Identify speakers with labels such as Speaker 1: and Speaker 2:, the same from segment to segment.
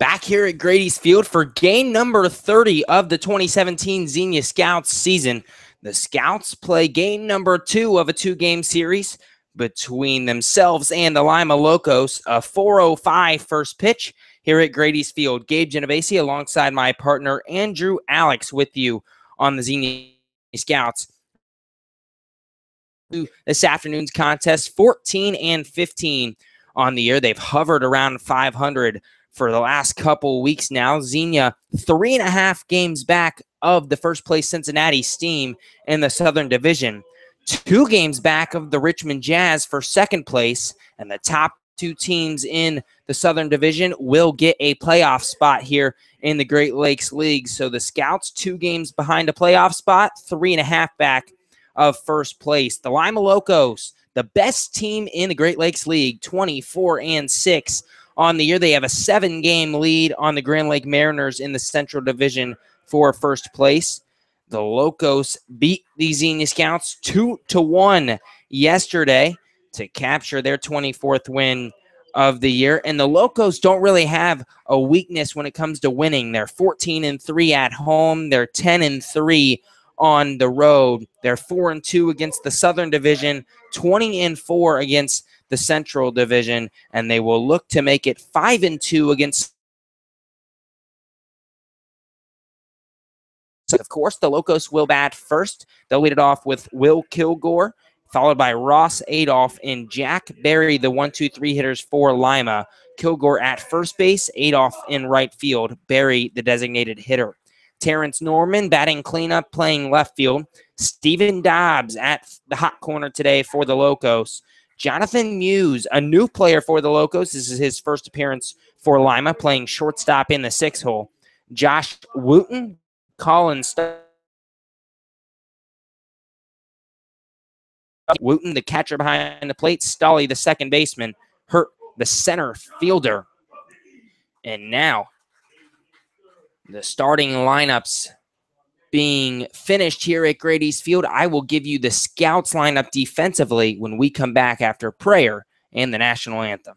Speaker 1: Back here at Grady's Field for game number 30 of the 2017 Xenia Scouts season. The Scouts play game number 2 of a 2-game series between themselves and the Lima Locos. A 4:05 first pitch here at Grady's Field. Gabe Genovesi alongside my partner Andrew Alix with you on the Xenia Scouts. This afternoon's contest, 14-15 on the year. They've hovered around 500 for the last couple weeks now. Xenia 3.5 games back of the first place Cincinnati Steam in the Southern Division. 2 games back of the Richmond Jazz for second place, and the top 2 teams in the Southern Division will get a playoff spot here in the Great Lakes League. So the Scouts 2 games behind a playoff spot, 3.5 back of first place. The Lima Locos, the best team in the Great Lakes League, 24-6 on the year. They have a 7-game lead on the Grand Lake Mariners in the Central Division for first place. The Locos beat the Xenia Scouts 2-1 yesterday to capture their 24th win of the year. And the Locos don't really have a weakness when it comes to winning. They're 14-3 at home. They're 10-3 on the road. They're 4-2 against the Southern Division, 20-4 against the Central Division, and they will look to make it 5-2 against. Of course, the Locos will bat first. They'll lead it off with Will Kilgore, followed by Ross Adolph and Jack Berry, the 1-2-3 hitters for Lima. Kilgore at first base, Adolph in right field, Berry the designated hitter. Terrence Norman batting cleanup, playing left field. Stephen Dobbs at the hot corner today for the Locos. Jonathan Muse, a new player for the Locos. This is his first appearance for Lima, playing shortstop in the 6-hole. Josh Wooten, Colin Wooten, the catcher behind the plate. Stolly, the second baseman. Hurt, the center fielder. And now the starting lineups being finished here at Grady's Field. I will give you the Scouts lineup defensively when we come back after prayer and the national anthem.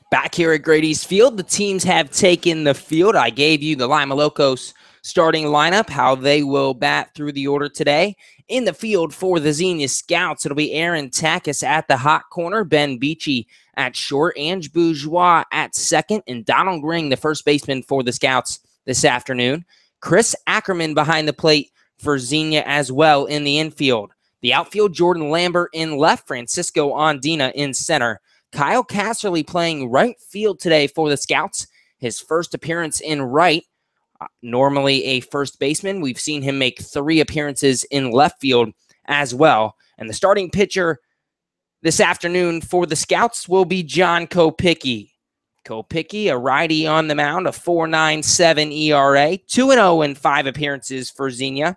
Speaker 1: Back here at Grady's Field, the teams have taken the field. I gave you the Lima Locos starting lineup, how they will bat through the order today. In the field for the Xenia Scouts, it'll be Aaron Takis at the hot corner, Ben Beachy at short, Ange Bourgeois at second, and Donald Ring, the first baseman for the Scouts this afternoon. Chris Ackerman behind the plate for Xenia as well in the infield. The outfield, Jordan Lambert in left, Francisco Andina in center. Kyle Casserly playing right field today for the Scouts. His first appearance in right. Normally a first baseman. We've seen him make 3 appearances in left field as well. And the starting pitcher this afternoon for the Scouts will be John Kopicki. Kopicki, a righty on the mound, a 4.97 ERA, 2-0 in 5 appearances for Xenia.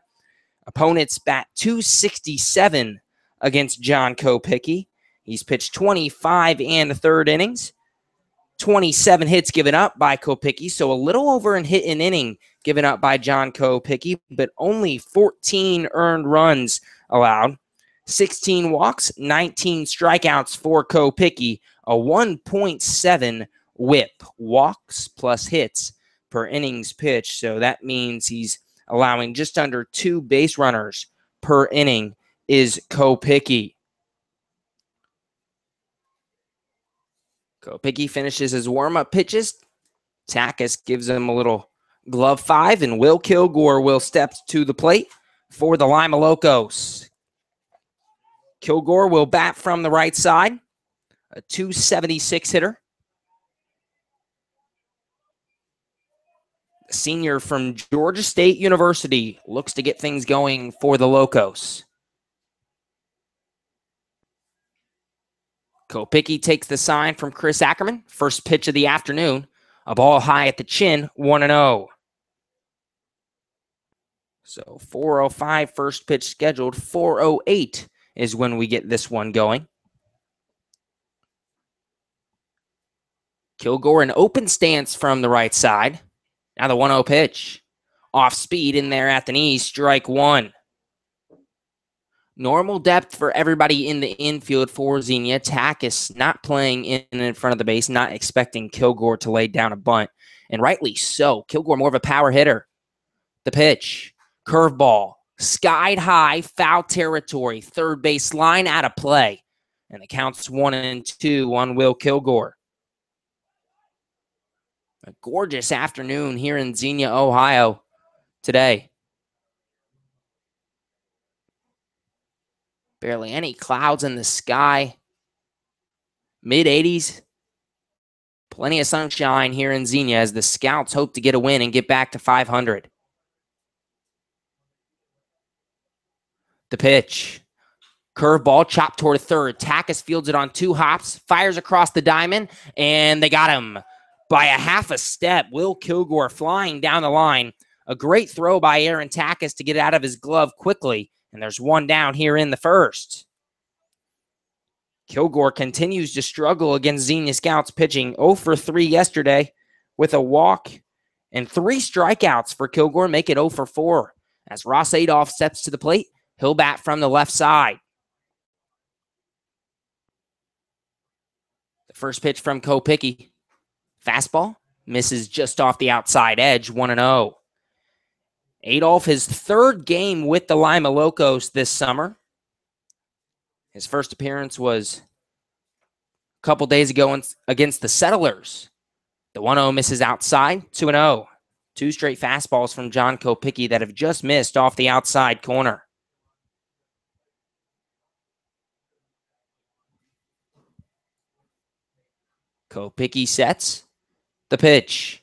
Speaker 1: Opponents bat .267 against John Kopicki. He's pitched 25 and a third innings. 27 hits given up by Kopicki, so a little over a hit an inning given up by John Kopicki, but only 14 earned runs allowed. 16 walks, 19 strikeouts for Kopicki, a 1.7 whip, walks plus hits per innings pitched. So that means he's allowing just under 2 base runners per inning is Kopicki. Kopicki finishes his warm-up pitches. Takis gives him a little glove 5, and Will Kilgore will step to the plate for the Lima Locos. Kilgore will bat from the right side, a .276 hitter. The senior from Georgia State University looks to get things going for the Locos. Kopicki takes the sign from Chris Ackerman. First pitch of the afternoon. A ball high at the chin, 1-0. So 4:05 first pitch scheduled. 4:08 is when we get this one going. Kilgore in open stance from the right side. Now the 1-0 pitch. Off speed in there at the knees, strike 1. Normal depth for everybody in the infield for Xenia. Takis not playing in front of the base, not expecting Kilgore to lay down a bunt. And rightly so. Kilgore more of a power hitter. The pitch. Curveball. Skied high, foul territory. Third base line out of play. And the count's 1-2 on Will Kilgore. A gorgeous afternoon here in Xenia, Ohio today. Barely any clouds in the sky. Mid-80s. Plenty of sunshine here in Xenia as the Scouts hope to get a win and get back to 500. The pitch. Curveball chopped toward third. Takis fields it on 2 hops. Fires across the diamond. And they got him by a half a step. Will Kilgore flying down the line. A great throw by Aaron Takis to get it out of his glove quickly. And there's one down here in the first. Kilgore continues to struggle against Xenia Scouts pitching. 0 for 3 yesterday with a walk and 3 strikeouts for Kilgore. Make it 0 for 4. As Ross Adolph steps to the plate, he'll bat from the left side. The first pitch from Kopicki. Fastball misses just off the outside edge, 1-0. Adolph, his 3rd game with the Lima Locos this summer. His first appearance was a couple days ago against the Settlers. The 1-0 misses outside, 2-0. 2 straight fastballs from John Kopicki that have just missed off the outside corner. Kopicki sets the pitch.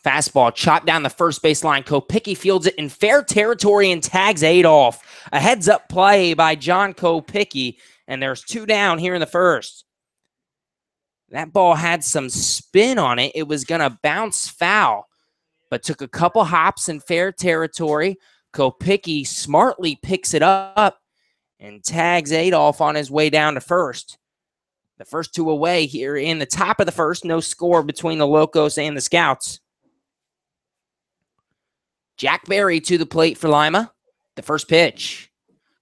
Speaker 1: Fastball chopped down the first base line. Kopicki fields it in fair territory and tags Adolph. A heads-up play by John Kopicki, and there's 2 down here in the first. That ball had some spin on it. It was going to bounce foul, but took a couple hops in fair territory. Kopicki smartly picks it up and tags Adolph on his way down to first. The first 2 away here in the top of the first. No score between the Locos and the Scouts. Jack Berry to the plate for Lima. The first pitch.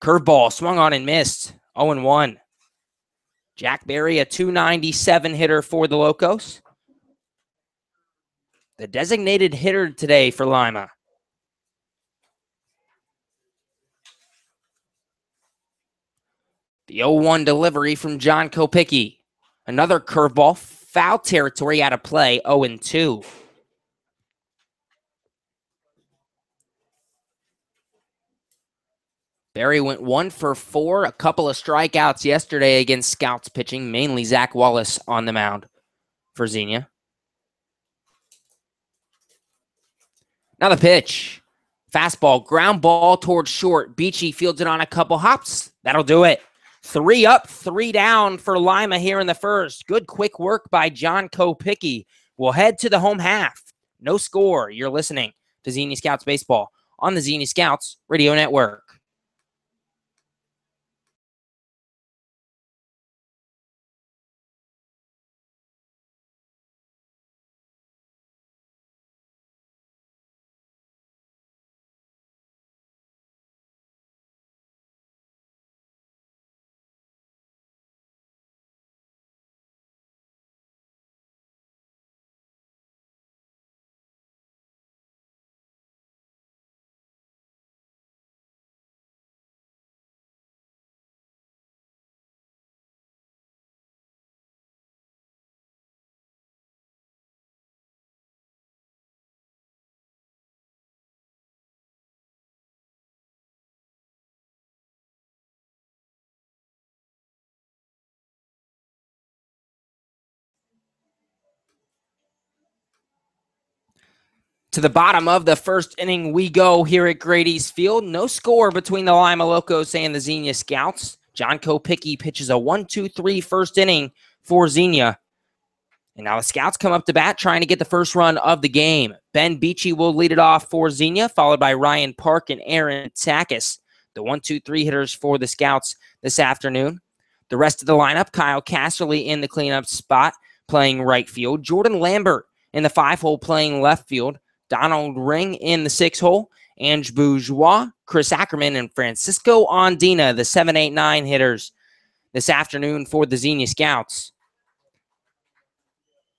Speaker 1: Curveball swung on and missed. 0-1. Jack Berry, a .297 hitter for the Locos. The designated hitter today for Lima. The 0-1 delivery from John Kopicki. Another curveball, foul territory out of play, 0-2. Barry went 1 for 4, a couple of strikeouts yesterday against Scouts pitching, mainly Zach Wallace on the mound for Xenia. Now the pitch. Fastball, ground ball towards short. Beachy fields it on a couple hops. That'll do it. 3 up, 3 down for Lima here in the first. Good quick work by John Kopicki. We'll head to the home half. No score. You're listening to Xenia Scouts Baseball on the Xenia Scouts Radio Network. To the bottom of the first inning we go here at Grady's Field. No score between the Lima Locos and the Xenia Scouts. John Kopicki pitches a 1-2-3 first inning for Xenia. And now the Scouts come up to bat trying to get the first run of the game. Ben Beachy will lead it off for Xenia, followed by Ryan Park and Aaron Takis, the 1-2-3 hitters for the Scouts this afternoon. The rest of the lineup, Kyle Casserly in the cleanup spot playing right field. Jordan Lambert in the 5-hole playing left field. Donald Ring in the 6-hole, Ange Bourgeois, Chris Ackerman, and Francisco Ondina, the 7-8-9 hitters this afternoon for the Xenia Scouts.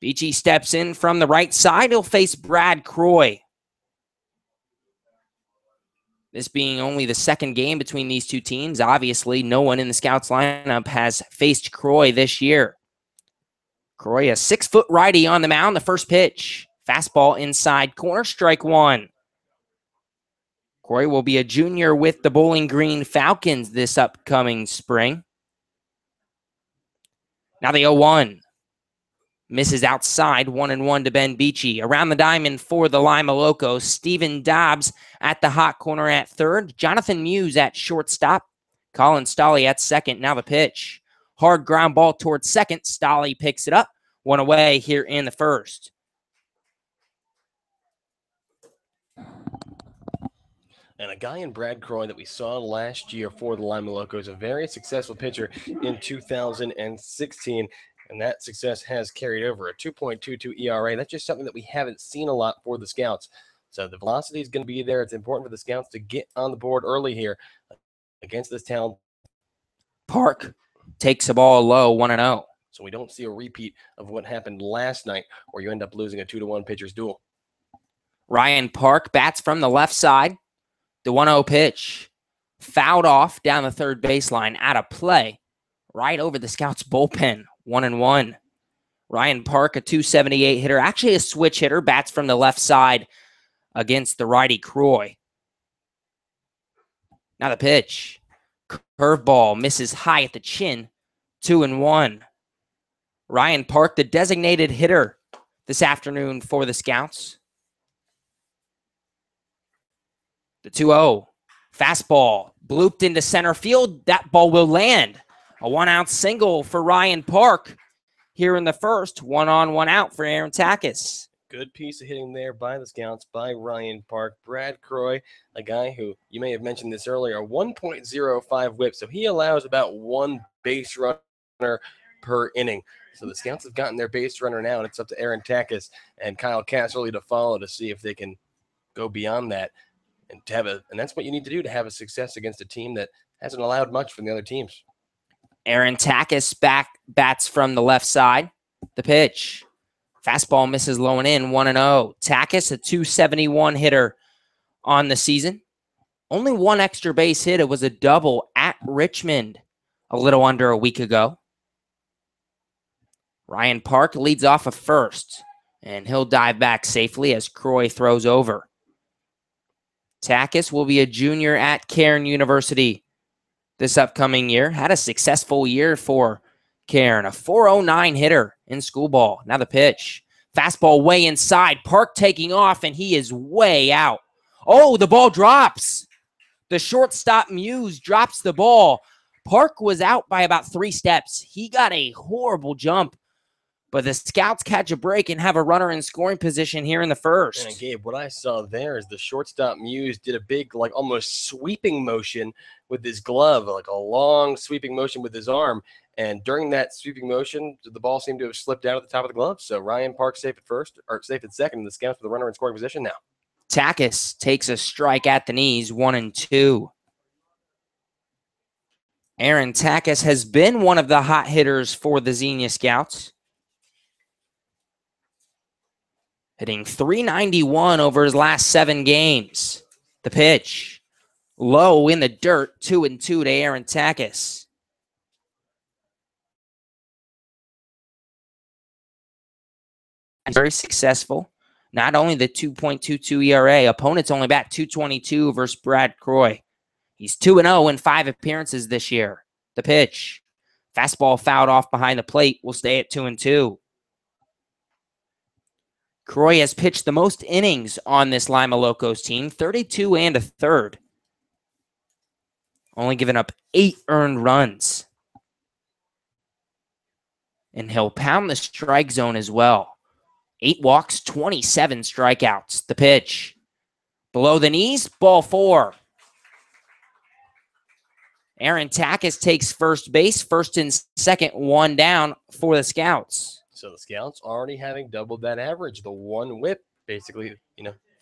Speaker 1: Beachy steps in from the right side. He'll face Brad Croy. This being only the second game between these two teams, obviously no one in the Scouts lineup has faced Croy this year. Croy, a 6-foot righty on the mound, the first pitch. Fastball inside corner, strike 1. Croy will be a junior with the Bowling Green Falcons this upcoming spring. Now the 0-1. Misses outside, 1-1 to Ben Beachy. Around the diamond for the Lima Locos, Steven Dobbs at the hot corner at third. Jonathan Muse at shortstop. Colin Stolley at second. Now the pitch. Hard ground ball towards second. Stolley picks it up. 1 away here in the first.
Speaker 2: And a guy in Brad Croy that we saw last year for the Lima Locos, a very successful pitcher in 2016. And that success has carried over, a 2.22 ERA. That's just something that we haven't seen a lot for the Scouts. So the velocity is going to be there. It's important for the Scouts to get on the board early here against this talent.
Speaker 1: Park takes the ball low, 1-0.
Speaker 2: So we don't see a repeat of what happened last night where you end up losing a 2-1 pitcher's duel.
Speaker 1: Ryan Park bats from the left side. The 1-0 pitch. Fouled off down the third baseline, out of play. Right over the Scouts bullpen, 1-1. Ryan Park, a 278 hitter, actually a switch hitter, bats from the left side against the righty Croy. Now the pitch. Curveball misses high at the chin, 2-1. Ryan Park, the designated hitter this afternoon for the Scouts. The 2-0. Fastball blooped into center field. That ball will land. A 1-out single for Ryan Park here in the first. 1 on, 1 out for Aaron Takis.
Speaker 2: Good piece of hitting there by the Scouts, by Ryan Park. Brad Croy, a guy who, you may have mentioned this earlier, a 1.05 whip. So he allows about 1 base runner per inning. So the Scouts have gotten their base runner now, and it's up to Aaron Takis and Kyle Casserly to follow to see if they can go beyond that. And that's what you need to do to have a success against a team that hasn't allowed much from the other teams.
Speaker 1: Aaron Takis bats from the left side. The pitch. Fastball misses low and in, 1-0. Takis, a 271 hitter on the season. Only 1 extra base hit. It was a double at Richmond a little under a week ago. Ryan Park leads off a first, and he'll dive back safely as Croy throws over. Takis will be a junior at Cairn University this upcoming year. Had a successful year for Cairn, a 409 hitter in school ball. Now the pitch. Fastball way inside. Park taking off, and he is way out. Oh, the ball drops. The shortstop Muse drops the ball. Park was out by about 3 steps. He got a horrible jump, but the Scouts catch a break and have a runner in scoring position here in the first.
Speaker 2: And Gabe, what I saw there is the shortstop Muse did a big, like almost sweeping motion with his glove, like a long sweeping motion with his arm. And during that sweeping motion, the ball seemed to have slipped out at the top of the glove. So Ryan Park safe at first, or safe at second, and the Scouts with the runner in scoring position now.
Speaker 1: Takis takes a strike at the knees, 1-2. Aaron Takis has been one of the hot hitters for the Xenia Scouts, hitting .391 over his last 7 games. The pitch, low in the dirt, 2-2 to Aaron Takis. Very successful. Not only the 2.22 ERA, opponents only bat .222 versus Brad Croy. He's 2-0 in 5 appearances this year. The pitch, fastball fouled off behind the plate, will stay at 2-2. Croy has pitched the most innings on this Lima Locos team, 32 1/3. Only given up 8 earned runs. And he'll pound the strike zone as well. 8 walks, 27 strikeouts. The pitch, below the knees, ball 4. Aaron Takis takes first base, first and second, 1 down for the Scouts.
Speaker 2: So the Scouts already having doubled that average, the 1 whip, basically,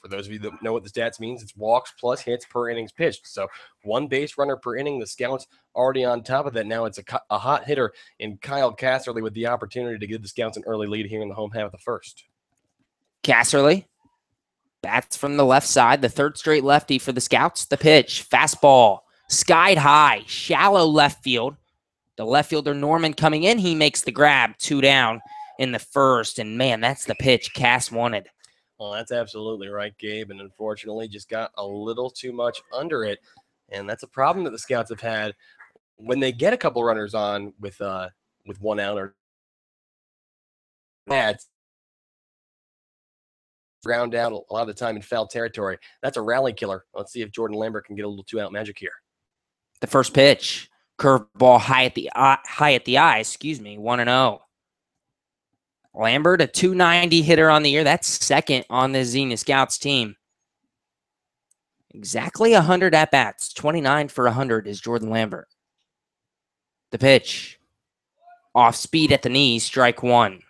Speaker 2: for those of you that know what the stats means, it's walks plus hits per innings pitched. So 1 base runner per inning. The Scouts already on top of that. Now it's a hot hitter in Kyle Casserly with the opportunity to give the Scouts an early lead here in the home half of the first.
Speaker 1: Casserly bats from the left side, the 3rd straight lefty for the Scouts. The pitch, fastball, skied high, shallow left field. The left fielder Norman coming in, he makes the grab, 2 down in the first. And man, that's the pitch Cass wanted.
Speaker 2: Well, that's absolutely right, Gabe. And unfortunately, just got a little too much under it. And that's a problem that the Scouts have had when they get a couple runners on with 1 out or that's ground out a lot of the time in foul territory. That's a rally killer. Let's see if Jordan Lambert can get a little 2-out magic here.
Speaker 1: The first pitch, curveball high at the eye, 1-0. Lambert, a .290 hitter on the year. That's second on the Xenia Scouts team. Exactly 100 at-bats. 29 for 100 is Jordan Lambert. The pitch, off speed at the knee, strike 1.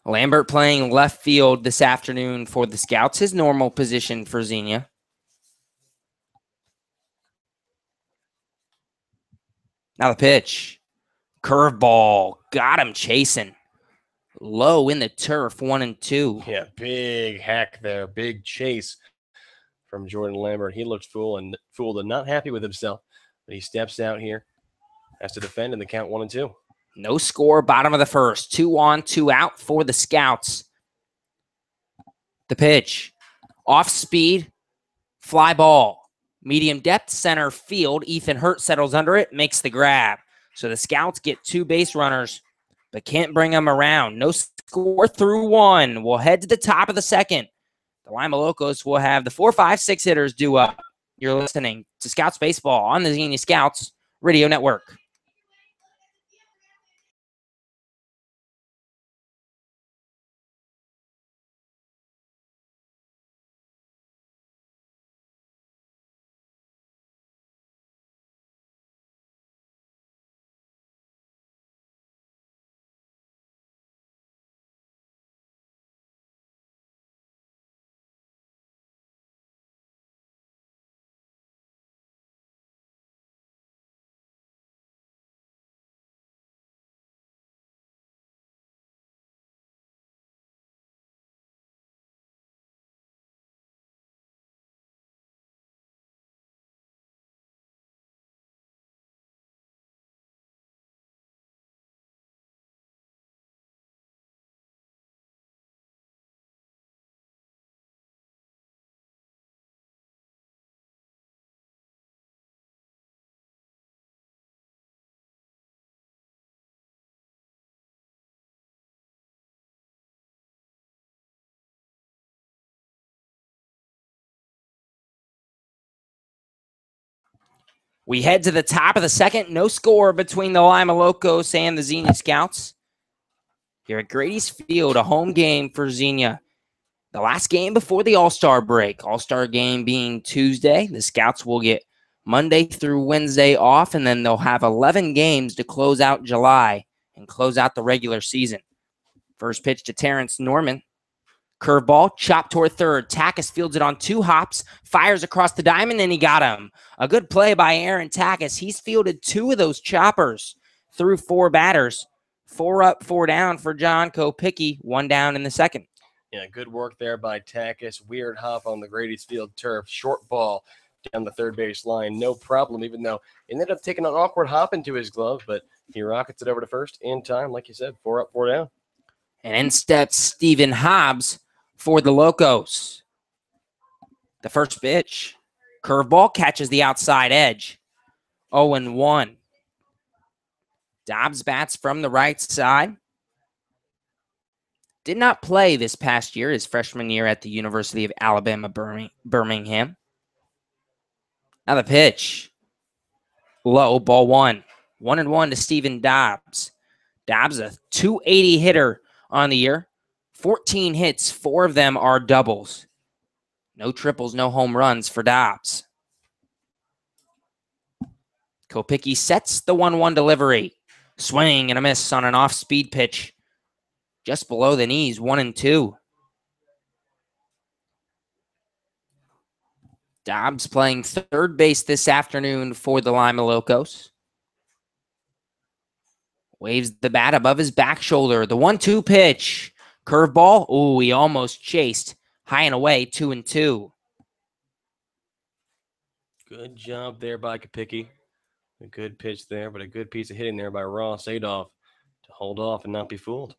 Speaker 1: Lambert playing left field this afternoon for the Scouts, his normal position for Xenia. Now the pitch, curveball, got him chasing. Low in the turf, 1-2.
Speaker 2: Yeah, big hack there, big chase from Jordan Lambert. He looked fooled and not happy with himself, but he steps out here, has to defend in the count 1-2.
Speaker 1: No score, bottom of the first. 2 on, 2 out for the Scouts. The pitch, off speed, fly ball, medium depth, center field. Ethan Hurt settles under it, makes the grab. So the Scouts get 2 base runners, but can't bring them around. No score through 1. We'll head to the top of the second. The Lima Locos will have the 4, 5, 6 hitters due up. You're listening to Scouts Baseball on the Xenia Scouts Radio Network. We head to the top of the second. No score between the Lima Locos and the Xenia Scouts. Here at Grady's Field, a home game for Xenia. The last game before the All-Star break. All-Star game being Tuesday. The Scouts will get Monday through Wednesday off, and then they'll have 11 games to close out July and close out the regular season. First pitch to Terrence Norman. Curveball, chopped toward third. Takis fields it on 2 hops, fires across the diamond, and he got him. A good play by Aaron Takis. He's fielded 2 of those choppers through 4 batters. 4 up, 4 down for John Kopicki, 1 down in the second.
Speaker 2: Yeah, good work there by Takis. Weird hop on the Grady's Field turf. Short ball down the third base line. No problem, even though it ended up taking an awkward hop into his glove, but he rockets it over to first in time. Like you said, 4 up, 4 down.
Speaker 1: And in steps Stephen Hobbs for the Locos. The first pitch. Curveball catches the outside edge. 0-1. Dobbs bats from the right side. Did not play this past year, his freshman year at the University of Alabama, Birmingham. Now the pitch. Low, ball 1. 1-1 to Stephen Dobbs. Dobbs, a 280 hitter on the year. 14 hits, 4 of them are doubles. No triples, no home runs for Dobbs. Kopicki sets the 1-1 delivery. Swing and a miss on an off-speed pitch. Just below the knees, 1-2. Dobbs playing third base this afternoon for the Lima Locos. Waves the bat above his back shoulder. The 1-2 pitch. Curveball. Ooh, he almost chased. High and away, 2-2.
Speaker 2: Good job there by Kopicki. A good pitch there, but a good piece of hitting there by Ross Adolph to hold off and not be fooled.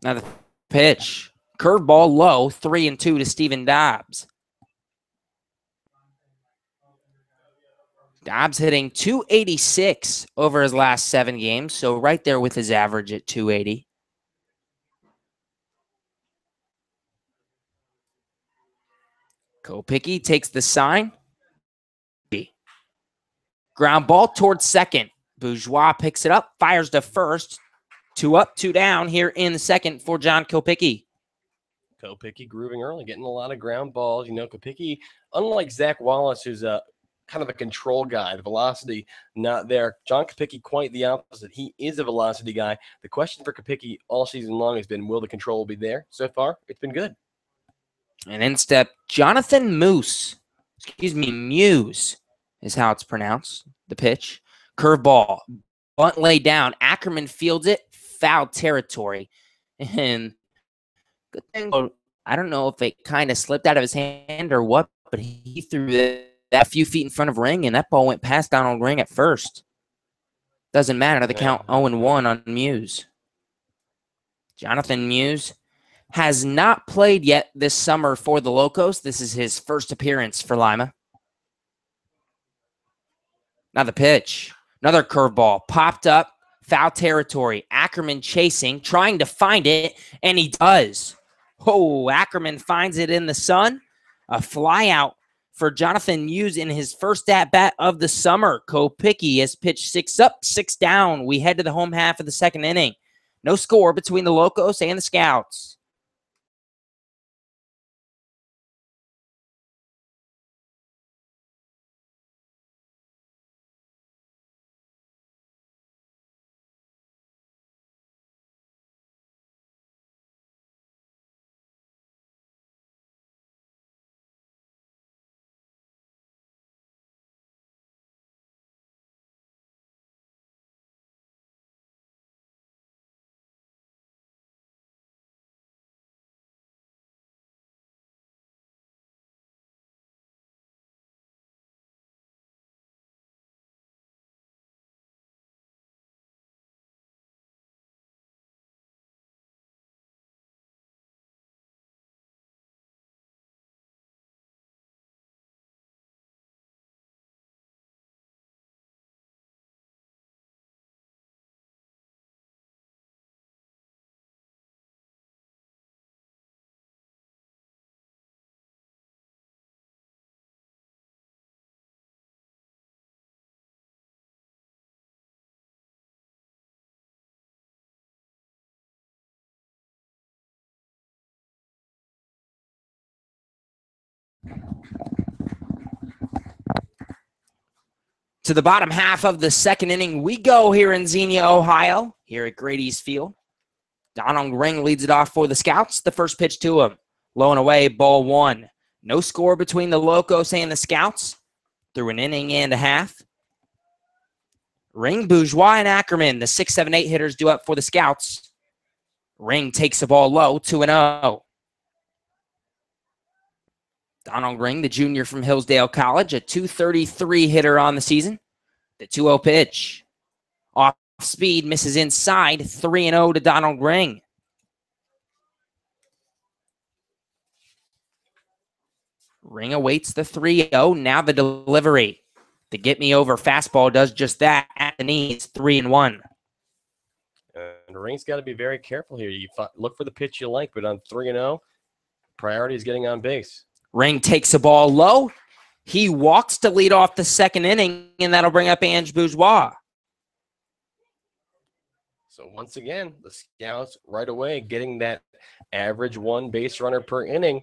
Speaker 1: Now the pitch. Curveball low, 3-2 to Stephen Dobbs. Dobbs hitting 286 over his last 7 games, so right there with his average at 280. Kopicki takes the sign. Ground ball towards second. Bourgeois picks it up, fires to first. 2 up, 2 down here in the second for John Kopicki.
Speaker 2: Kopicki grooving early, getting a lot of ground balls. You know, Kopicki, unlike Zach Wallace, who's kind of a control guy, the velocity not there. John Kopicki, quite the opposite. He is a velocity guy. The question for Kopicki all season long has been, will the control be there? So far, it's been good.
Speaker 1: And in step, Jonathan Muse is how it's pronounced. The pitch. Curveball. Bunt laid down. Ackerman fields it. Foul territory. And good thing, I don't know if it kind of slipped out of his hand or what, but he threw that a few feet in front of Ring, and that ball went past Donald Ring at first. Doesn't matter. The count 0-1 on Muse. Jonathan Muse has not played yet this summer for the Locos. This is his first appearance for Lima. Now the pitch. Another curveball. Popped up. Foul territory. Ackerman chasing, trying to find it, and he does. Oh, Ackerman finds it in the sun. A fly out for Jonathan Muse in his first at-bat of the summer. Kopicki has pitched 6 up, 6 down. We head to the home half of the second inning. No score between the Locos and the Scouts. To the bottom half of the second inning we go here in Xenia, Ohio, here at Grady's Field. Donald Ring leads it off for the Scouts. The first pitch to him. Low and away, ball one. No score between the Locos and the Scouts through an inning and a half. Ring, Bourgeois, and Ackerman, the 6, 7, 8 hitters due up for the Scouts. Ring takes the ball low, 2-0. Donald Ring, the junior from Hillsdale College, a .233 hitter on the season. The 2-0 pitch. Off speed, misses inside, 3-0 to Donald Ring. Ring awaits the 3-0. Now the delivery. The get-me-over fastball does just that at the knees, 3-1.
Speaker 2: And Ring's got to be very careful here. You look for the pitch you like, but on 3-0, priority is getting on base.
Speaker 1: Ring takes the ball low. He walks to lead off the second inning, and that'll bring up Ange Bourgeois.
Speaker 2: So once again, the Scouts right away getting that average one base runner per inning.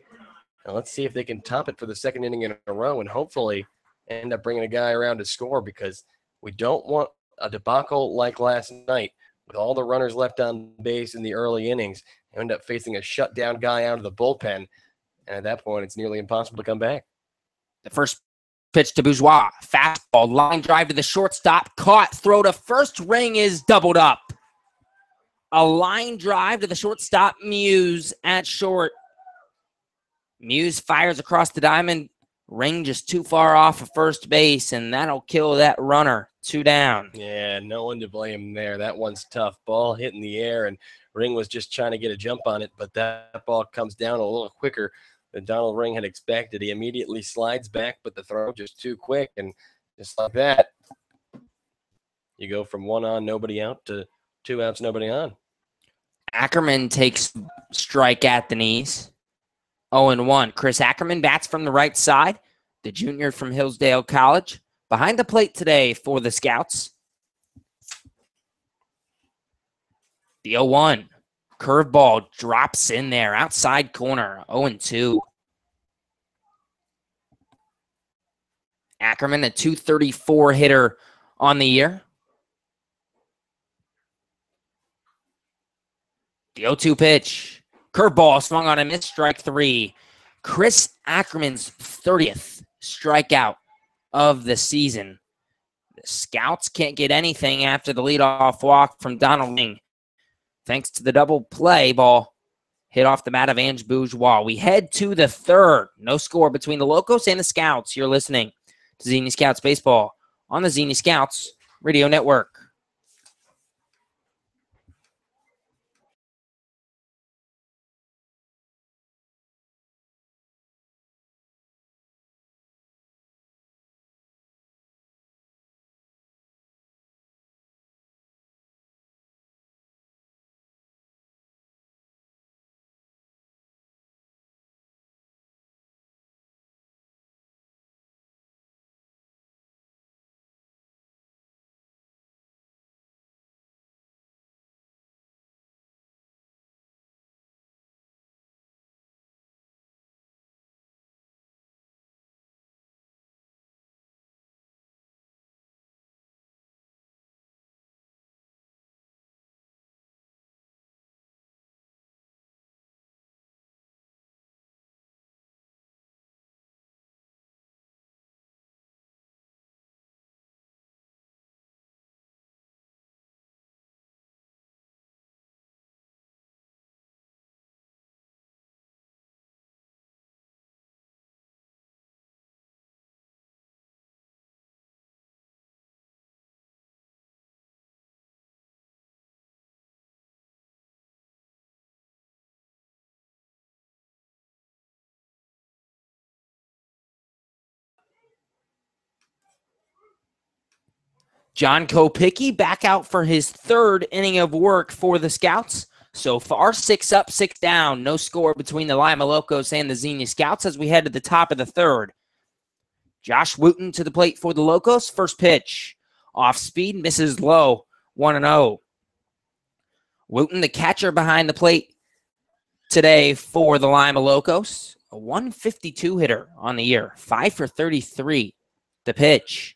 Speaker 2: And let's see if they can top it for the second inning in a row and hopefully end up bringing a guy around to score, because we don't want a debacle like last night with all the runners left on base in the early innings and end up facing a shutdown guy out of the bullpen. And at that point, it's nearly impossible to come back.
Speaker 1: The first pitch to Bourgeois. Fastball, line drive to the shortstop. Caught, throw to first. Ring is doubled up. A line drive to the shortstop, Muse at short. Muse fires across the diamond. Ring just too far off of first base, and that'll kill that runner. 2 down.
Speaker 2: Yeah, no one to blame there. That one's tough. Ball hit in the air, and Ring was just trying to get a jump on it, but that ball comes down a little quicker than Donald Ring had expected. He immediately slides back, but the throw just too quick, and just like that, you go from 1 on, nobody out to 2 outs, nobody on.
Speaker 1: Ackerman takes strike at the knees. 0-1. Chris Ackerman bats from the right side. The junior from Hillsdale College. Behind the plate today for the Scouts. The 0-1. Curveball drops in there. Outside corner. 0-2. Ackerman, a .234 hitter on the year. The 0-2 pitch. Curveball swung on a miss, strike 3. Chris Ackerman's 30th strikeout of the season. The Scouts can't get anything after the leadoff walk from Donald Ring, thanks to the double play ball hit off the bat of Ange Bourgeois. We head to the third. No score between the Locos and the Scouts. You're listening to Xenia Scouts Baseball on the Xenia Scouts Radio Network. John Kopicki back out for his third inning of work for the Scouts. So far, 6 up, 6 down. No score between the Lima Locos and the Xenia Scouts as we head to the top of the third. Josh Wooten to the plate for the Locos. First pitch. Off speed, misses low. 1-0. Wooten, the catcher behind the plate today for the Lima Locos. a 152 hitter on the year, 5 for 33. The pitch.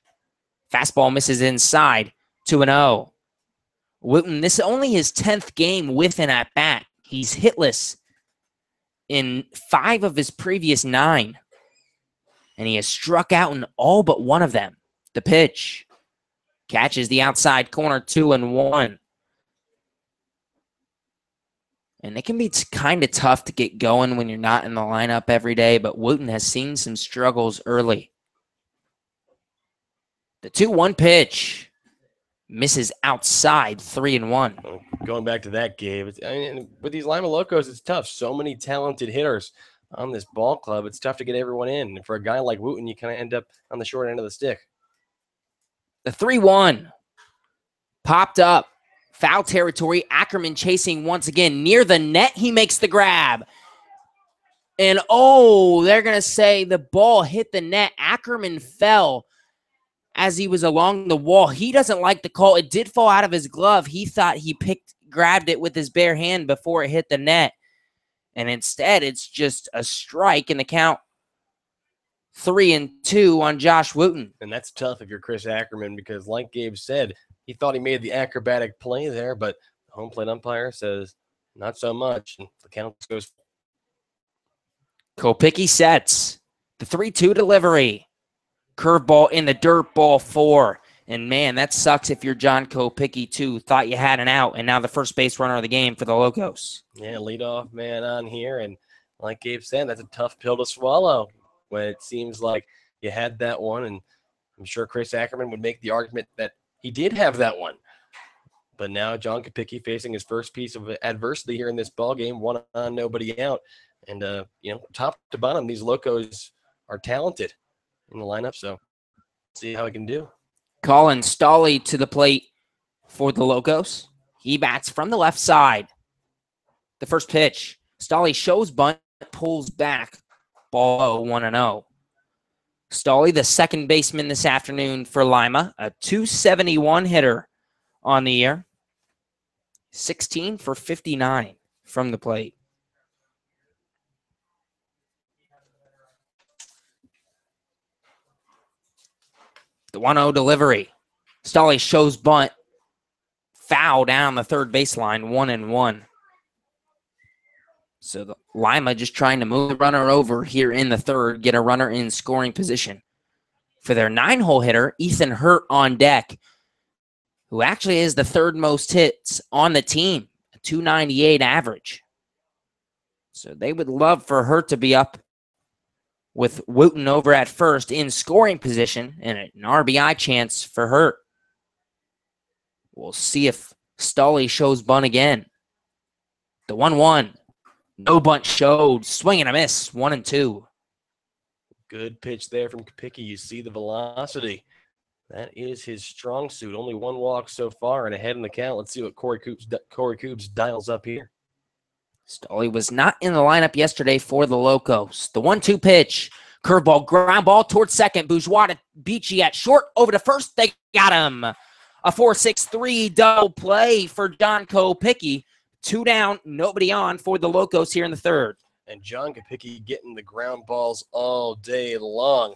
Speaker 1: Fastball misses inside, 2-0. Wooten, this is only his 10th game with an at-bat. He's hitless in 5 of his previous 9. And he has struck out in all but 1 of them. The pitch. Catches the outside corner, 2-1. And it can be kind of tough to get going when you're not in the lineup every day, but Wooten has seen some struggles early. The 2-1 pitch. Misses outside, 3-1.
Speaker 2: Well, going back to that, Gabe, with these Lima Locos, it's tough. So many talented hitters on this ball club. It's tough to get everyone in. And for a guy like Wooten, you kind of end up on the short end of the stick.
Speaker 1: The 3-1 popped up. Foul territory. Ackerman chasing once again. Near the net, he makes the grab. And, they're going to say the ball hit the net. Ackerman fell as he was along the wall. He doesn't like the call. It did fall out of his glove. He thought he grabbed it with his bare hand before it hit the net. And instead, it's just a strike in the count. 3-2 on Josh Wooten.
Speaker 2: And that's tough if you're Chris Ackerman because, like Gabe said, he thought he made the acrobatic play there, but the home plate umpire says not so much. And the count goes.
Speaker 1: Kopicki sets. The 3-2 delivery. Curveball in the dirt, ball 4. And, man, that sucks if you're John Kopicki, too. Thought you had an out, and now the first base runner of the game for the Locos.
Speaker 2: Yeah, leadoff man on here. And like Gabe said, that's a tough pill to swallow when it seems like you had that one. And I'm sure Chris Ackerman would make the argument that he did have that one. But now John Kopicki facing his first piece of adversity here in this ball game, 1 on, nobody out. And, top to bottom, these Locos are talented in the lineup, so see how he can do.
Speaker 1: Colin Stolly to the plate for the Locos. He bats from the left side. The first pitch. Stolly shows bunt, pulls back. Ball 1-0. Stolly, the second baseman this afternoon for Lima, a 271 hitter on the year. 16 for 59 from the plate. The 1-0 delivery. Stolly shows bunt. Foul down the third baseline, 1-1. So the Lima just trying to move the runner over here in the third, get a runner in scoring position. For their 9-hole hitter, Ethan Hurt on deck, who actually is the third most hits on the team, a 298 average. So they would love for Hurt to be up with Wooten over at first in scoring position and an RBI chance for Hurt. We'll see if Stolly shows bunt again. The 1-1. No bunt showed. Swing and a miss. 1-2.
Speaker 2: Good pitch there from Kopicki. You see the velocity. That is his strong suit. Only 1 walk so far and ahead in the count. Let's see what Corey Coops dials up here.
Speaker 1: Stolly was not in the lineup yesterday for the Locos. The 1-2 pitch. Curveball, ground ball towards second. Bourgeois to Beachy at short. Over to first. They got him. A 4-6-3 double play for John Kopicki. 2 down, nobody on for the Locos here in the third.
Speaker 2: And John Kopicki getting the ground balls all day long.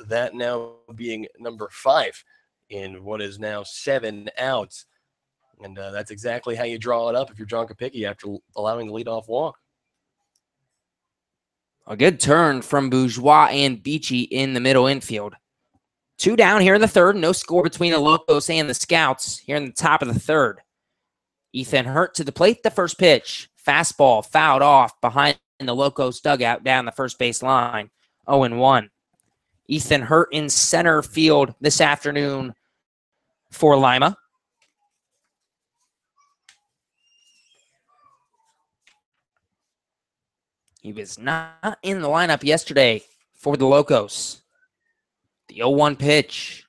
Speaker 2: That now being number 5 in what is now 7 outs. And that's exactly how you draw it up if you're John Kopicki after allowing the leadoff walk.
Speaker 1: A good turn from Bourgeois and Beachy in the middle infield. 2 down here in the third. No score between the Locos and the Scouts here in the top of the third. Ethan Hurt to the plate. The first pitch. Fastball fouled off behind the Locos dugout down the first base line. 0-1. Ethan Hurt in center field this afternoon for Lima. He was not in the lineup yesterday for the Locos. The 0-1 pitch.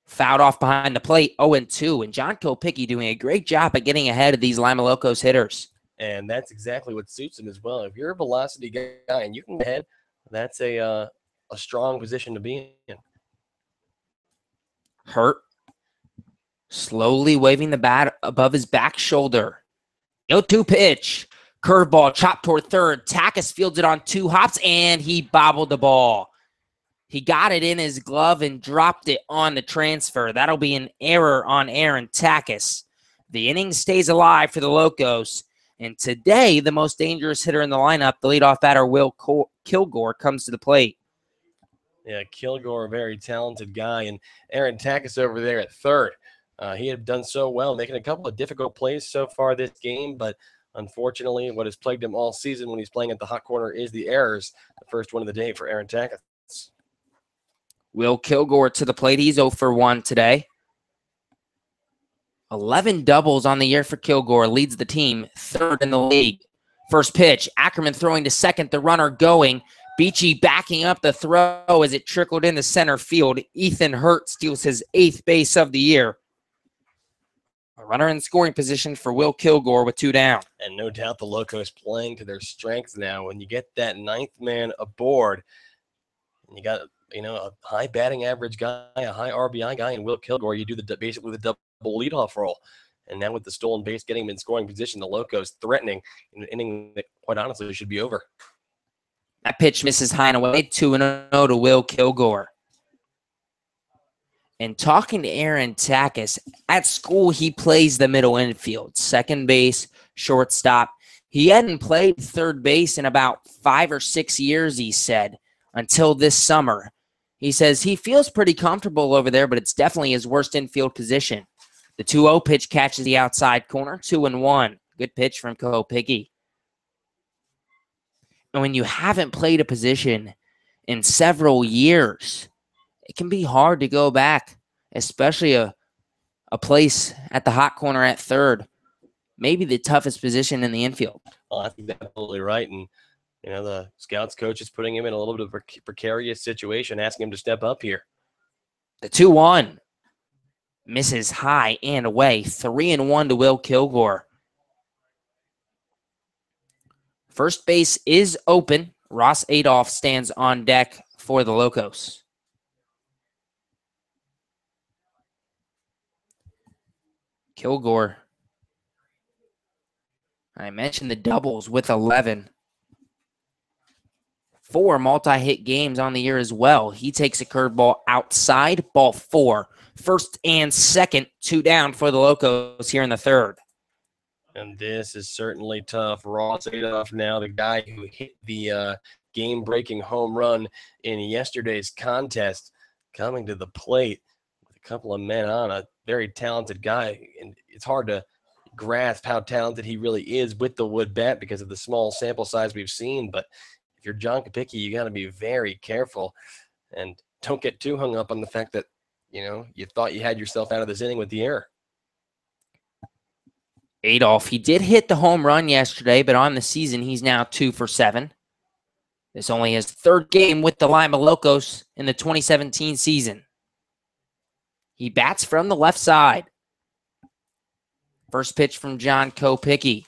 Speaker 1: Fouled off behind the plate, 0-2. And John Kopicki doing a great job at getting ahead of these Lima Locos hitters.
Speaker 2: And that's exactly what suits him as well. If you're a velocity guy and you can get ahead, that's a strong position to be in.
Speaker 1: Hurt. Slowly waving the bat above his back shoulder. 0-2 pitch. Curveball chopped toward third. Takis fields it on 2 hops, and he bobbled the ball. He got it in his glove and dropped it on the transfer. That'll be an error on Aaron Takis. The inning stays alive for the Locos. And today, the most dangerous hitter in the lineup, the leadoff batter, Will Kilgore, comes to the plate.
Speaker 2: Yeah, Kilgore, a very talented guy. And Aaron Takis over there at third. He had done so well, making a couple of difficult plays so far this game, but unfortunately, what has plagued him all season when he's playing at the hot corner is the errors. The first one of the day for Aaron Takis.
Speaker 1: Will Kilgore to the plate. He's 0 for 1 today. 11 doubles on the year for Kilgore. Leads the team, third in the league. First pitch, Ackerman throwing to second. The runner going. Beachy backing up the throw as it trickled into center field. Ethan Hurt steals his 8th base of the year. A runner in scoring position for Will Kilgore with 2 down.
Speaker 2: And no doubt the Locos playing to their strengths now. When you get that 9th man aboard, and you got a high batting average guy, a high RBI guy, and Will Kilgore, you do basically the double leadoff role. And now with the stolen base getting him in scoring position, the Locos threatening in an inning that quite honestly should be over.
Speaker 1: That pitch misses high and away, 2-0 to Will Kilgore. And talking to Aaron Takis, at school he plays the middle infield, second base, shortstop. He hadn't played third base in about 5 or 6 years, he said, until this summer. He says he feels pretty comfortable over there, but it's definitely his worst infield position. The 2-0 pitch catches the outside corner, 2-1. Good pitch from Kopicki. And when you haven't played a position in several years, it can be hard to go back, especially a place at the hot corner at third. Maybe the toughest position in the infield.
Speaker 2: Well, I think that's absolutely right. And, the scouts coach is putting him in a little bit of a precarious situation, asking him to step up here.
Speaker 1: The 2-1 misses high and away. 3-1 to Will Kilgore. First base is open. Ross Adolph stands on deck for the Locos. Kilgore. I mentioned the doubles with 11. 4 multi-hit games on the year as well. He takes a curveball outside, ball 4. First and second, 2 down for the Locos here in the third.
Speaker 2: And this is certainly tough. Ross Adolph now, the guy who hit the game-breaking home run in yesterday's contest, coming to the plate with a couple of men on, a very talented guy. And it's hard to grasp how talented he really is with the wood bat because of the small sample size we've seen. But if you're John Kopicki, you got to be very careful and don't get too hung up on the fact that, you thought you had yourself out of this inning with the error.
Speaker 1: Adolph, he did hit the home run yesterday, but on the season, he's now 2 for 7. This only his 3rd game with the Lima Locos in the 2017 season. He bats from the left side. First pitch from John Kopicki.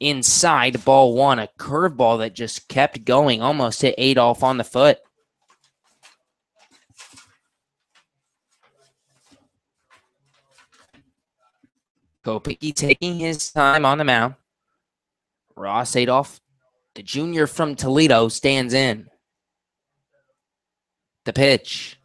Speaker 1: Inside, ball 1, a curveball that just kept going, almost hit Adolph on the foot. Kopicki taking his time on the mound. Ross Adolph, the junior from Toledo, stands in. The pitch.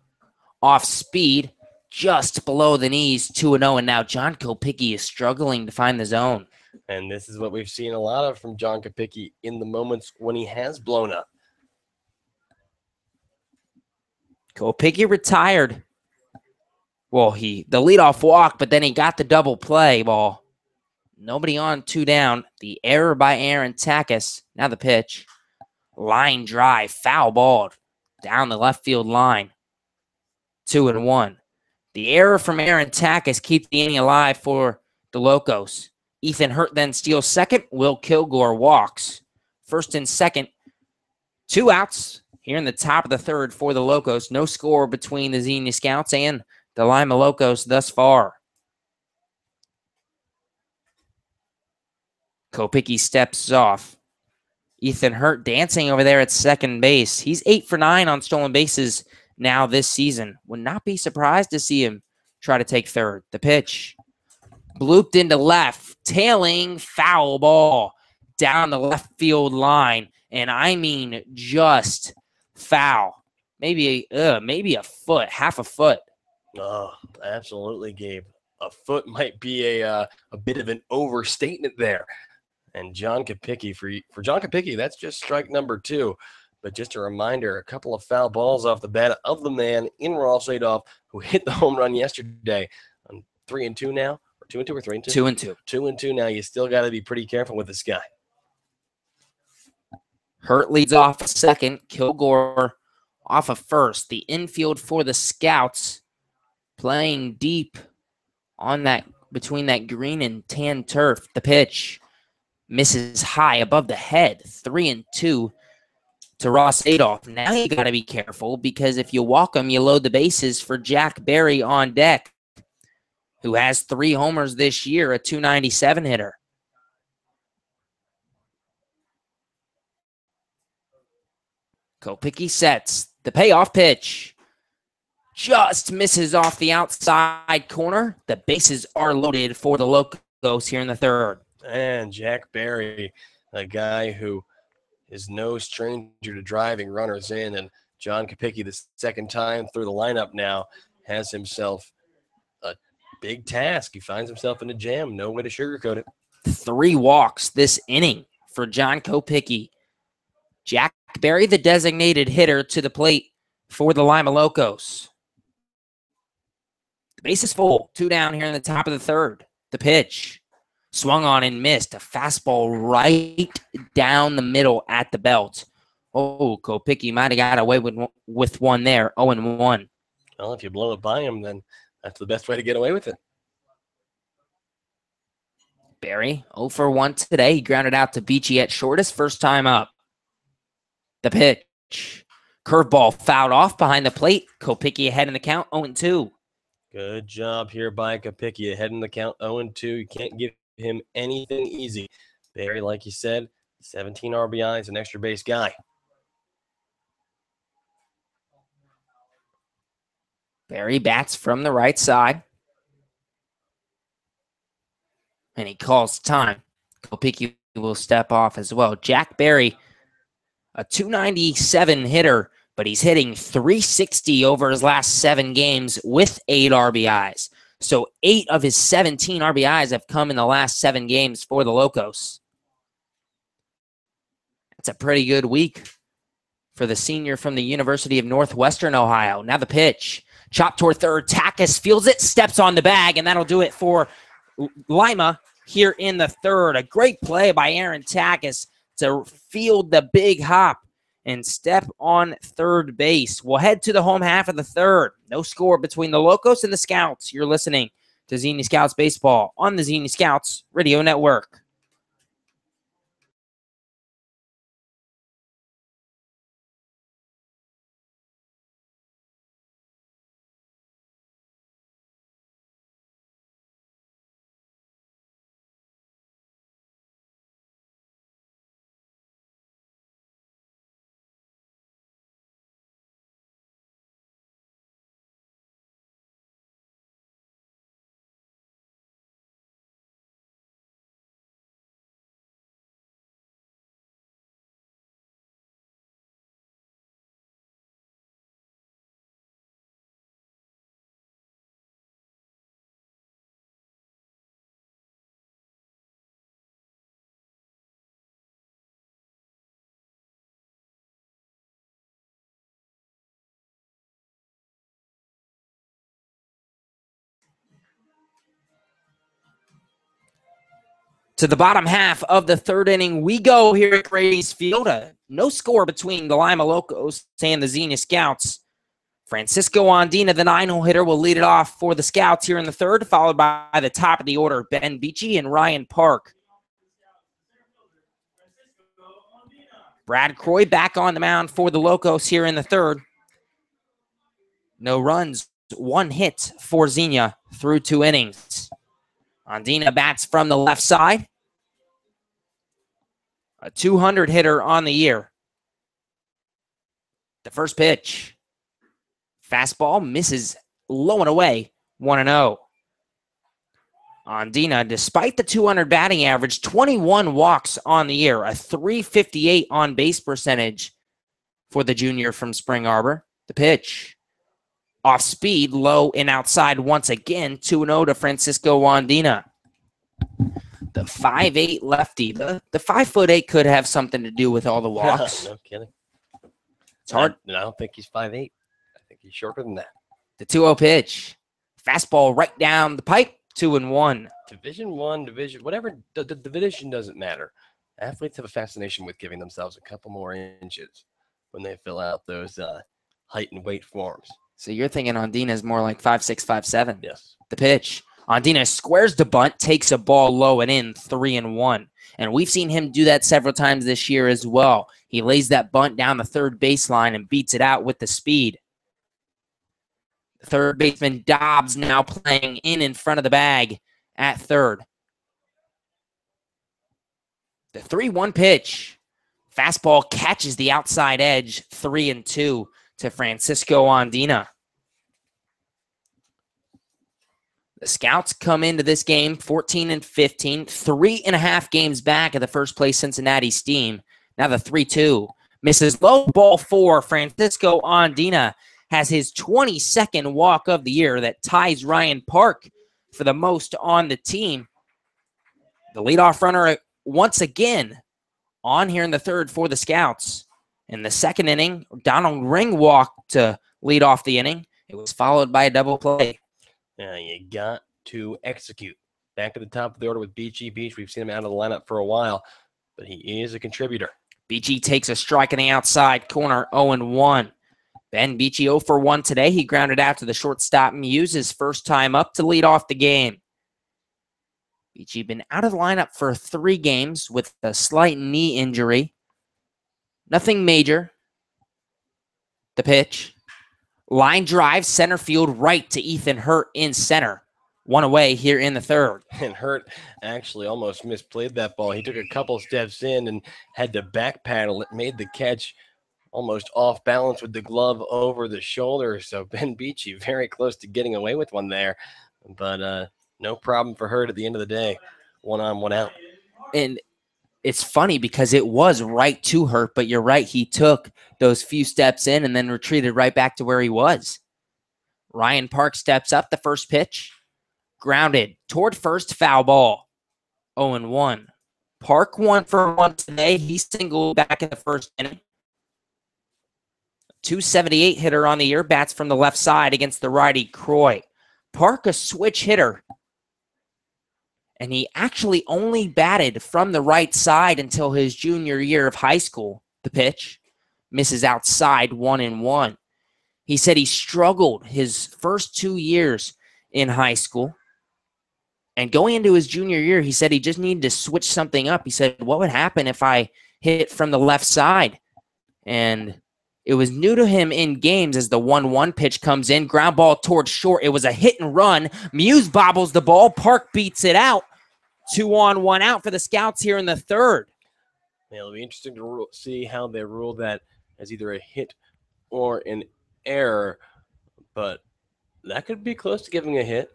Speaker 1: Off speed, just below the knees, 2-0. And now John Kopicki is struggling to find the zone.
Speaker 2: And this is what we've seen a lot of from John Kopicki in the moments when he has blown up.
Speaker 1: Kopicki retired. Well, the leadoff walk, but then he got the double play ball. Nobody on, 2 down. The error by Aaron Takis. Now the pitch. Line drive, foul balled down the left field line. 2-1. The error from Aaron Takis keeps the inning alive for the Locos. Ethan Hurt then steals second. Will Kilgore walks. First and second. 2 outs here in the top of the third for the Locos. No score between the Xenia Scouts and the Lima Locos thus far. Kopicki steps off. Ethan Hurt dancing over there at second base. He's 8 for 9 on stolen bases now this season. Would not be surprised to see him try to take third. The pitch. Blooped into left. Tailing foul ball. down the left field line, and I mean just foul. Maybe a foot, half a foot.
Speaker 2: Oh, absolutely, Gabe. A foot might be a bit of an overstatement there. And John Kopicki, for John Kopicki, that's just strike number 2. But just a reminder, a couple of foul balls off the bat of the man in Ross Adolph, who hit the home run yesterday. 3-2 now, or 2-2 or 3-2?
Speaker 1: 2-2.
Speaker 2: 2-2 now. You still got to be pretty careful with this guy.
Speaker 1: Hurt leads off a second. Kilgore off of first. The infield for the Scouts playing deep on that between that green and tan turf. The pitch misses high above the head. 3-2 to Ross Adolph. Now you got to be careful because if you walk him, you load the bases for Jack Berry on deck, who has 3 homers this year, a .297 hitter. Kopicki sets the payoff pitch. Just misses off the outside corner. The bases are loaded for the Locos here in the third.
Speaker 2: And Jack Berry, a guy who is no stranger to driving runners in. And John Kopicki, the second time through the lineup now, has himself a big task. He finds himself in a jam. No way to sugarcoat it.
Speaker 1: 3 walks this inning for John Kopicki. Jack Berry, the designated hitter, to the plate for the Lima Locos. The base is full. 2 down here in the top of the third. The pitch. Swung on and missed. A fastball right down the middle at the belt. Oh, Kopicki might have got away with one there. 0-1.
Speaker 2: Well, if you blow it by him, then that's the best way to get away with it.
Speaker 1: Berry, 0 for 1 today. He grounded out to Beachy at short his first time up. The pitch. Curveball fouled off behind the plate. Kopicki ahead in the count, 0-2.
Speaker 2: Good job here by Kopicki, ahead in the count, 0-2. You can't give him anything easy. Berry, like you said, 17 RBIs, an extra base guy.
Speaker 1: Berry bats from the right side. And he calls time. Kopicki will step off as well. Jack Berry, a .297 hitter, but he's hitting .360 over his last 7 games with 8 RBIs. So 8 of his 17 RBIs have come in the last 7 games for the Locos. That's a pretty good week for the senior from the University of Northwestern Ohio. Now the pitch. Chop toward third. Takis fields it, steps on the bag, and that'll do it for Lima here in the third. A great play by Aaron Takis to field the big hop and step on third base. We'll head to the home half of the third. No score between the Locos and the Scouts. You're listening to Xenia Scouts Baseball on the Xenia Scouts Radio Network. To the bottom half of the third inning, we go here at Grady's Field. No score between the Lima Locos and the Xenia Scouts. Francisco Andina, the 9-hole hitter, will lead it off for the Scouts here in the third, followed by the top of the order, Ben Beachy and Ryan Park. Brad Croy back on the mound for the Locos here in the third. No runs, 1 hit for Xenia through 2 innings. Andina bats from the left side. A 200 hitter on the year. The first pitch. Fastball misses low and away, 1-0. Andina, despite the 200 batting average, 21 walks on the year, a 358 on base percentage for the junior from Spring Arbor. The pitch. Off speed, low and outside once again, 2-0 to Francisco Andina. The 5'8" lefty. The 5'8" could have something to do with all the walks.
Speaker 2: No kidding.
Speaker 1: It's hard.
Speaker 2: I don't think he's 5'8". I think he's shorter than that.
Speaker 1: The 2-0 pitch. Fastball right down the pipe, 2-1.
Speaker 2: Division I, whatever, the division doesn't matter. Athletes have a fascination with giving themselves a couple more inches when they fill out those height and weight forms.
Speaker 1: So you're thinking Andina is more like 5'6", 5'7".
Speaker 2: Yes.
Speaker 1: The pitch. Andina squares the bunt, takes a ball low and in, 3-1. And we've seen him do that several times this year as well. He lays that bunt down the third baseline and beats it out with the speed. The third baseman Dobbs now playing in front of the bag at third. The 3-1 pitch. Fastball catches the outside edge, 3-2 to Francisco Andina. The Scouts come into this game 14-15, 3.5 games back at the first place Cincinnati Steam. Now the 3-2 misses low, ball 4. Francisco Andina has his 22nd walk of the year that ties Ryan Park for the most on the team. The leadoff runner once again on here in the third for the Scouts. In the second inning, Donald Ring walked to lead off the inning. It was followed by a double play.
Speaker 2: Yeah, you got to execute. Back at the top of the order with Beachy. Beach, we've seen him out of the lineup for a while, but he is a contributor.
Speaker 1: Beachy takes a strike in the outside corner, 0-1. Ben Beachy 0 for 1 today. He grounded out to the shortstop Muse, his first time up to lead off the game. Beachy been out of the lineup for 3 games with a slight knee injury. Nothing major. The pitch. Line drive, center field right to Ethan Hurt in center. 1 away here in the third.
Speaker 2: And Hurt actually almost misplayed that ball. He took a couple steps in and had to back paddle it, made the catch almost off balance with the glove over the shoulder. So Ben Beachy very close to getting away with one there. But no problem for Hurt at the end of the day. 1 on, 1 out.
Speaker 1: And it's funny because it was right to Hurt, but you're right. He took those few steps in and then retreated right back to where he was. Ryan Park steps up, the first pitch. Grounded toward first, foul ball. 0-1. Park 1 for 1 today. He singled back in the first inning. 278 hitter on the year, bats from the left side against the righty Croy. Park a switch hitter. And he actually only batted from the right side until his junior year of high school. The pitch misses outside, 1-1. He said he struggled his first 2 years in high school. And going into his junior year, he said he just needed to switch something up. He said, what would happen if I hit from the left side? And it was new to him in games as the 1-1 pitch comes in. Ground ball towards short. It was a hit and run. Muse bobbles the ball. Park beats it out. 2 on, 1 out for the Scouts here in the third.
Speaker 2: Yeah, it'll be interesting to see how they rule that as either a hit or an error. But that could be close to giving a hit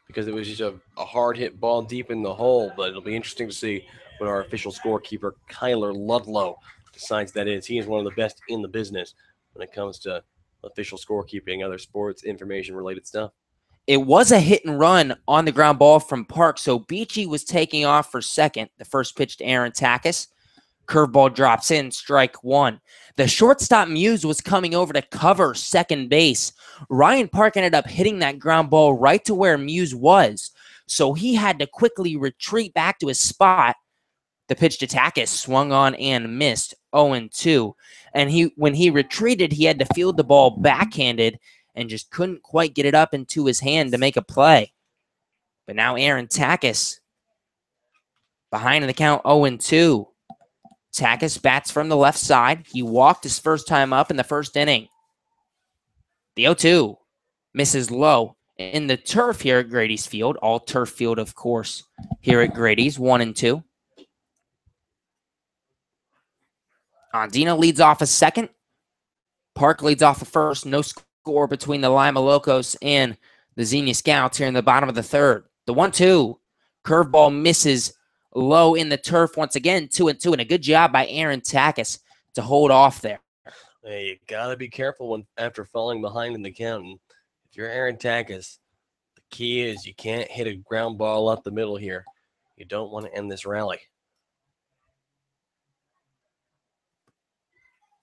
Speaker 2: because it was just a hard hit ball deep in the hole. But it'll be interesting to see what our official scorekeeper, Kyler Ludlow, decides that is. He is one of the best in the business when it comes to official scorekeeping, other sports information related stuff.
Speaker 1: It was a hit and run on the ground ball from Park, so Beachy was taking off for second. The first pitch to Aaron Takis. Curveball drops in, strike 1. The shortstop Muse was coming over to cover second base. Ryan Park ended up hitting that ground ball right to where Muse was, so he had to quickly retreat back to his spot. The pitch to Takis swung on and missed, 0-2. And when he retreated, he had to field the ball backhanded and just couldn't quite get it up into his hand to make a play. But now Aaron Takis behind in the count, 0-2. Takis bats from the left side. He walked his first time up in the first inning. The 0-2 misses low in the turf here at Grady's Field. All turf field, of course, here at Grady's, 1-2. Andina leads off a second. Park leads off a first. No score between the Lima Locos and the Xenia Scouts here in the bottom of the third. The 1-2 Curveball misses low in the turf once again, 2-2, and a good job by Aaron Takis to hold off there.
Speaker 2: Hey, you gotta be careful when after falling behind in the count. And if you're Aaron Takis, the key is you can't hit a ground ball up the middle here. You don't want to end this rally.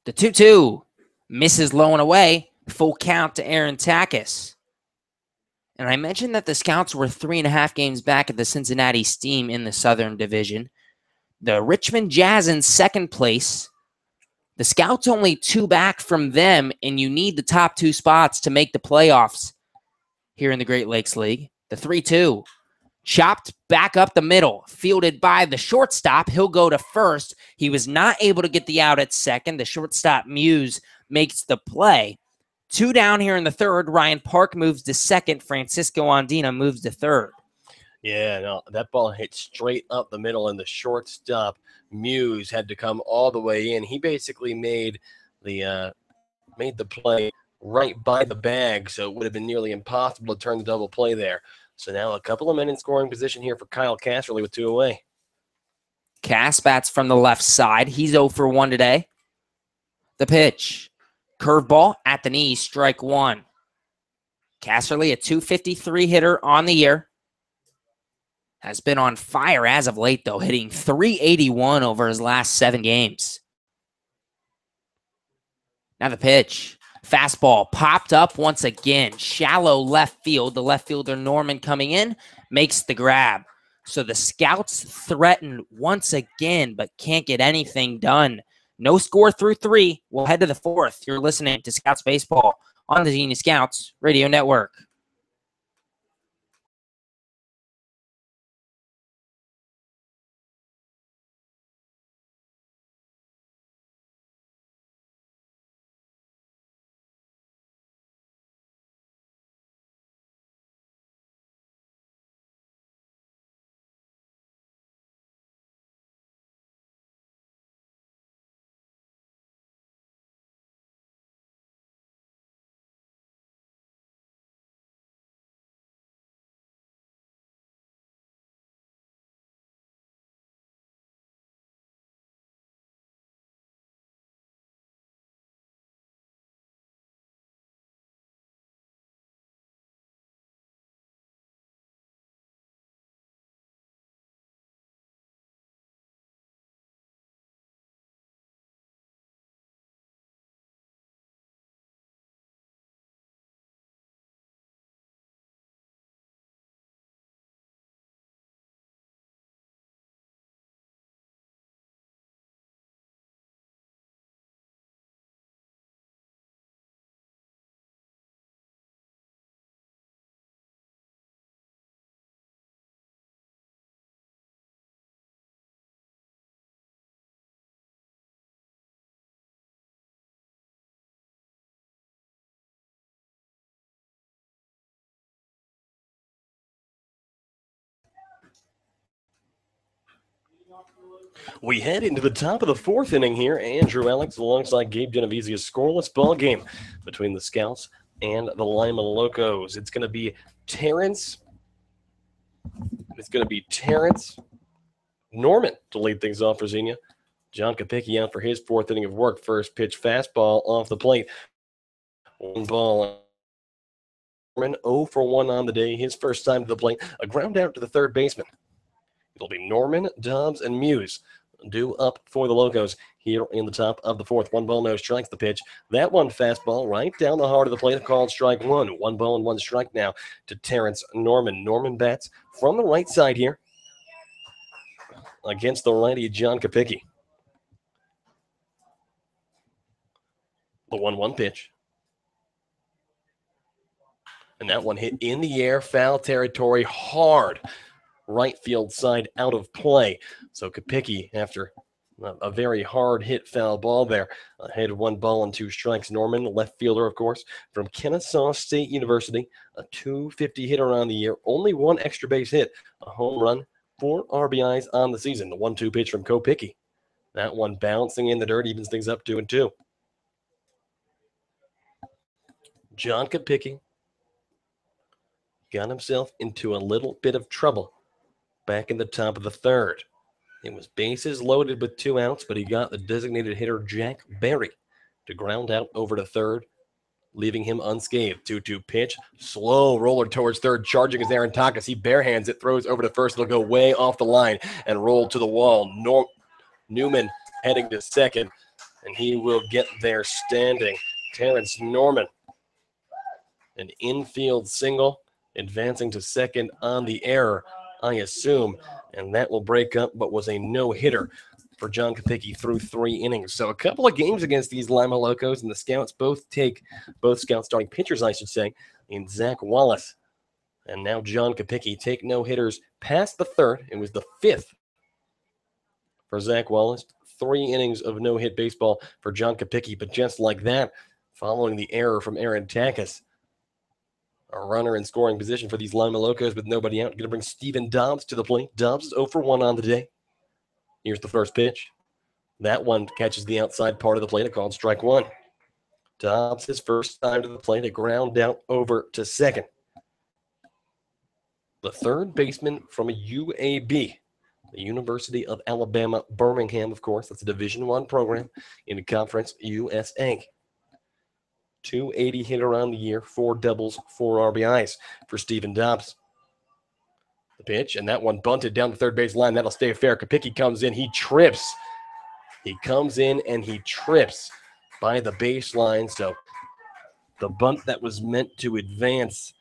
Speaker 1: The 2-2 misses low and away. Full count to Aaron Takis. And I mentioned that the Scouts were 3.5 games back at the Cincinnati Steam in the Southern Division. The Richmond Jazz in second place. The Scouts only 2 back from them, and you need the top 2 spots to make the playoffs here in the Great Lakes League. The 3-2 chopped back up the middle, fielded by the shortstop. He'll go to first. He was not able to get the out at second. The shortstop, Muse, makes the play. 2 down here in the third. Ryan Park moves to second. Francisco Andina moves to third.
Speaker 2: Yeah, no, that ball hit straight up the middle, and the shortstop, Muse, had to come all the way in. He basically made the play right by the bag, so it would have been nearly impossible to turn the double play there. So now a couple of men in scoring position here for Kyle Casserly with 2 away.
Speaker 1: Cass bats from the left side. He's 0 for 1 today. The pitch. Curveball at the knee, strike 1. Casserly, a .253 hitter on the year. Has been on fire as of late, though, hitting .381 over his last 7 games. Now the pitch. Fastball popped up once again. Shallow left field. The left fielder, Norman, coming in, makes the grab. So the Scouts threaten once again, but can't get anything done. No score through 3. We'll head to the 4th. You're listening to Scouts Baseball on the Xenia Scouts Radio Network.
Speaker 2: We head into the top of the 4th inning here. Andrew Alix alongside Gabe Genovesi, a scoreless ball game between the Scouts and the Lima Locos. It's going to be Terrence Norman to lead things off for Xenia. John Kopicki out for his 4th inning of work. First pitch fastball off the plate. 1 ball. Norman 0 for 1 on the day. His first time to the plate. A ground out to the third baseman. It'll be Norman, Dobbs, and Muse due up for the Locos here in the top of the 4th. 1 ball, no strikes the pitch. That one fastball right down the heart of the plate, called strike 1. 1 ball and 1 strike now to Terrence Norman. Norman bats from the right side here against the righty John Kopicki. The 1-1 pitch. And that one hit in the air, foul territory, hard. Right field side out of play. So Kopicki, after a very hard hit foul ball there, ahead of 1 ball and 2 strikes. Norman, left fielder, of course, from Kennesaw State University, a .250 hitter on the year, only 1 extra base hit, a home run, 4 RBIs on the season. The 1-2 pitch from Kopicki. That one bouncing in the dirt, evens things up 2-2. John Kopicki got himself into a little bit of trouble back in the top of the third. It was bases loaded with 2 outs, but he got the designated hitter Jack Berry to ground out over to third, leaving him unscathed. 2-2 pitch. Slow roller towards third. Charging is Aaron Takas. He barehands it, throws over to first. It'll go way off the line and roll to the wall. Newman heading to second, and he will get there standing. Terrence Norman, an infield single, advancing to second on the error, I assume, and that will break up what was a no-hitter for John Kopicki through 3 innings. So a couple of games against these Lima Locos, and the Scouts both Scouts starting pitchers, I should say, in Zach Wallace and now John Kopicki take no-hitters past the third. It was the 5th for Zach Wallace. 3 innings of no-hit baseball for John Kopicki, but just like that, following the error from Aaron Takas, a runner in scoring position for these Lima Locos with nobody out. Going to bring Steven Dobbs to the plate. Dobbs is 0 for 1 on the day. Here's the first pitch. That one catches the outside part of the plate. A called strike 1. Dobbs, his first time to the plate, a ground out over to second. The third baseman from UAB, the University of Alabama, Birmingham, of course. That's a Division I program in Conference USA. 280 hitter on the year, 4 doubles, 4 RBIs for Steven Dobbs. The pitch, and that one bunted down the third base line. That'll stay fair. Kopicki comes in. He trips. He comes in and he trips by the baseline. So the bunt that was meant to advance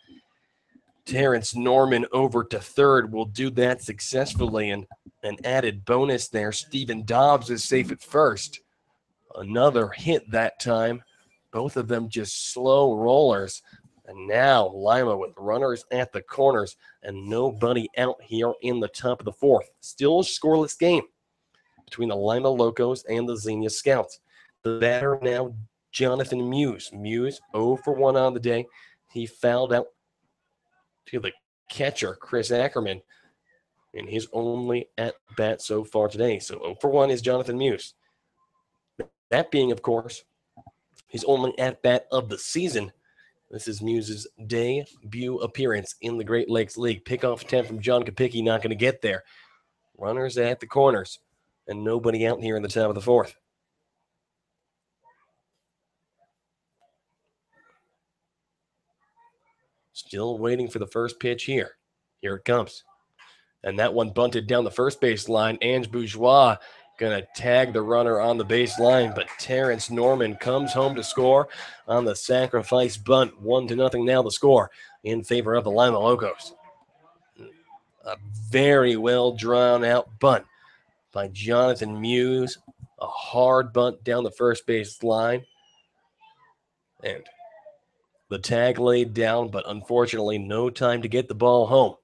Speaker 2: Terrence Norman over to third will do that successfully. And an added bonus there, Steven Dobbs is safe at first. Another hit that time. Both of them just slow rollers. And now Lima with runners at the corners and nobody out here in the top of the 4th. Still a scoreless game between the Lima Locos and the Xenia Scouts. The batter now, Jonathan Muse. Muse 0 for 1 on the day. He fouled out to the catcher, Chris Ackerman, in his only at-bat so far today. So 0 for 1 is Jonathan Muse. That being, of course, his only at-bat of the season. This is Muse's debut appearance in the Great Lakes League. Pickoff attempt from John Kopicki, not going to get there. Runners at the corners, and nobody out here in the top of the 4th. Still waiting for the first pitch here. Here it comes. And that one bunted down the first base line. Ange Bourgeois going to tag the runner on the baseline, but Terrence Norman comes home to score on the sacrifice bunt. 1-0 now the score in favor of the Lima Locos. A very well drawn out bunt by Jonathan Muse. A hard bunt down the first base line. And the tag laid down, but unfortunately no time to get the ball home.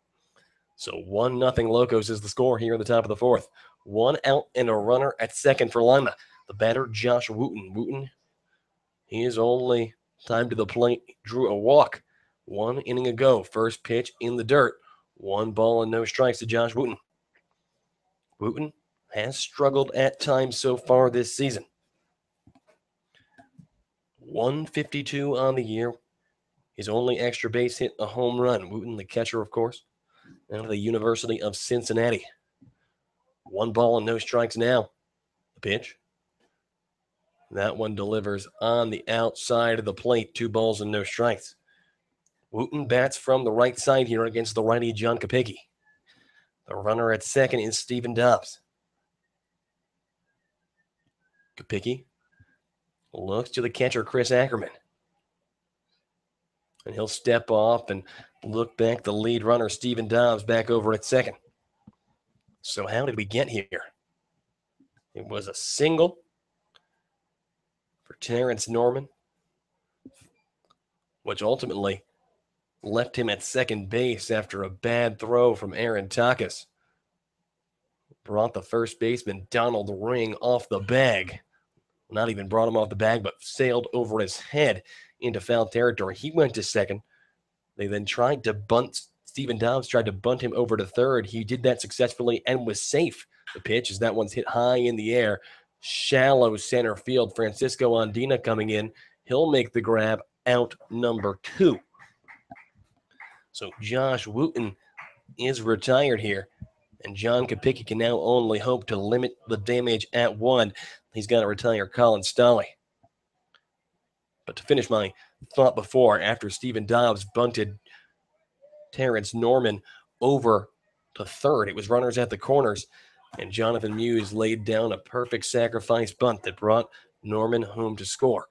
Speaker 2: So 1-0 Locos is the score here in the top of the 4th. 1 out and a runner at second for Lima. The batter, Josh Wooten. Wooten, his only time to the plate, drew a walk 1 inning ago. First pitch in the dirt. 1 ball and no strikes to Josh Wooten. Wooten has struggled at times so far this season. 152 on the year. His only extra base hit, a home run. Wooten, the catcher, of course, out of the University of Cincinnati. 1 ball and no strikes now. The pitch. That one delivers on the outside of the plate. 2 balls and no strikes. Wooten bats from the right side here against the righty John Kopicki. The runner at second is Steven Dobbs. Kopicki looks to the catcher, Chris Ackerman. And he'll step off and look back. The lead runner, Steven Dobbs, back over at second. So how did we get here? It was a single for Terrence Norman, which ultimately left him at second base after a bad throw from Aaron Takas. Brought the first baseman, Donald Ring, off the bag. Not even brought him off the bag, but sailed over his head into foul territory. He went to second. They then tried to bunt. Steven Dobbs tried to bunt him over to third. He did that successfully and was safe. The pitch is that one's hit high in the air. Shallow center field. Francisco Andina coming in. He'll make the grab, out number 2. So Josh Wooten is retired here And John Kopicki can now only hope to limit the damage at 1. He's got to retire Colin Stolle. But to finish my thought before, after Stephen Dobbs bunted Terrence Norman over to third, it was runners at the corners, and Jonathan Muse laid down a perfect sacrifice bunt that brought Norman home to score.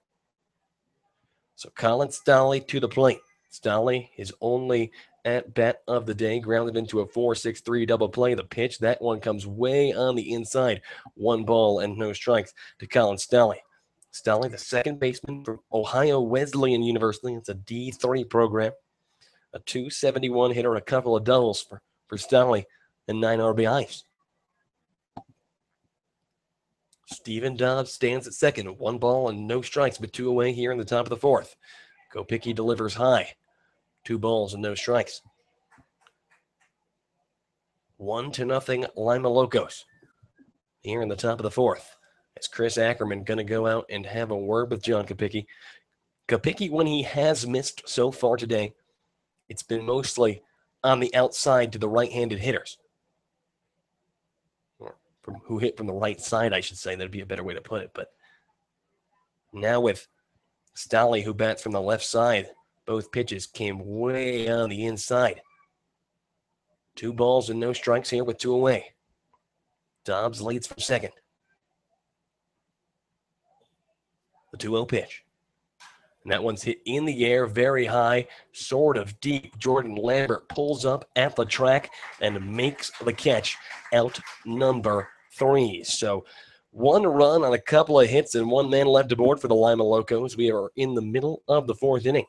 Speaker 2: So Colin Stolle to the plate. Stolle, his only at-bat of the day, grounded into a 4-6-3 double play. The pitch, that one comes way on the inside. 1 ball and no strikes to Colin Stolle. Stolle, the second baseman from Ohio Wesleyan University. It's a D3 program. A 271 hitter and a couple of doubles for Stolle and 9 RBIs. Stephen Dobbs stands at second. 1 ball and no strikes, but 2 away here in the top of the 4th. Kopicki delivers high. 2 balls and no strikes. 1-0 Lima Locos here in the top of the 4th. As Chris Ackerman going to go out and have a word with John Kopicki. Kopicki, when he has missed so far today, it's been mostly on the outside to the right-handed hitters. Or who hit from the right side, I should say. That'd be a better way to put it. But now with Stolle, who bats from the left side, both pitches came way on the inside. 2 balls and no strikes here with 2 away. Dobbs leads from second. The 2-0 pitch. And that one's hit in the air, very high, sort of deep. Jordan Lambert pulls up at the track and makes the catch out number 3. So 1 run on a couple of hits and 1 man left aboard for the Lima Locos. We are in the middle of the 4th inning.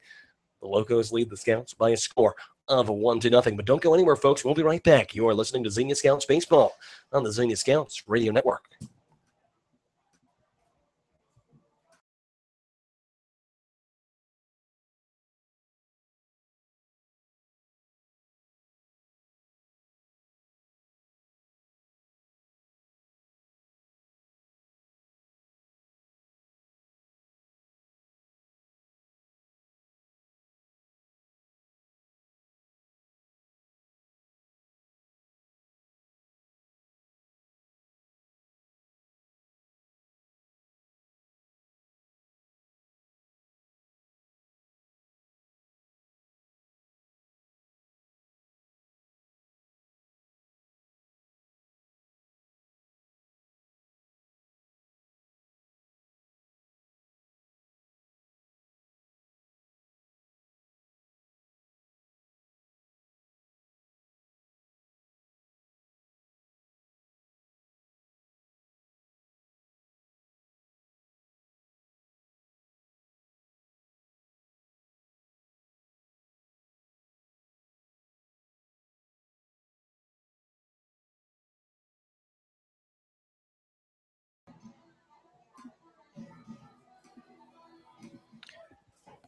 Speaker 2: The Locos lead the Scouts by a score of 1-0. But don't go anywhere, folks. We'll be right back. You are listening to Xenia Scouts Baseball on the Xenia Scouts Radio Network.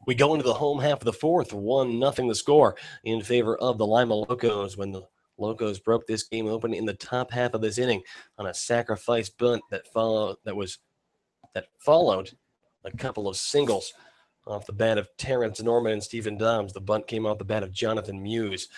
Speaker 2: We go into the home half of the 4th, 1-0 the score in favor of the Lima Locos when the Locos broke this game open in the top half of this inning on a sacrifice bunt that followed a couple of singles off the bat of Terrence Norman and Stephen Dobbs. The bunt came off the bat of Jonathan Muse.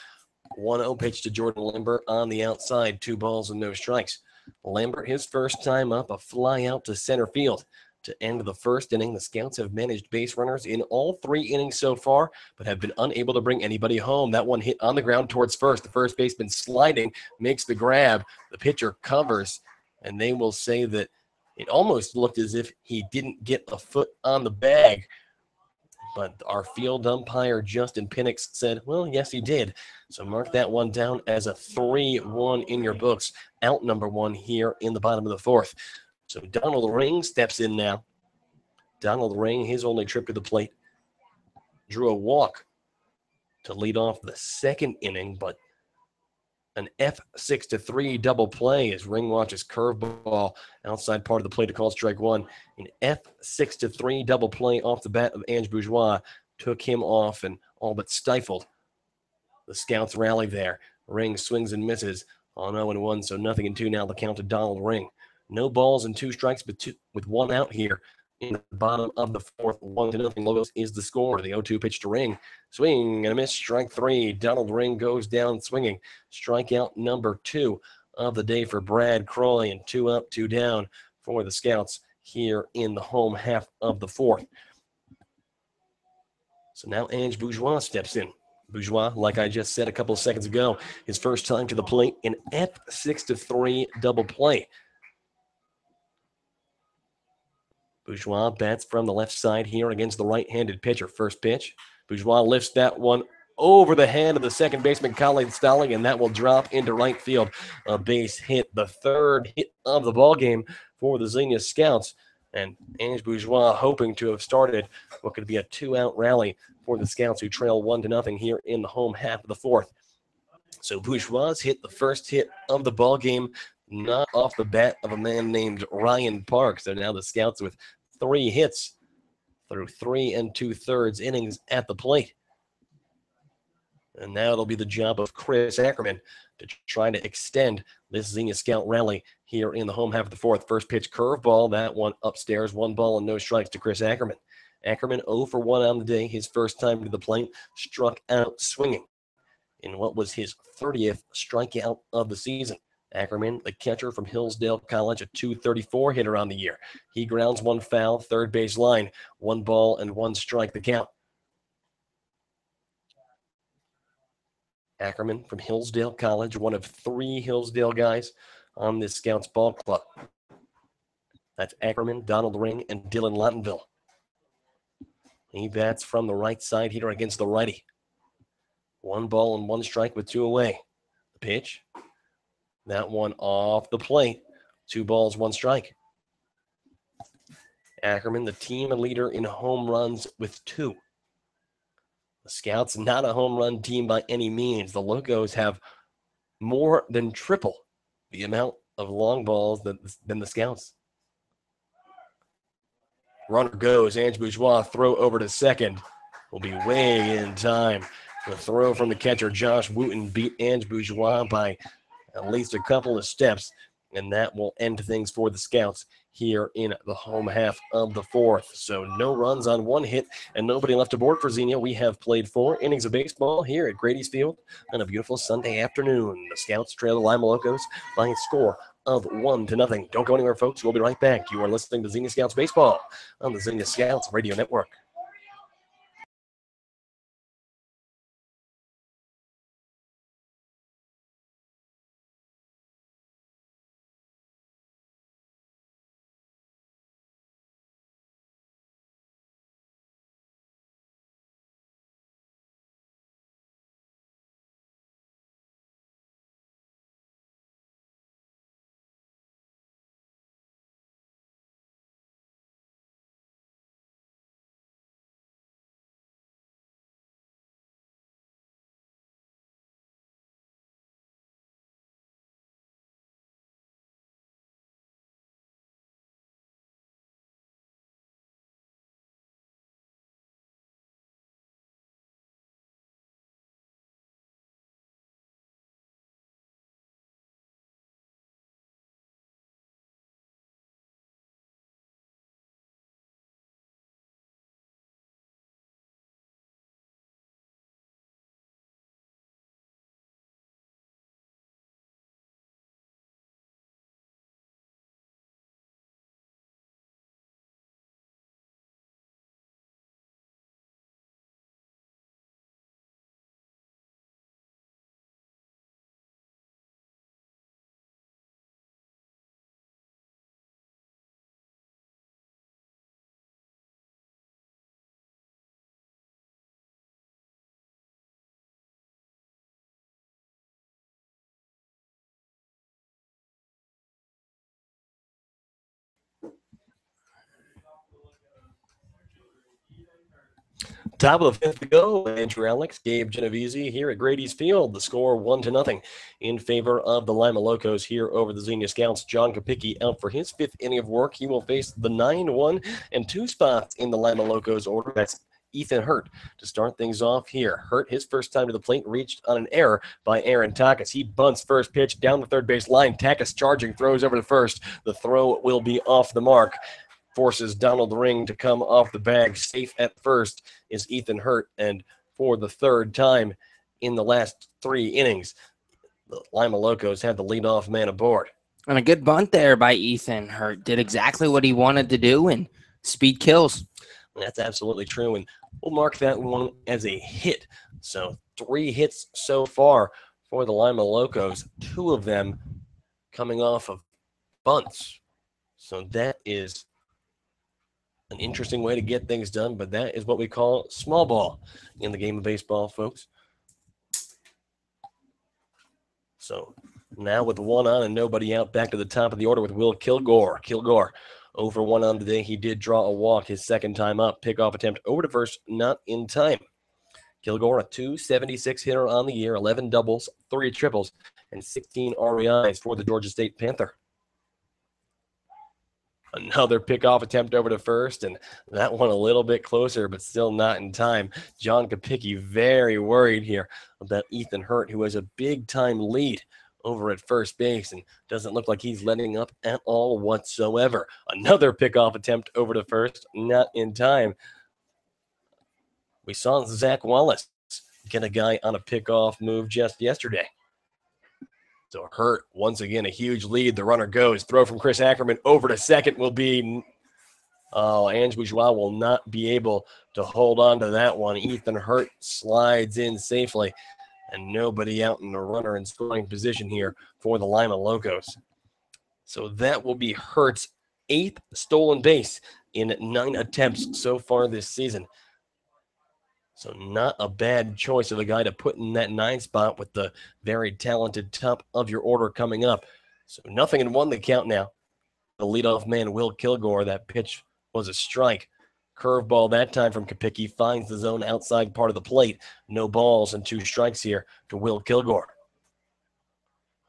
Speaker 2: 1-0 pitch to Jordan Lambert on the outside, 2 balls and no strikes. Lambert, his first time up, a fly out to center field. To end the 1st inning, the Scouts have managed base runners in all 3 innings so far, but have been unable to bring anybody home. That one hit on the ground towards first. The first baseman sliding, makes the grab. The pitcher covers, and they will say that it almost looked as if he didn't get a foot on the bag. But our field umpire, Justin Penix, said, well, yes, he did. So mark that one down as a 3-1 in your books. Out number 1 here in the bottom of the 4th. So Donald Ring steps in now. Donald Ring, his only trip to the plate, drew a walk to lead off the 2nd inning, but an F6-3 double play as Ring watches curveball outside part of the plate to call strike 1. An F6-3 double play off the bat of Ange Bourgeois took him off and all but stifled the Scouts rally there. Ring swings and misses on 0-1, so 0-2 now the count to Donald Ring. No balls and 2 strikes, but with 1 out here in the bottom of the 4th. 1-0 Locos is the score. The 0-2 pitch to Ring. Swing and a miss. Strike 3. Donald Ring goes down swinging. Strikeout number 2 of the day for Brad Croy, and 2 up, 2 down for the Scouts here in the home half of the fourth. So now Ange Bourgeois steps in. Bourgeois, like I just said a couple of seconds ago, his first time to the plate, an F6-3 double play. Bourgeois bats from the left side here against the right-handed pitcher. First pitch, Bourgeois lifts that one over the head of the second baseman, Colin Stolling, and that will drop into right field. A base hit, the third hit of the ballgame for the Xenia Scouts. And Ange Bourgeois hoping to have started what could be a 2-out rally for the Scouts, who trail 1-0 here in the home half of the fourth. So Bourgeois hit the first hit of the ballgame, not off the bat of a man named Ryan Park. So now the Scouts with 3 hits through 3 2/3 innings at the plate. And now it'll be the job of Chris Ackerman to try to extend this Xenia Scout rally here in the home half of the fourth. First pitch curveball, that one upstairs, 1 ball and no strikes to Chris Ackerman. Ackerman 0 for 1 on the day, his first time to the plate, struck out swinging in what was his 30th strikeout of the season. Ackerman, the catcher from Hillsdale College, a .234 hitter on the year. He grounds 1 foul, third base line, 1 ball and 1 strike the count. Ackerman from Hillsdale College, one of 3 Hillsdale guys on this Scouts ball club. That's Ackerman, Donald Ring, and Dylan Lottenville. He bats from the right side here against the righty. 1 ball and 1 strike with 2 away. The pitch, that one off the plate. 2 balls, 1 strike. Ackerman, the team leader in home runs with 2. The Scouts, not a home run team by any means. The Locos have more than triple the amount of long balls than the Scouts. Runner goes. Ange Bourgeois, throw over to second. Will be way in time. The throw from the catcher, Josh Wooten, beat Ange Bourgeois by at least a couple of steps, and that will end things for the Scouts here in the home half of the fourth. So no runs on 1 hit and nobody left aboard for Xenia. We have played 4 innings of baseball here at Grady's Field on a beautiful Sunday afternoon. The Scouts trail the Lima Locos by a score of 1-0. Don't go anywhere, folks. We'll be right back. You are listening to Xenia Scouts Baseball on the Xenia Scouts Radio Network. Top of the fifth to go, Andrew Alix, Gabe, Genovesi here at Grady's Field. The score 1-0 in favor of the Lima Locos here over the Xenia Scouts. John Kopicki out for his 5th inning of work. He will face the 9-1 and 2 spots in the Lima Locos order. That's Ethan Hurt to start things off here. Hurt, his first time to the plate, reached on an error by Aaron Takas. He bunts first pitch down the third base line. Takas charging, throws over to first. The throw will be off the mark. Forces Donald Ring to come off the bag. Safe at first is Ethan Hurt, and for the 3rd time in the last 3 innings, the Lima Locos have the leadoff man aboard.
Speaker 1: And a good bunt there by Ethan Hurt. Did exactly what he wanted to do, and speed kills.
Speaker 2: That's absolutely true, and we'll mark that one as a hit. So 3 hits so far for the Lima Locos, 2 of them coming off of bunts. So that is an interesting way to get things done, but that is what we call small ball in the game of baseball, folks. So now with 1 on and nobody out, back to the top of the order with Will Kilgore. Kilgore over 1 on today. He did draw a walk his second time up. Pickoff attempt over to first, not in time. Kilgore, a .276 hitter on the year, 11 doubles, 3 triples, and 16 RBIs for the Georgia State Panther. Another pickoff attempt over to first, and that one a little bit closer, but still not in time. John Kopicki very worried here about Ethan Hurt, who has a big-time lead over at first base and doesn't look like he's letting up at all whatsoever. Another pickoff attempt over to first, not in time. We saw Zach Wallace get a guy on a pickoff move just yesterday. So Hurt, once again, a huge lead. The runner goes. Throw from Chris Ackerman over to second will be Ange Bourgeois will not be able to hold on to that one. Ethan Hurt slides in safely, and nobody out in the runner in scoring position here for the Lima Locos. So that will be Hurt's 8th stolen base in 9 attempts so far this season. So not a bad choice of a guy to put in that 9 spot with the very talented top of your order coming up. So 0-1 the count now. The leadoff man, Will Kilgore, that pitch was a strike. Curveball that time from Kopicki finds the zone outside part of the plate. No balls and 2 strikes here to Will Kilgore.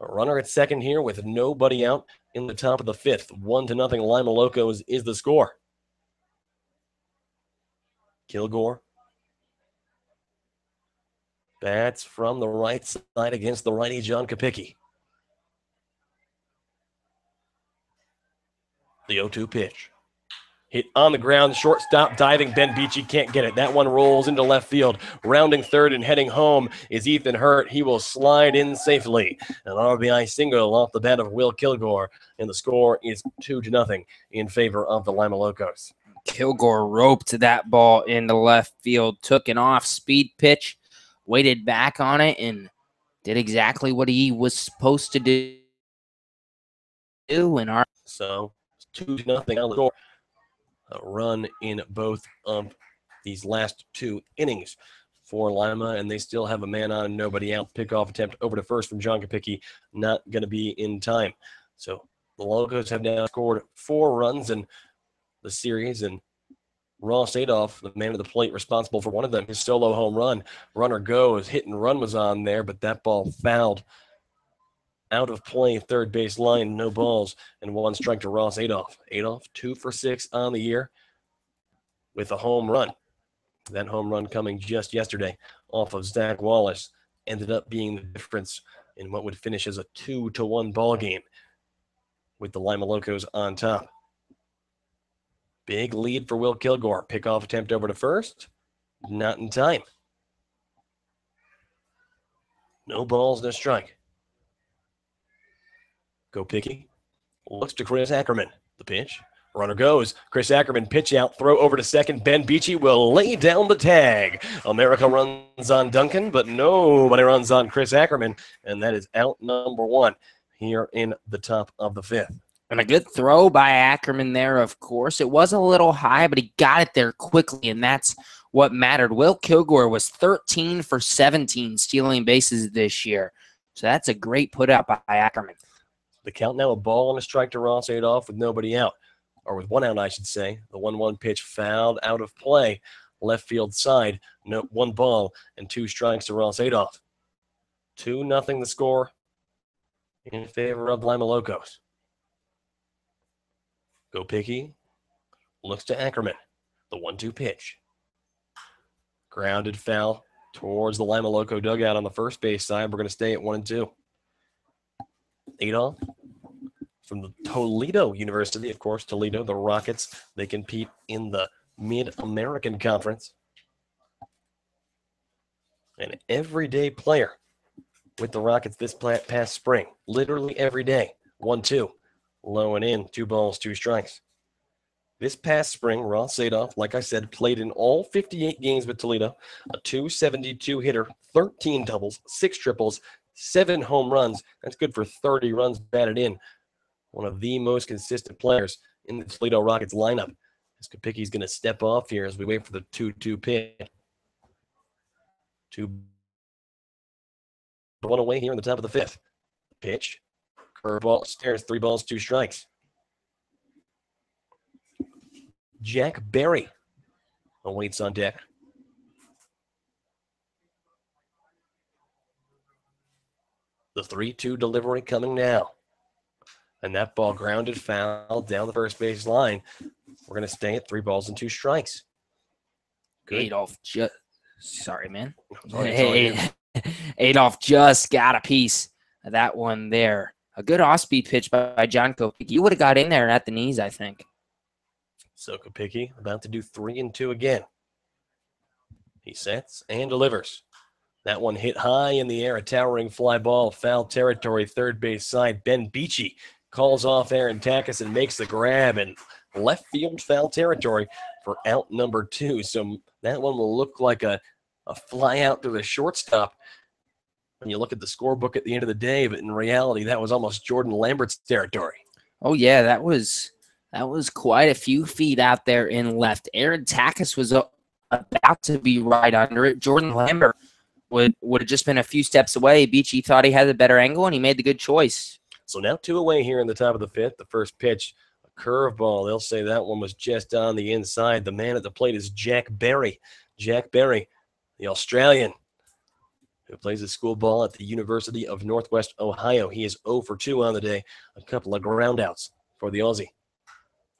Speaker 2: A runner at second here with nobody out in the top of the 5th. 1-0 Lima Locos is the score. Kilgore bats from the right side against the righty John Kopicki. The 0-2 pitch. Hit on the ground, shortstop diving. Ben Beachy can't get it. That one rolls into left field. Rounding third and heading home is Ethan Hurt. He will slide in safely. An RBI single off the bat of Will Kilgore, and the score is 2-0 in favor of the Lima Locos.
Speaker 1: Kilgore roped that ball into left field, took an off-speed pitch, waited back on it, and did exactly what he was supposed to do.
Speaker 2: So 2-0 on the score. A run in both of these last 2 innings for Lima, and they still have a man on and nobody out. Pickoff attempt over to first from John Kopicki, not going to be in time. So the Locos have now scored 4 runs in the series, and Ross Adolph, the man at the plate responsible for one of them, his solo home run. Runner goes, hit and run was on there, but that ball fouled out of play, third base line, no balls, and 1 strike to Ross Adolph. Adolph 2 for 6 on the year with a home run. That home run coming just yesterday off of Zach Wallace ended up being the difference in what would finish as a 2-1 ball game with the Lima Locos on top. Big lead for Will Kilgore. Pickoff attempt over to first. Not in time. No balls, no strike. Kopicki looks to Chris Ackerman. The pitch. Runner goes. Chris Ackerman pitch out. Throw over to second. Ben Beachy will lay down the tag. America runs on Duncan, but nobody runs on Chris Ackerman. And that is out number 1 here in the top of the 5th.
Speaker 1: And a good throw by Ackerman there, of course. It was a little high, but he got it there quickly, and that's what mattered. Will Kilgore was 13 for 17 stealing bases this year. So that's a great put out by Ackerman.
Speaker 2: The count now, a ball and a strike to Ross Adolph with nobody out. Or with 1 out, I should say. The 1-1 pitch fouled out of play. Left field side. No, 1 ball and 2 strikes to Ross Adolph. 2-0 the score in favor of Lima Locos. Kopicki looks to Ackerman. The 1-2 pitch. Grounded foul towards the Lima Loco dugout on the first base side. We're going to stay at 1-2. Adolph from the Toledo University. Of course, Toledo, the Rockets, they compete in the Mid-American Conference. An everyday player with the Rockets this past spring. Literally every day. 1-2. Low and in. 2 balls, 2 strikes. This past spring, Ross Sadoff, like I said, played in all 58 games with Toledo. A 272 hitter, 13 doubles, 6 triples, 7 home runs. That's good for 30 runs batted in. One of the most consistent players in the Toledo Rockets lineup. As Kopicki's going to step off here as we wait for the 2-2 pitch. 2-1 away here in the top of the 5th. Pitch. Curveball, stares, 3 balls, 2 strikes. Jack Berry awaits on deck. The 3-2 delivery coming now. And that ball grounded foul down the first base line. We're going to stay at 3 balls and 2 strikes. Good.
Speaker 1: Sorry, man.
Speaker 2: Sorry,
Speaker 1: Adolph just got a piece of that one there. A good off-speed pitch by John Kopicki. You would have got in there at the knees, I think.
Speaker 2: So Kopicki about to do 3-2 again. He sets and delivers. That one hit high in the air, a towering fly ball, foul territory, third base side. Ben Beachy calls off Aaron Takis and makes the grab in left field foul territory for out number 2. So that one will look like a fly out to the shortstop when you look at the scorebook at the end of the day, but in reality, that was almost Jordan Lambert's territory.
Speaker 1: Oh, yeah, that was quite a few feet out there in left. Aaron Takis was about to be right under it. Jordan Lambert would have just been a few steps away. Beachy thought he had the better angle, and he made the good choice.
Speaker 2: So now 2 away here in the top of the 5th. The first pitch, a curveball. They'll say that one was just on the inside. The man at the plate is Jack Berry. Jack Berry, the Australian, who plays his school ball at the University of Northwest Ohio. He is 0 for 2 on the day. A couple of groundouts for the Aussie.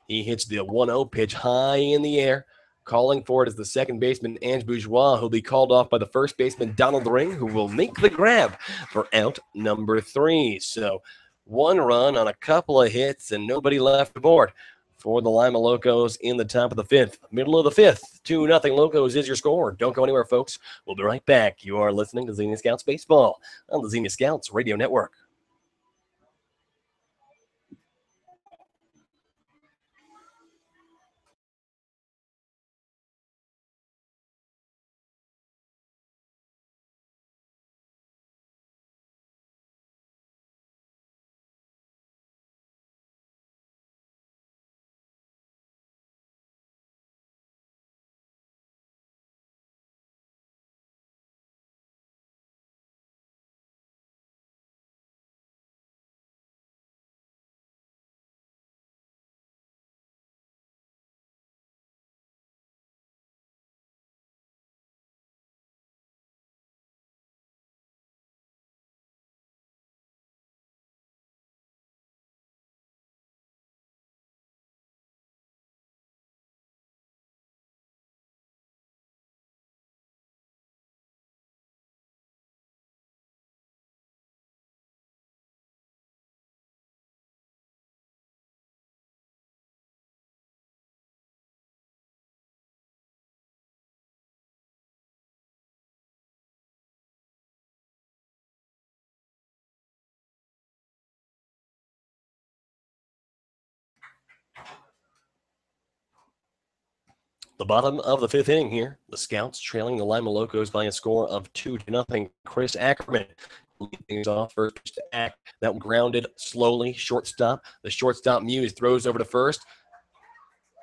Speaker 2: He hits the 1-0 pitch high in the air. Calling for it is the second baseman, Ange Bourgeois, who'll be called off by the first baseman, Donald Ring, who will make the grab for out number 3. So 1 run on a couple of hits and nobody left aboard for the Lima Locos in the top of the 5th. Middle of the 5th, 2-0 Locos is your score. Don't go anywhere, folks. We'll be right back. You are listening to Xenia Scouts Baseball on the Xenia Scouts Radio Network. The bottom of the 5th inning here. The Scouts trailing the Lima Locos by a score of 2-0. Chris Ackerman leading things off first pitch to Ack. That grounded slowly, shortstop. The shortstop Muse throws over to first.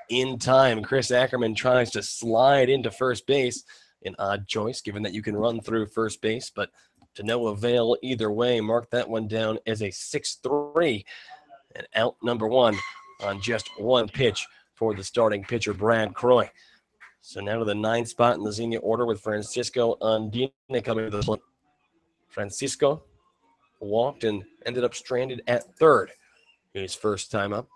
Speaker 2: In time, Chris Ackerman tries to slide into first base. An odd choice, given that you can run through first base, but to no avail either way. Mark that one down as a 6-3. And out number 1 on just 1 pitch for the starting pitcher, Brad Croy. So now to the 9th spot in the Xenia order with Francisco Andina coming to the plate. Francisco walked and ended up stranded at 3rd his first time up.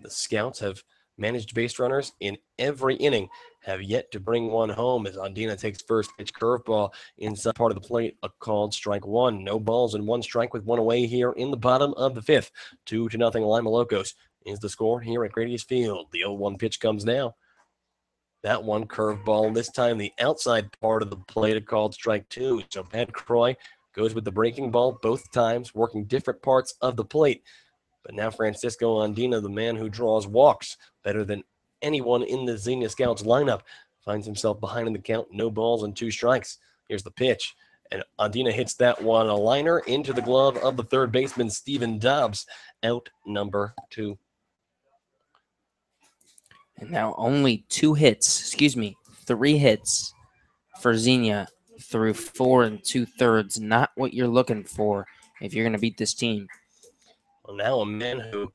Speaker 2: The Scouts have managed base runners in every inning, have yet to bring one home as Andina takes first pitch curveball inside part of the plate, a called strike 1. No balls and 1 strike with 1 away here in the bottom of the 5th. 2-0 Lima Locos is the score here at Grady's Field. The 0-1 pitch comes now. That one curveball, this time the outside part of the plate, a called strike 2. So Brad Croy goes with the breaking ball both times, working different parts of the plate. But now Francisco Andina, the man who draws walks better than anyone in the Xenia Scouts lineup, finds himself behind in the count, no balls and 2 strikes. Here's the pitch. And Andina hits that one, a liner into the glove of the third baseman, Steven Dobbs, out number 2.
Speaker 1: And now only 3 hits for Xenia through 4 2/3. Not what you're looking for if you're going to beat this team.
Speaker 2: Well, now a man who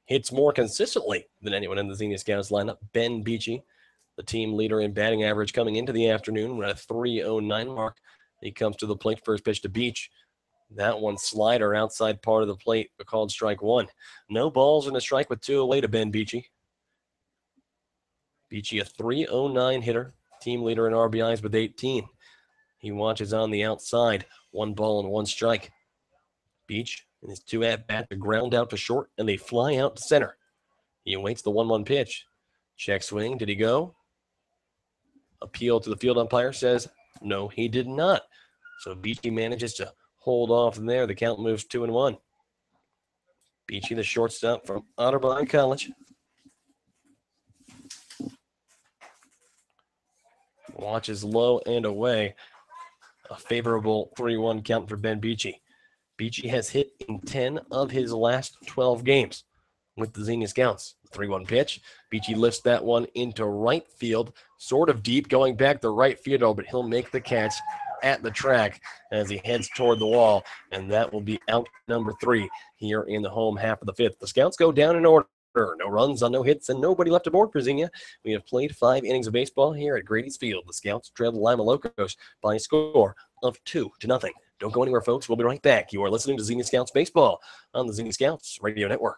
Speaker 2: hits more consistently than anyone in the Xenia Scouts lineup, Ben Beachy, the team leader in batting average coming into the afternoon at a 309 mark. He comes to the plate, first pitch to Beach. That one slider outside part of the plate, called strike 1. No balls and a strike with 2 away to Ben Beachy. Beachy, a 309 hitter, team leader in RBIs with 18. He watches on the outside, 1 ball and 1 strike. Beach and his 2 at-bats are ground out to short, and they fly out to center. He awaits the 1-1 pitch. Check swing. Did he go? Appeal to the field umpire says, no, he did not. So Beachy manages to hold off there. The count moves 2-1. Beachy, the shortstop from Otterbein College. Watches low and away. A favorable 3-1 count for Ben Beachy. Beachy has hit in 10 of his last 12 games with the Xenia Scouts. 3-1 pitch. Beachy lifts that one into right field, sort of deep, going back the right field, but he'll make the catch at the track as he heads toward the wall, and that will be out number 3 here in the home half of the 5th. The Scouts go down in order. No runs on no hits and nobody left aboard for Xenia. We have played 5 innings of baseball here at Grady's Field. The Scouts trail the Lima Locos by a score of 2-0. Don't go anywhere, folks. We'll be right back. You are listening to Xenia Scouts Baseball on the Xenia Scouts Radio Network.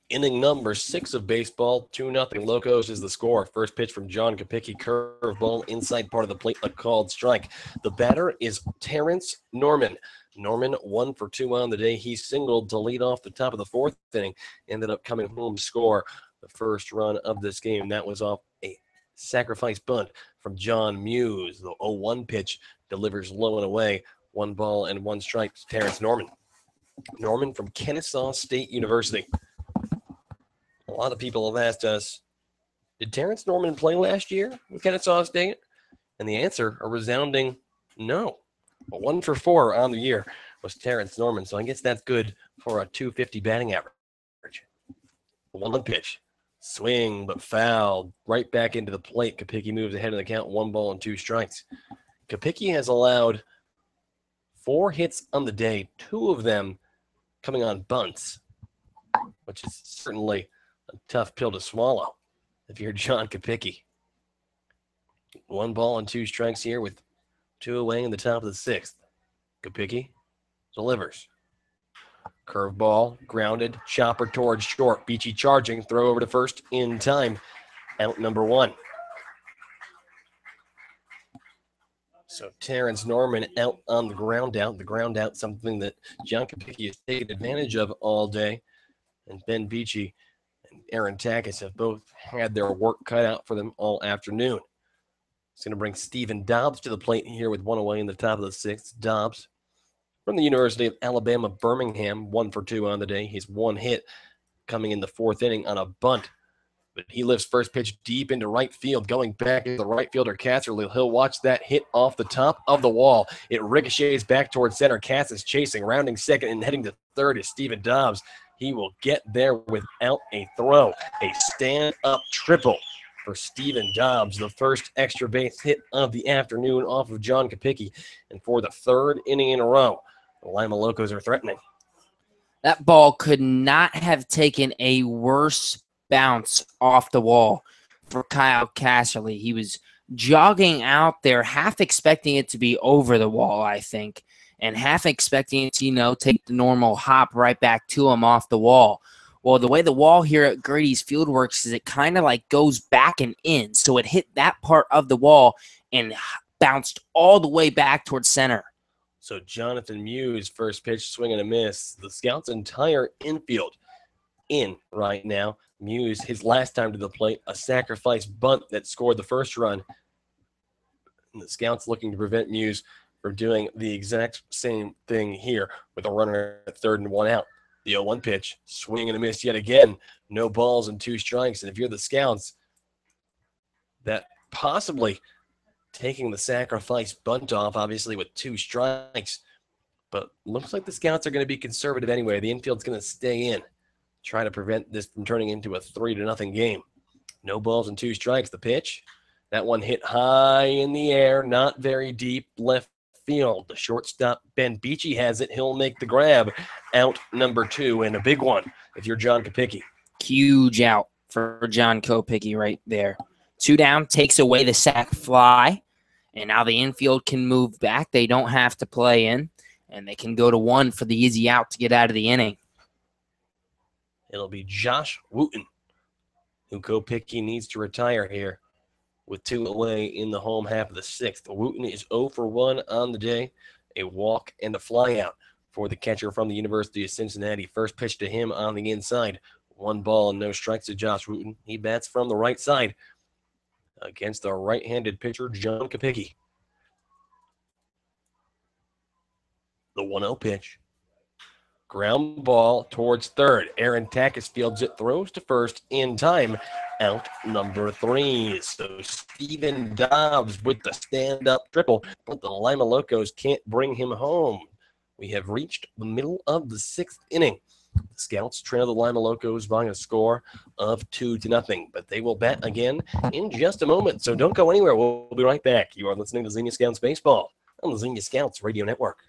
Speaker 2: Inning number 6 of baseball, 2-0 Locos is the score. First pitch from John Kopicki, curveball inside part of the plate, a called strike. The batter is Terrence Norman. Norman 1 for 2 on the day. He singled to lead off the top of the 4th inning. Ended up coming home to score the first run of this game. That was off a sacrifice bunt from John Muse. The 0-1 pitch delivers low and away. 1 ball and 1 strike to Terrence Norman. Norman from Kennesaw State University. A lot of people have asked us, did Terrence Norman play last year with Kennesaw State? And the answer, a resounding no. A 1 for 4 on the year was Terrence Norman. So I guess that's good for a .250 batting average. 1 pitch. Swing, but foul. Right back into the plate. Kopicki moves ahead of the count. 1 ball and 2 strikes. Kopicki has allowed 4 hits on the day, 2 of them coming on bunts, which is certainly a tough pill to swallow if you're John Kopicki. 1 ball and 2 strikes here with 2 away in the top of the 6th. Kopicki delivers. Curveball, grounded, chopper towards short. Beachy charging, throw over to first in time. Out number 1. So Terrence Norman out on the ground out. The ground out, something that John Kopicki has taken advantage of all day. And Ben Beachy and Aaron Takis have both had their work cut out for them all afternoon. It's going to bring Stephen Dobbs to the plate here with 1 away in the top of the 6th. Dobbs from the University of Alabama, Birmingham, 1 for 2 on the day. He's 1 hit coming in the 4th inning on a bunt. But he lifts first pitch deep into right field, going back to the right fielder, Casserly. He'll watch that hit off the top of the wall. It ricochets back towards center. Cass is chasing, rounding second, and heading to third is Stephen Dobbs. He will get there without a throw. A stand-up triple for Stephen Dobbs, the first extra base hit of the afternoon off of John Kopicki. And for the 3rd inning in a row, the Lima Locos are threatening.
Speaker 1: That ball could not have taken a worse bounce off the wall for Kyle Casserly. He was jogging out there, half expecting it to be over the wall, I think, and half expecting it to, take the normal hop right back to him off the wall. Well, the way the wall here at Grady's Field works is it kind of like goes back and in. So it hit that part of the wall and bounced all the way back towards center.
Speaker 2: So Jonathan Muse, first pitch, swing and a miss. The Scouts' entire infield in right now. Muse, his last time to the plate, a sacrifice bunt that scored the first run. And the Scouts looking to prevent Muse from doing the exact same thing here with a runner at 3rd and 1 out. The 0-1 pitch, swing and a miss yet again. No balls and 2 strikes. And if you're the Scouts, that possibly taking the sacrifice bunt off, obviously with 2 strikes. But looks like the Scouts are going to be conservative anyway. The infield's going to stay in, try to prevent this from turning into a 3-0 game. No balls and 2 strikes. The pitch, that one hit high in the air, not very deep left field. The shortstop, Ben Beachy, has it. He'll make the grab. Out number 2, and a big one if you're John Kopicki.
Speaker 1: Huge out for John Kopicki right there. 2 down, takes away the sac fly, and now the infield can move back. They don't have to play in, and they can go to 1 for the easy out to get out of the inning.
Speaker 2: It'll be Josh Wooten, who Kopicki needs to retire here with 2 away in the home half of the 6th. Wooten is 0 for 1 on the day, a walk and a fly out for the catcher from the University of Cincinnati. First pitch to him on the inside. 1 ball and no strikes to Josh Wooten. He bats from the right side against the right-handed pitcher, John Kopicki. The 1-0 pitch. Ground ball towards third. Aaron Takis fields it, throws to first in time. Out number 3. So Stephen Dobbs with the stand-up triple, but the Lima Locos can't bring him home. We have reached the middle of the 6th inning. The Scouts trail the Lima Locos by a score of 2-0, but they will bat again in just a moment. So don't go anywhere. We'll be right back. You are listening to Xenia Scouts Baseball on the Xenia Scouts Radio Network.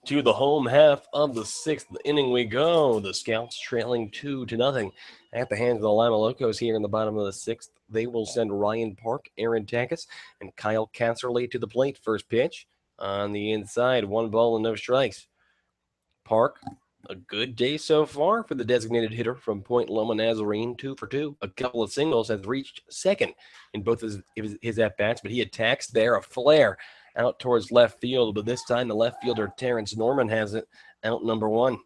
Speaker 2: To the home half of the 6th inning we go. The Scouts trailing 2-0 at the hands of the Lima Locos here in the bottom of the 6th. They will send Ryan Park, Aaron Takis, and Kyle Casserly to the plate. First pitch on the inside, 1 ball and no strikes. Park, a good day so far for the designated hitter from Point Loma Nazarene, 2 for 2. A couple of singles, has reached second in both his at-bats, but he attacks there, a flare out towards left field, but this time the left fielder Terrence Norman has it out number 1.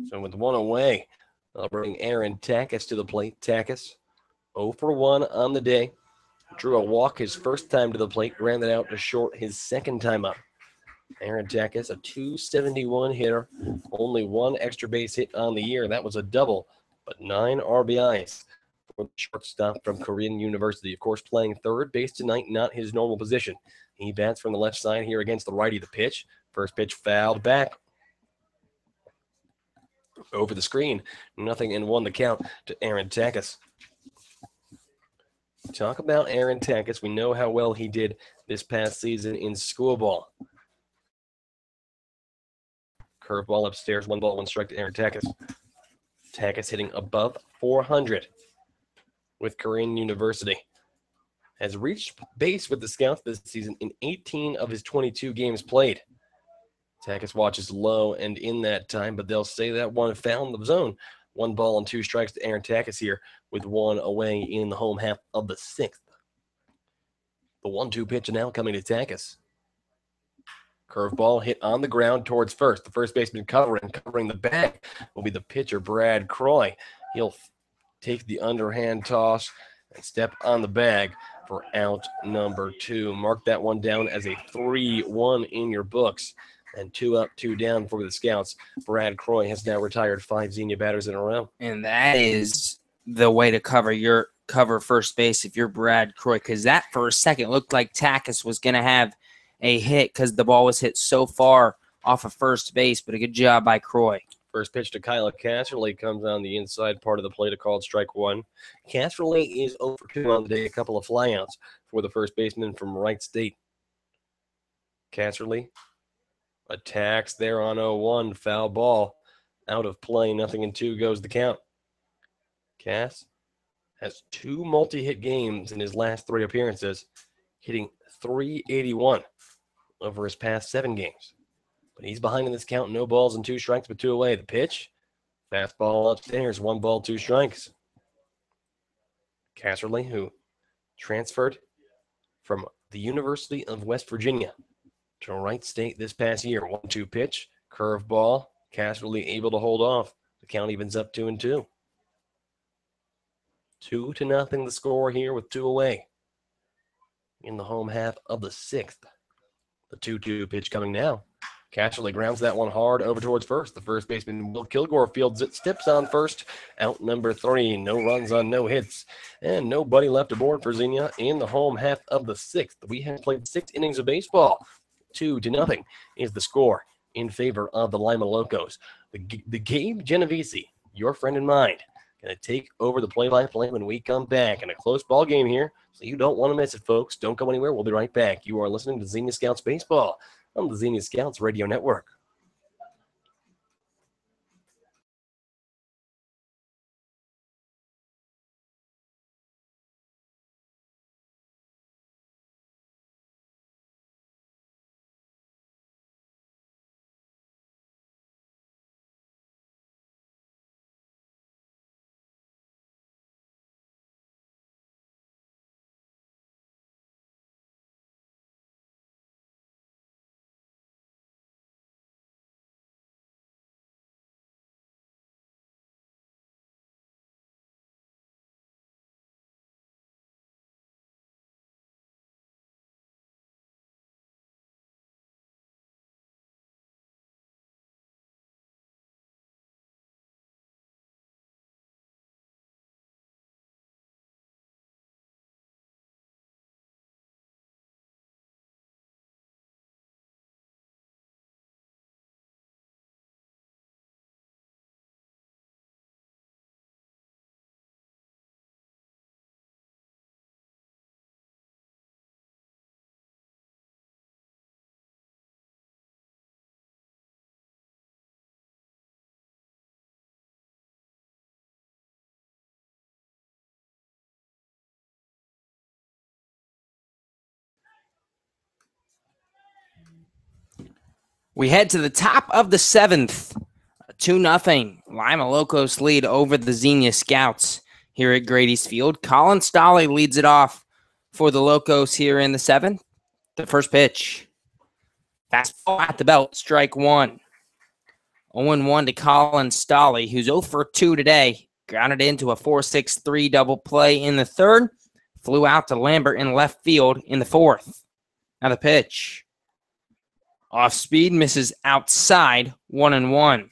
Speaker 2: So with 1 away, I'll bring Aaron Takis to the plate. Takis, 0 for 1 on the day. Drew a walk his first time to the plate, grounded out to short his second time up. Aaron Takis, a .271 hitter, only 1 extra base hit on the year. That was a double, but 9 RBIs for the shortstop from Korean University. Of course, playing third base tonight, not his normal position. He bats from the left side here against the righty. The pitch, first pitch fouled back over the screen. 0-1 the count to Aaron Takis. Talk about Aaron Takis. We know how well he did this past season in school ball. Curveball upstairs, 1 ball, 1 strike to Aaron Takis. Takis hitting above 400 with Korean University. Has reached base with the Scouts this season in 18 of his 22 games played. Takis watches low and in that time, but they'll say that one found the zone. 1 ball and 2 strikes to Aaron Takis here with 1 away in the home half of the 6th. The 1-2 pitch now coming to Takis. Curveball hit on the ground towards first. The first baseman covering the bag will be the pitcher, Brad Croy. He'll take the underhand toss and step on the bag for out number 2. Mark that one down as a 3-1 in your books. And 2 up, 2 down for the Scouts. Brad Croy has now retired 5 Xenia batters in a row.
Speaker 1: And that is the way to cover first base if you're Brad Croy, because that for a second looked like Takis was going to have a hit because the ball was hit so far off of first base, but a good job by Croy.
Speaker 2: First pitch to Kyle Casserly comes on the inside part of the plate, a called strike 1. Casserly is 0 for 2 on the day, a couple of flyouts for the first baseman from Wright State. Casserly attacks there on 0-1, foul ball, out of play, 0-2 goes the count. Cass has 2 multi-hit games in his last 3 appearances, hitting .381 over his past 7 games. But he's behind in this count, no balls and 2 strikes, but 2 away. The pitch, fastball upstairs, 1 ball, 2 strikes. Casserly, who transferred from the University of West Virginia to Wright State this past year. 1-2 pitch, curveball, Casserly able to hold off. The count evens up 2-2. 2-0 the score here with 2 away in the home half of the 6th. The 2-2 pitch coming now. Casserly grounds that one hard over towards first. The first baseman, Will Kilgore, fields it, steps on first. Out number 3. No runs on no hits. And nobody left aboard for Xenia in the home half of the 6th. We have played 6 innings of baseball. 2-0 is the score in favor of the Lima Locos. The Gabe Genovesi, your friend and mine, going to take over the play-by-play when we come back in a close ball game here. So you don't want to miss it, folks. Don't go anywhere. We'll be right back. You are listening to Xenia Scouts Baseball on the Xenia Scouts Radio Network.
Speaker 1: We head to the top of the 7th. 2-0 Lima Locos lead over the Xenia Scouts here at Grady's Field. Colin Stolley leads it off for the Locos here in the 7th. The first pitch. Fastball at the belt, strike one. 0-1 to Colin Stolley, who's 0 for 2 today. Grounded into a 4-6-3 double play in the 3rd. Flew out to Lambert in left field in the 4th. Now the pitch. Off speed, misses outside, 1-1.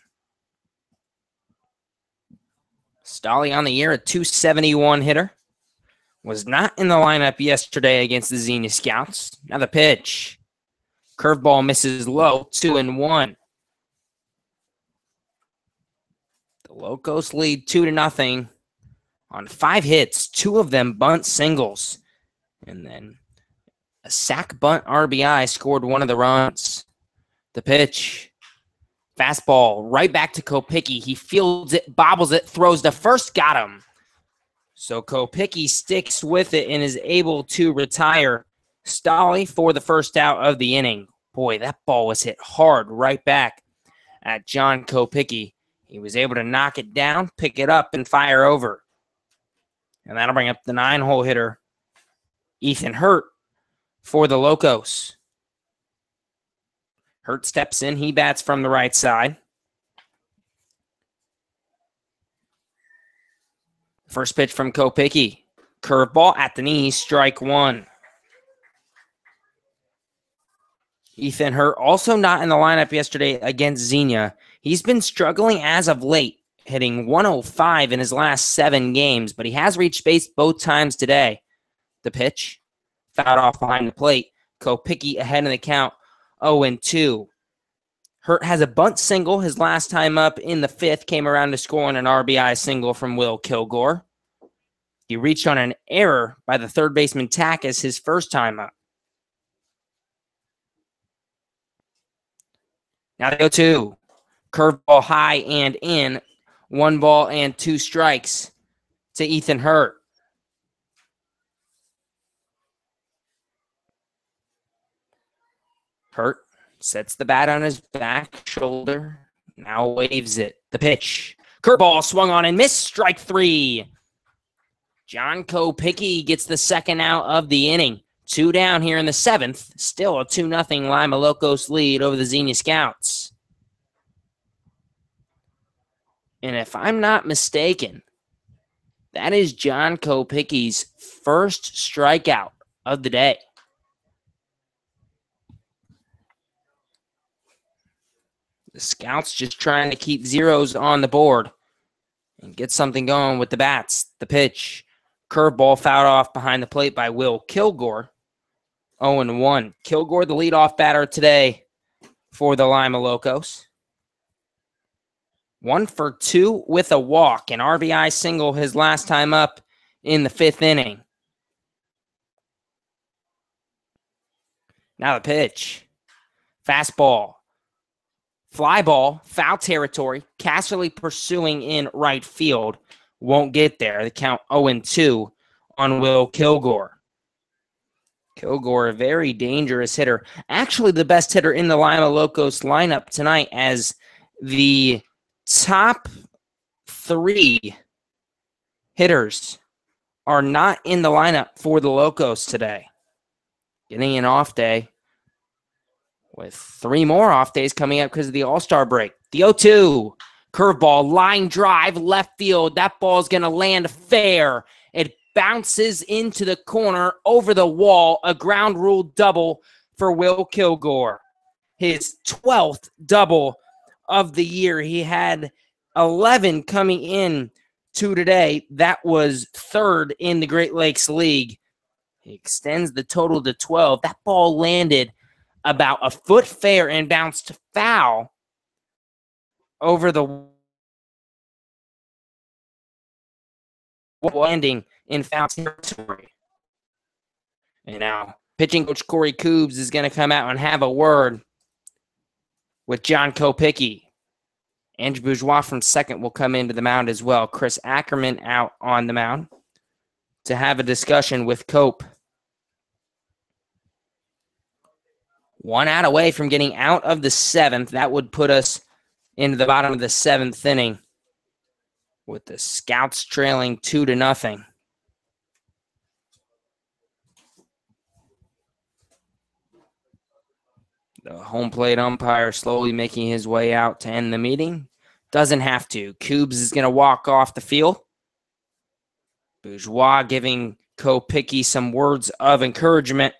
Speaker 1: Stolley on the year, a .271 hitter. Was not in the lineup yesterday against the Xenia Scouts. Now the pitch. Curveball misses low, 2-1. The Locos lead 2-0 on 5 hits, 2 of them bunt singles. And then a sac bunt RBI scored one of the runs. The pitch. Fastball right back to Kopicki. He fields it, bobbles it, throws the first, got him. So Kopicki sticks with it and is able to retire Stolley for the first out of the inning. Boy, that ball was hit hard right back at John Kopicki. He was able to knock it down, pick it up, and fire over. And that'll bring up the 9-hole hitter, Ethan Hurt, for the Locos. Hurt steps in. He bats from the right side. First pitch from Kopicki. Curveball at the knees, strike one. Ethan Hurt also not in the lineup yesterday against Xenia. He's been struggling as of late, hitting 105 in his last 7 games, but he has reached base both times today. The pitch, fouled off behind the plate. Kopicki ahead in the count, 0-2. Hurt has a bunt single his last time up in the 5th, came around to scoring an RBI single from Will Kilgore. He reached on an error by the third baseman Takis his first time up. Now they go 2. Curveball high and in. 1 ball and 2 strikes to Ethan Hurt. Hurt sets the bat on his back shoulder. Now waves it. The pitch. Curveball swung on and missed. Strike 3. John Kopicki gets the second out of the inning. 2 down here in the 7th. Still a 2-0 Lima Locos lead over the Xenia Scouts. And if I'm not mistaken, that is John Kopicki's first strikeout of the day. The Scouts just trying to keep zeros on the board and get something going with the bats. The pitch. Curveball fouled off behind the plate by Will Kilgore. 0-1. Kilgore, the leadoff batter today for the Lima Locos. 1 for 2 with a walk. An RBI single his last time up in the 5th inning. Now the pitch. Fastball. Fly ball, foul territory. Casserly pursuing in right field. Won't get there. The count 0-2 on Will Kilgore. Kilgore, a very dangerous hitter. Actually, the best hitter in the Lima Locos lineup tonight, as the top 3 hitters are not in the lineup for the Locos today. Getting an off day, with 3 more off days coming up because of the All-Star break. The 0-2. Curveball, line drive, left field. That ball is going to land fair. It bounces into the corner, over the wall. A ground rule double for Will Kilgore. His 12th double of the year. He had 11 coming in to today. That was 3rd in the Great Lakes League. He extends the total to 12. That ball landed about a foot fair and bounced foul over the landing in foul territory. And now pitching coach Corey Coobs is going to come out and have a word with John Kopicki. Andrew Bourgeois from second will come into the mound as well. Chris Ackerman out on the mound to have a discussion with Cope. 1 out away from getting out of the 7th. That would put us into the bottom of the 7th inning with the Scouts trailing 2-0. The home plate umpire slowly making his way out to end the meeting. Doesn't have to. Cubes is going to walk off the field. Bourgeois giving Kopicky some words of encouragement.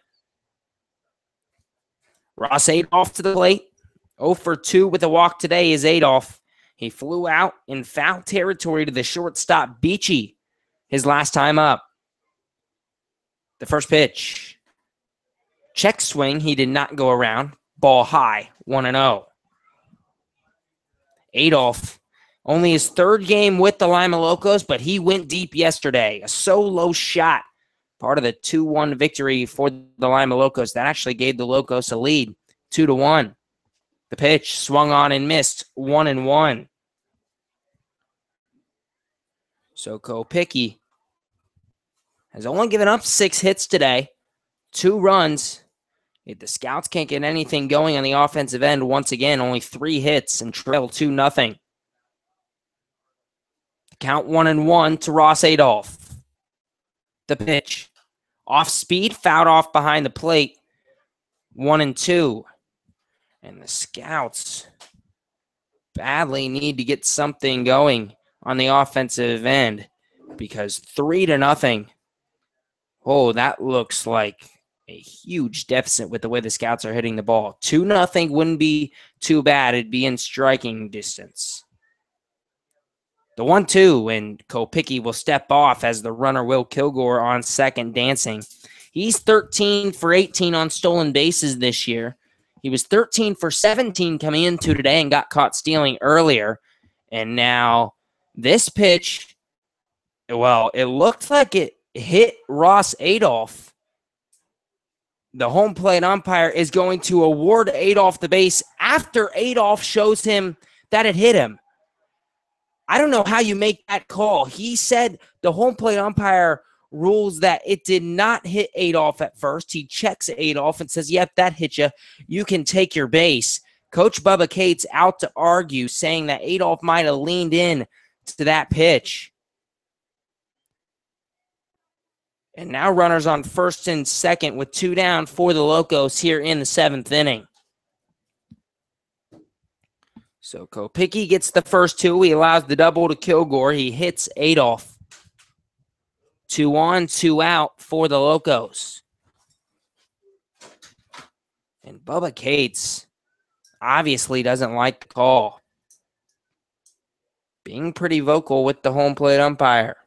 Speaker 1: Ross Adolph to the plate. 0 for 2 with a walk today is Adolph. He flew out in foul territory to the shortstop Beachy his last time up. The first pitch. Check swing. He did not go around. Ball high. 1-0. Adolph, only his 3rd game with the Lima Locos, but he went deep yesterday. A solo shot. Part of the 2-1 victory for the Lima Locos. That actually gave the Locos a lead. 2-1. The pitch swung on and missed. 1-1. So Kopicky has only given up 6 hits today. 2 runs. If the Scouts can't get anything going on the offensive end, once again, only 3 hits and trail 2-0. Count 1-1 to Ross Adolph. The pitch. Off speed, fouled off behind the plate. 1-2. And the Scouts badly need to get something going on the offensive end because 3-0. Oh, that looks like a huge deficit with the way the Scouts are hitting the ball. 2-0 wouldn't be too bad. It'd be in striking distance. The 1-2, and Kopicky will step off as the runner Will Kilgore on second dancing. He's 13 for 18 on stolen bases this year. He was 13 for 17 coming into today and got caught stealing earlier. And now this pitch, well, it looked like it hit Ross Adolph. The home plate umpire is going to award Adolph the base after Adolph shows him that it hit him. I don't know how you make that call. He said the home plate umpire rules that it did not hit Adolph at first. He checks Adolph and says, yep, that hit you. You can take your base. Coach Bubba Cates out to argue, saying that Adolph might have leaned in to that pitch. And now runners on first and second with 2 down for the Locos here in the 7th inning. So Kopicky gets the first 2. He allows the double to Kilgore. He hits Adolph. 2 on, 2 out for the Locos. And Bubba Cates obviously doesn't like the call. Being pretty vocal with the home plate umpire.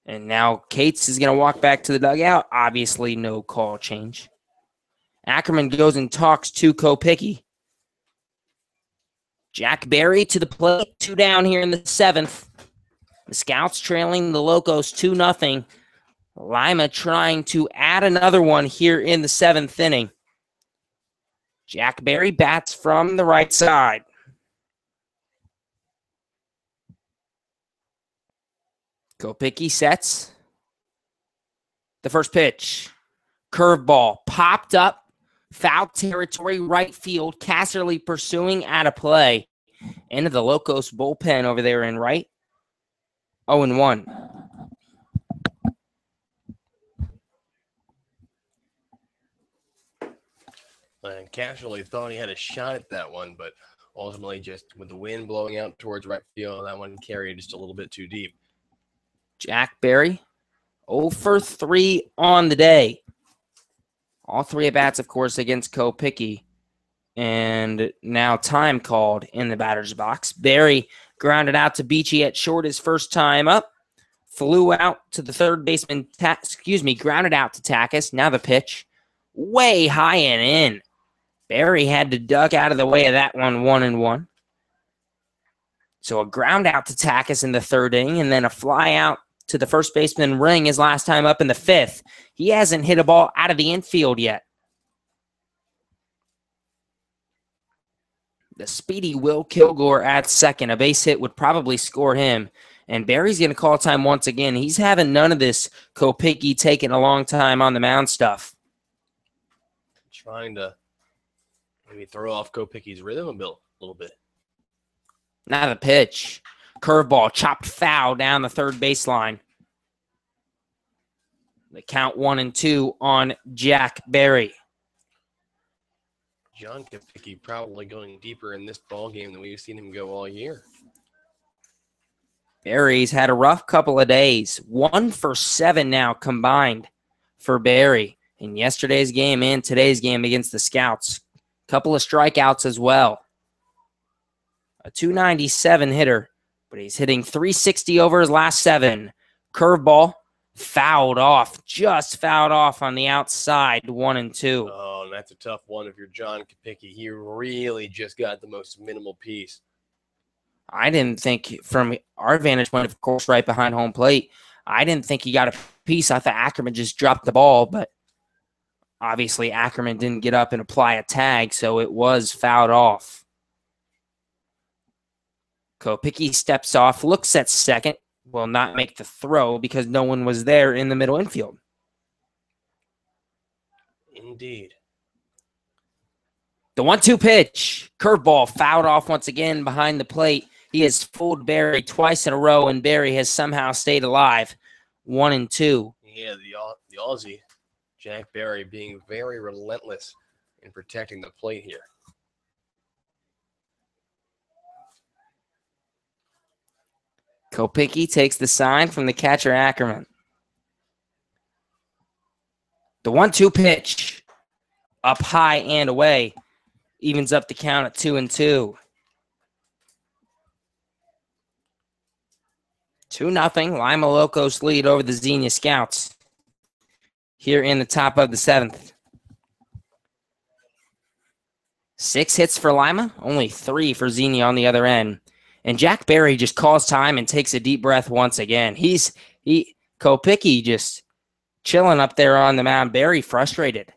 Speaker 1: And now Cates is going to walk back to the dugout. Obviously no call change. Ackerman goes and talks to Kopicky. Jack Berry to the plate, 2 down here in the 7th. The Scouts trailing the Locos 2-0. Lima trying to add another one here in the 7th inning. Jack Berry bats from the right side. Kopicky sets. The first pitch. Curveball popped up. Foul territory, right field. Casserly pursuing out of play. Into the Locos bullpen over there in right. 0-1.
Speaker 2: And Casserly thought he had a shot at that one, but ultimately just with the wind blowing out towards right field, that one carried just a little bit too deep.
Speaker 1: Jack Berry, 0 for 3 on the day. All 3 at-bats, of course, against Kopicky. And now time called in the batter's box. Berry grounded out to Beachy at short his first time up. Flew out to the third baseman, grounded out to Takis. Now the pitch, way high and in. Berry had to duck out of the way of that one, 1-1. So a ground out to Takis in the 3rd inning, and then a fly out to the first baseman Ring his last time up in the 5th. He hasn't hit a ball out of the infield yet. The speedy Will Kilgore at second. A base hit would probably score him. And Barry's going to call time once again. He's having none of this Kopecky taking a long time on the mound stuff.
Speaker 2: Trying to maybe throw off Kopecky's rhythm a little bit.
Speaker 1: Now the pitch. Curveball, chopped foul down the third baseline. The count 1-2 on Jack Barry.
Speaker 2: John Kopecky probably going deeper in this ball game than we've seen him go all year.
Speaker 1: Barry's had a rough couple of days. 1 for 7 now combined for Barry in yesterday's game and today's game against the Scouts. Couple of strikeouts as well. A .297 hitter, but he's hitting .360 over his last 7. Curveball fouled off, just fouled off on the outside, 1-2.
Speaker 2: Oh, and that's a tough one if you're John Kopecky. He really just got the most minimal piece.
Speaker 1: I didn't think, from our vantage point, of course, right behind home plate, I didn't think he got a piece. I thought Ackerman just dropped the ball, but obviously Ackerman didn't get up and apply a tag, so it was fouled off. Kopecky steps off, looks at second, will not make the throw because no one was there in the middle infield.
Speaker 2: Indeed.
Speaker 1: The 1-2 pitch, curveball, fouled off once again behind the plate. He has fooled Barry twice in a row, and Barry has somehow stayed alive. 1-2.
Speaker 2: Yeah, the Aussie, Jack Barry, being very relentless in protecting the plate here.
Speaker 1: Kopecky takes the sign from the catcher Ackerman. The 1-2 pitch, up high and away, evens up the count at 2-2. 2-0, Lima Locos lead over the Xenia Scouts here in the top of the 7th. 6 hits for Lima, only 3 for Xenia on the other end. And Jack Barry just calls time and takes a deep breath once again. Kopecky just chilling up there on the mound. Barry frustrated.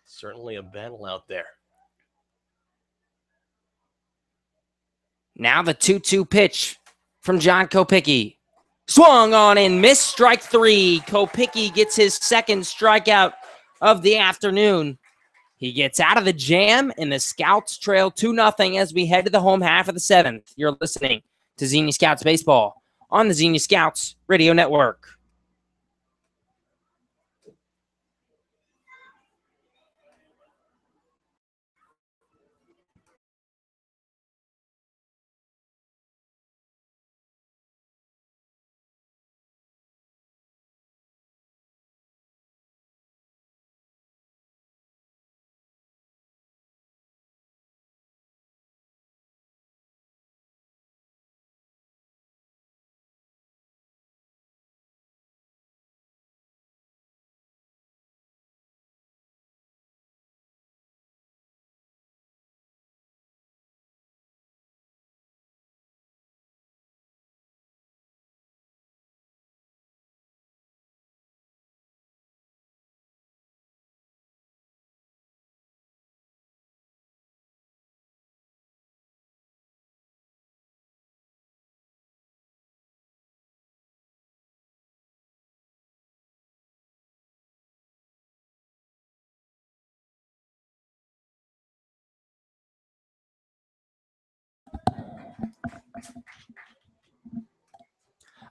Speaker 2: Certainly a battle out there.
Speaker 1: Now the 2-2 pitch from John Kopecky. Swung on and missed, strike 3. Kopecky gets his second strikeout of the afternoon. He gets out of the jam, and the Scouts trail 2-0 as we head to the home half of the 7th. You're listening to Xenia Scouts Baseball on the Xenia Scouts Radio Network.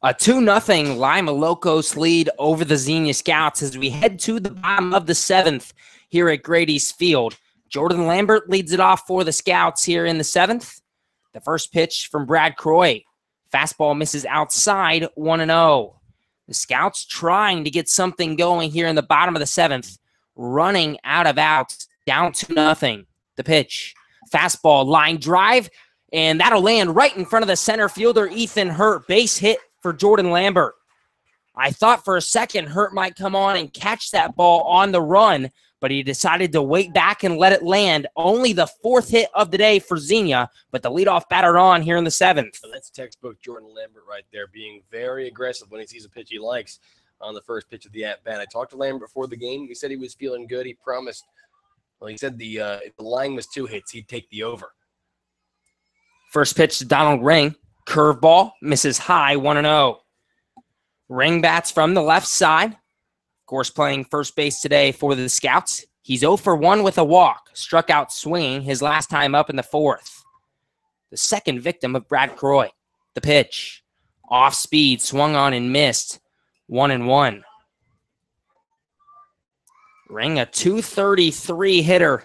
Speaker 1: A 2-0 Lima Locos lead over the Xenia Scouts as we head to the bottom of the 7th here at Grady's Field. Jordan Lambert leads it off for the Scouts here in the 7th. The first pitch from Brad Croy. Fastball misses outside, 1-0. The Scouts trying to get something going here in the bottom of the 7th. Running out of outs, down 2-0. The pitch. Fastball, line drive, and that'll land right in front of the center fielder, Ethan Hurt. Base hit for Jordan Lambert. I thought for a second Hurt might come on and catch that ball on the run, but he decided to wait back and let it land. Only the 4th hit of the day for Xenia, but the leadoff batter on here in the 7th.
Speaker 2: That's textbook Jordan Lambert right there, being very aggressive when he sees a pitch he likes on the first pitch of the at-bat. I talked to Lambert before the game. He said he was feeling good. He promised, well, he said if the line was 2 hits, he'd take the over.
Speaker 1: First pitch to Donald Ring. Curveball misses high, 1-0. Ring bats from the left side. Of course, playing first base today for the Scouts. He's 0 for 1 with a walk. Struck out swinging his last time up in the fourth. The second victim of Brad Croy. The pitch. Off speed, swung on and missed. 1-1. Ring a .233 hitter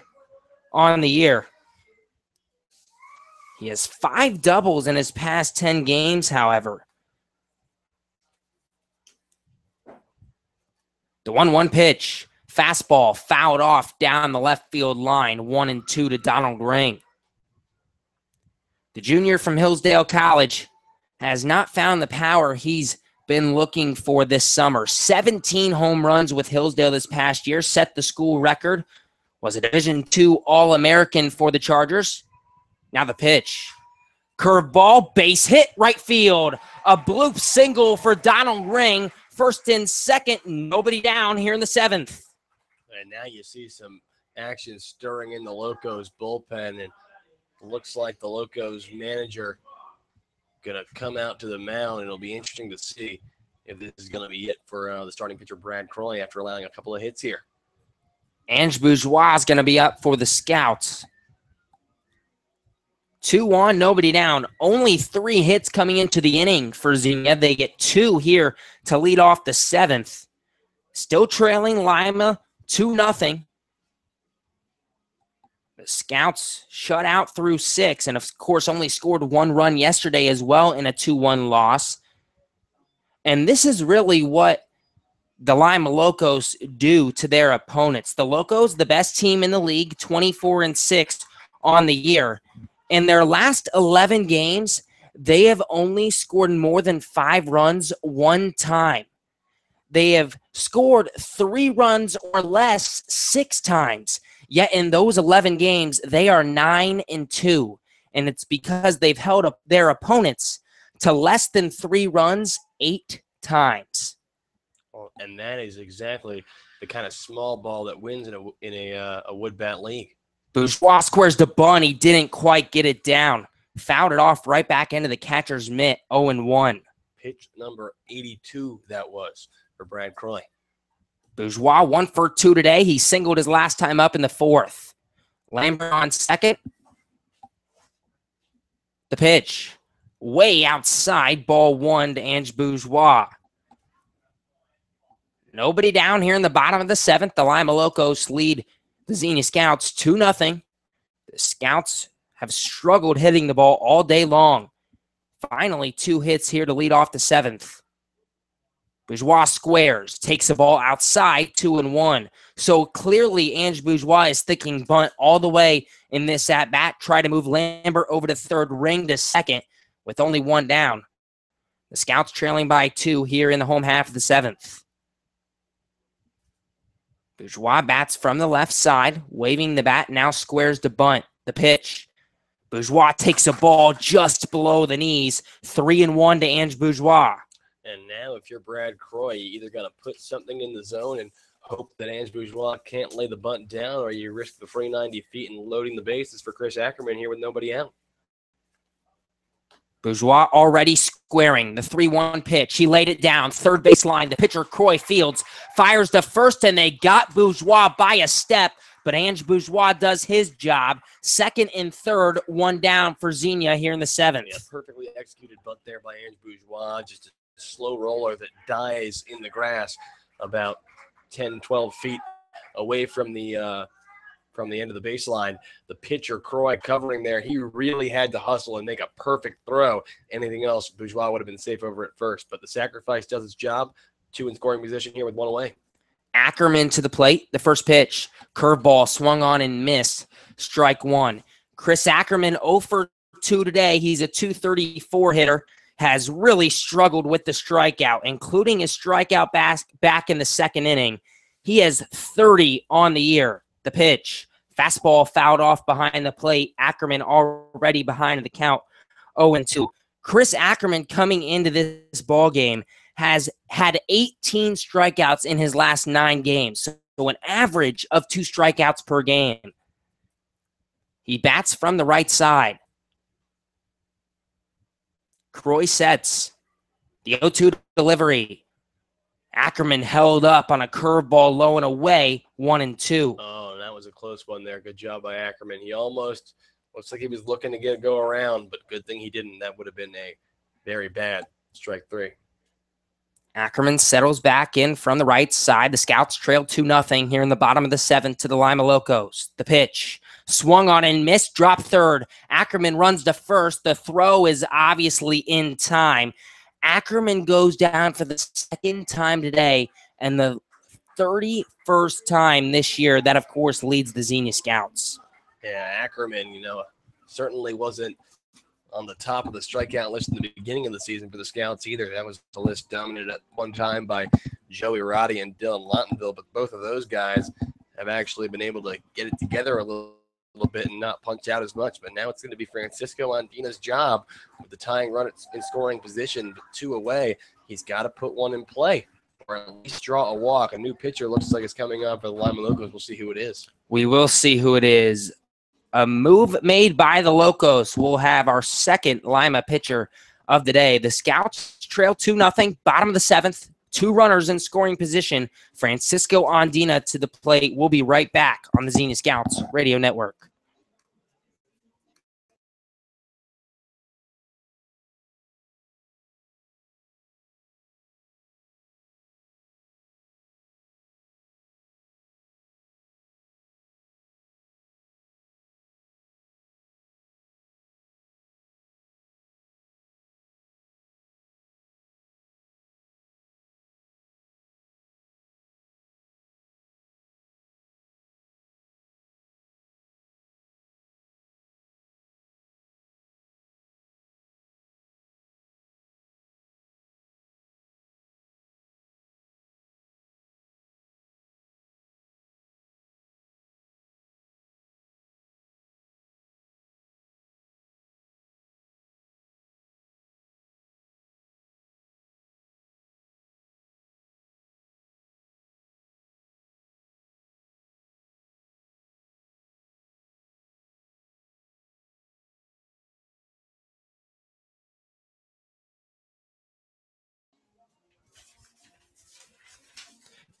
Speaker 1: on the year. He has 5 doubles in his past 10 games, however. The 1-1 pitch. Fastball fouled off down the left field line. 1-2 to Donald Ring. The junior from Hillsdale College has not found the power he's been looking for this summer. 17 home runs with Hillsdale this past year. Set the school record. Was a Division II All-American for the Chargers. Now the pitch. Curveball, base hit, right field. A bloop single for Donald Ring. First and second, nobody down here in the seventh.
Speaker 2: And now you see some action stirring in the Locos bullpen, and it looks like the Locos manager going to come out to the mound, and it'll be interesting to see if this is going to be it for the starting pitcher, Brad Croy, after allowing a couple of hits here.
Speaker 1: Ange Bourgeois is going to be up for the Scouts. 2-1, nobody down. Only 3 hits coming into the inning for Xenia. They get 2 here to lead off the seventh. Still trailing Lima 2-0. The Scouts shut out through 6 and, of course, only scored 1 run yesterday as well in a 2-1 loss. And this is really what the Lima Locos do to their opponents. The Locos, the best team in the league, 24-6 on the year. In their last 11 games, they have only scored more than 5 runs 1 time. They have scored 3 runs or less 6 times. Yet in those 11 games, they are 9-2. And it's because they've held up their opponents to less than 3 runs 8 times.
Speaker 2: Well, and that is exactly the kind of small ball that wins in a wood bat league.
Speaker 1: Bourgeois squares the bunt. He didn't quite get it down. Fouled it off right back into the catcher's mitt, 0-1.
Speaker 2: Pitch number 82 that was for Brad Croy.
Speaker 1: Bourgeois 1 for 2 today. He singled his last time up in the fourth. Lambert on second. The pitch. Way outside, ball 1 to Ange Bourgeois. Nobody down here in the bottom of the seventh. The Lima Locos lead the Xenia Scouts 2-0. The Scouts have struggled hitting the ball all day long. Finally, 2 hits here to lead off the seventh. Bourgeois squares, takes the ball outside, 2-1. So clearly, Ange Bourgeois is thinking bunt all the way in this at-bat. Try to move Lambert over to third, Ring to second with only 1 down. The Scouts trailing by 2 here in the home half of the seventh. Bourgeois bats from the left side, waving the bat, now squares to bunt. The pitch. Bourgeois takes a ball just below the knees, 3-1 to Ange Bourgeois.
Speaker 2: And now if you're Brad Croy, you either got to put something in the zone and hope that Ange Bourgeois can't lay the bunt down, or you risk the free 90 feet and loading the bases for Chris Ackerman here with nobody out.
Speaker 1: Bourgeois already squaring the 3-1 pitch. He laid it down, third base line. The pitcher, Croy Fields, fires to first, and they got Bourgeois by a step, but Ange Bourgeois does his job. Second and third, 1 down for Xenia here in the seventh.
Speaker 2: Yeah, perfectly executed bunt there by Ange Bourgeois. Just a slow roller that dies in the grass about 10, 12 feet away from the end of the baseline. The pitcher, Croy, covering there. He really had to hustle and make a perfect throw. Anything else, Bourgeois would have been safe over at first. But the sacrifice does its job. 2 in scoring position here with 1 away.
Speaker 1: Ackerman to the plate. The first pitch. Curveball swung on and missed. Strike 1. Chris Ackerman 0 for 2 today. He's a .234 hitter. Has really struggled with the strikeout, including his strikeout back in the second inning. He has 30 on the year. The pitch. Fastball fouled off behind the plate. Ackerman already behind the count, 0-2. Chris Ackerman coming into this ball game has had 18 strikeouts in his last 9 games. So an average of 2 strikeouts per game. He bats from the right side. Croy sets. The 0-2 delivery. Ackerman held up on a curveball low and away, 1-2.
Speaker 2: Oh, that was a close one there. Good job by Ackerman. He almost looks like he was looking to go around, but good thing he didn't. That would have been a very bad strike 3.
Speaker 1: Ackerman settles back in from the right side. The Scouts trail 2-0 here in the bottom of the 7th to the Lima Locos. The pitch swung on and missed, drop third. Ackerman runs to first. The throw is obviously in time. Ackerman goes down for the 2nd time today and the 31st time this year. That, of course, leads the Xenia Scouts.
Speaker 2: Yeah, Ackerman, certainly wasn't on the top of the strikeout list in the beginning of the season for the Scouts either. That was the list dominated at one time by Joey Roddy and Dylan Lottenville, but both of those guys have actually been able to get it together a little bit and not punch out as much. But now it's going to be Francisco Andina's job with the tying run in scoring position, but 2 away. He's got to put one in play or at least draw a walk. A new pitcher looks like it's coming up for the Lima Locos. We'll see who it is.
Speaker 1: We will see who it is. A move made by the Locos. We'll have our 2nd Lima pitcher of the day. The Scouts trail 2-0, bottom of the 7th. 2 runners in scoring position. Francisco Andina to the plate. We'll be right back on the Xenia Scouts Radio Network.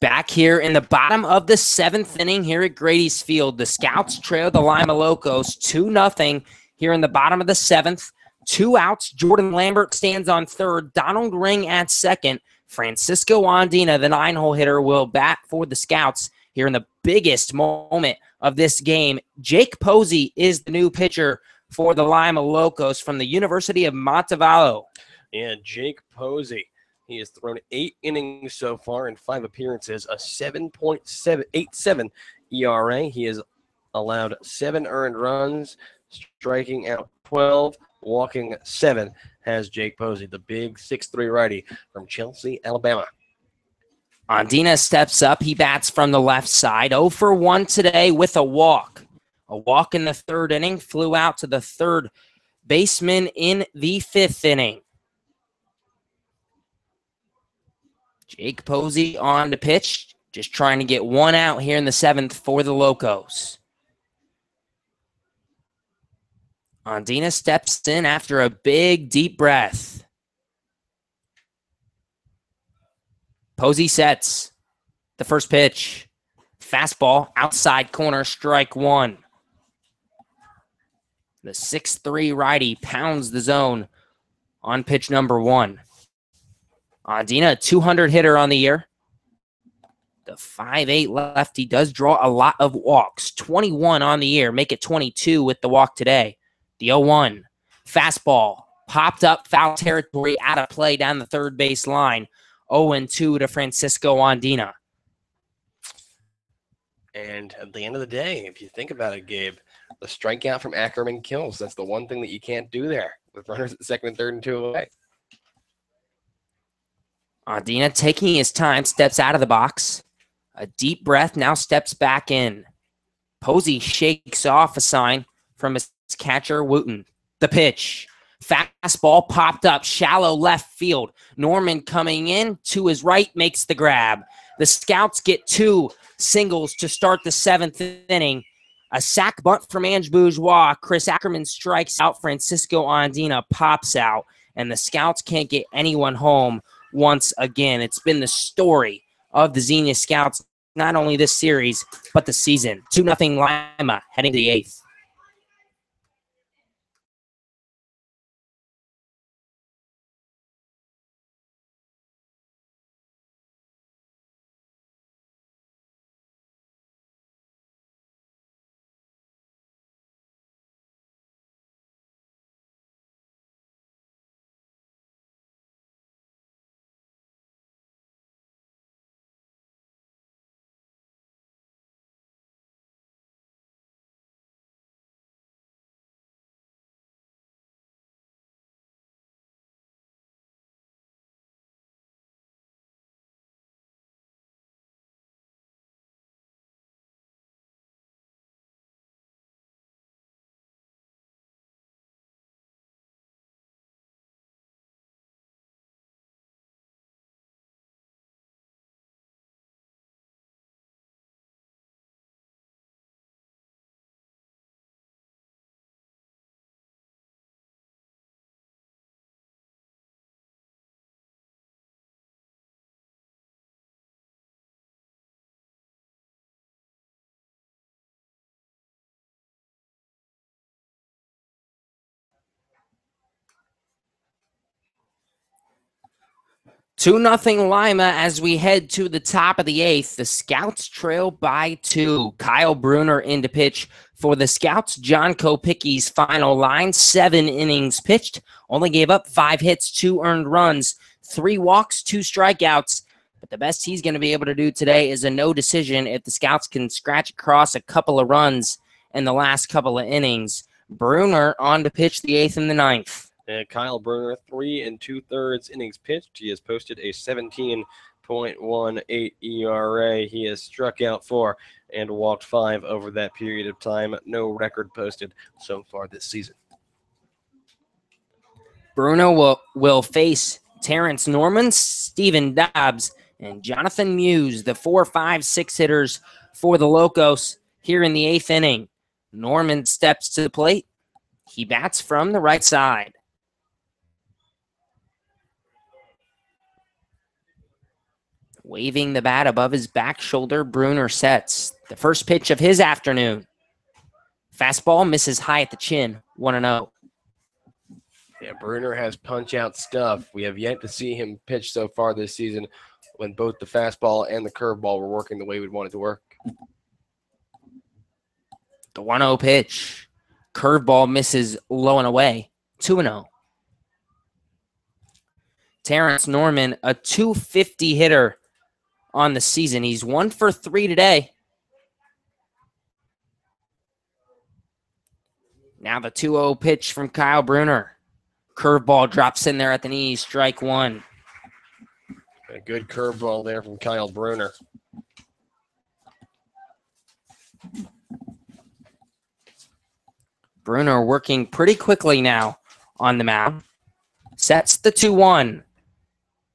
Speaker 1: Back here in the bottom of the 7th inning here at Grady's Field, the Scouts trail the Lima Locos 2-0 here in the bottom of the 7th. 2 outs. Jordan Lambert stands on third. Donald Ring at second. Francisco Andina, the 9-hole hitter, will bat for the Scouts here in the biggest moment of this game. Jake Posey is the new pitcher for the Lima Locos from the University of Montevallo.
Speaker 2: And Jake Posey. He has thrown 8 innings so far in 5 appearances, a 7.787 ERA. He has allowed 7 earned runs, striking out 12, walking 7, has Jake Posey, the big 6'3" righty from Chelsea, Alabama.
Speaker 1: Andina steps up. He bats from the left side. 0 for 1 today with a walk. A walk in the 3rd inning, flew out to the 3rd baseman in the 5th inning. Jake Posey on the pitch, just trying to get 1 out here in the 7th for the Locos. Andina steps in after a big, deep breath. Posey sets the first pitch. Fastball, outside corner, strike 1. The 6'3" righty pounds the zone on pitch number 1. Andina, a 200 hitter on the year. The 5'8" lefty does draw a lot of walks. 21 on the year, make it 22 with the walk today. The 0-1. Fastball, popped up, foul territory, out of play down the 3rd base line. 0-2 to Francisco Andina.
Speaker 2: And at the end of the day, if you think about it, Gabe, the strikeout from Ackerman kills. That's the one thing that you can't do there with runners at 2nd and 3rd and 2 away.
Speaker 1: Andina, taking his time, steps out of the box. A deep breath, now steps back in. Posey shakes off a sign from his catcher, Wooten. The pitch. Fastball popped up, shallow left field. Norman coming in to his right, makes the grab. The Scouts get 2 singles to start the 7th inning. A sac bunt from Ange Bourgeois. Chris Ackerman strikes out. Francisco Andina pops out. and the Scouts can't get anyone home once again. It's been the story of the Xenia Scouts, not only this series, but the season. 2-0 Lima heading to the 8th. Two nothing Lima as we head to the top of the 8th. The Scouts trail by 2. Kyle Bruner in to pitch for the Scouts. John Kopicki's final line, 7 innings pitched, only gave up 5 hits, 2 earned runs, 3 walks, 2 strikeouts. But the best he's going to be able to do today is a no decision if the Scouts can scratch across a couple of runs in the last couple of innings. Bruner on to pitch the 8th and the 9th.
Speaker 2: And Kyle Bruner, 3 2/3 innings pitched. He has posted a 17.18 ERA. He has struck out 4 and walked 5 over that period of time. No record posted so far this season.
Speaker 1: Bruno will face Terrence Norman, Steven Dobbs, and Jonathan Muse, the 4, 5, 6 hitters for the Locos here in the 8th inning. Norman steps to the plate. He bats from the right side. Waving the bat above his back shoulder, Bruner sets. The first pitch of his afternoon. Fastball misses high at the chin, 1-0.
Speaker 2: Yeah, Bruner has punch-out stuff. We have yet to see him pitch so far this season when both the fastball and the curveball were working the way we'd want it to work.
Speaker 1: The 1-0 pitch. Curveball misses low and away, 2-0. Terrence Norman, a .250 hitter on the season. He's 1 for 3 today. Now the 2-0 pitch from Kyle Bruner. Curveball drops in there at the knees, strike 1.
Speaker 2: A good curveball there from Kyle Bruner.
Speaker 1: Bruner working pretty quickly now on the mound. Sets the 2-1.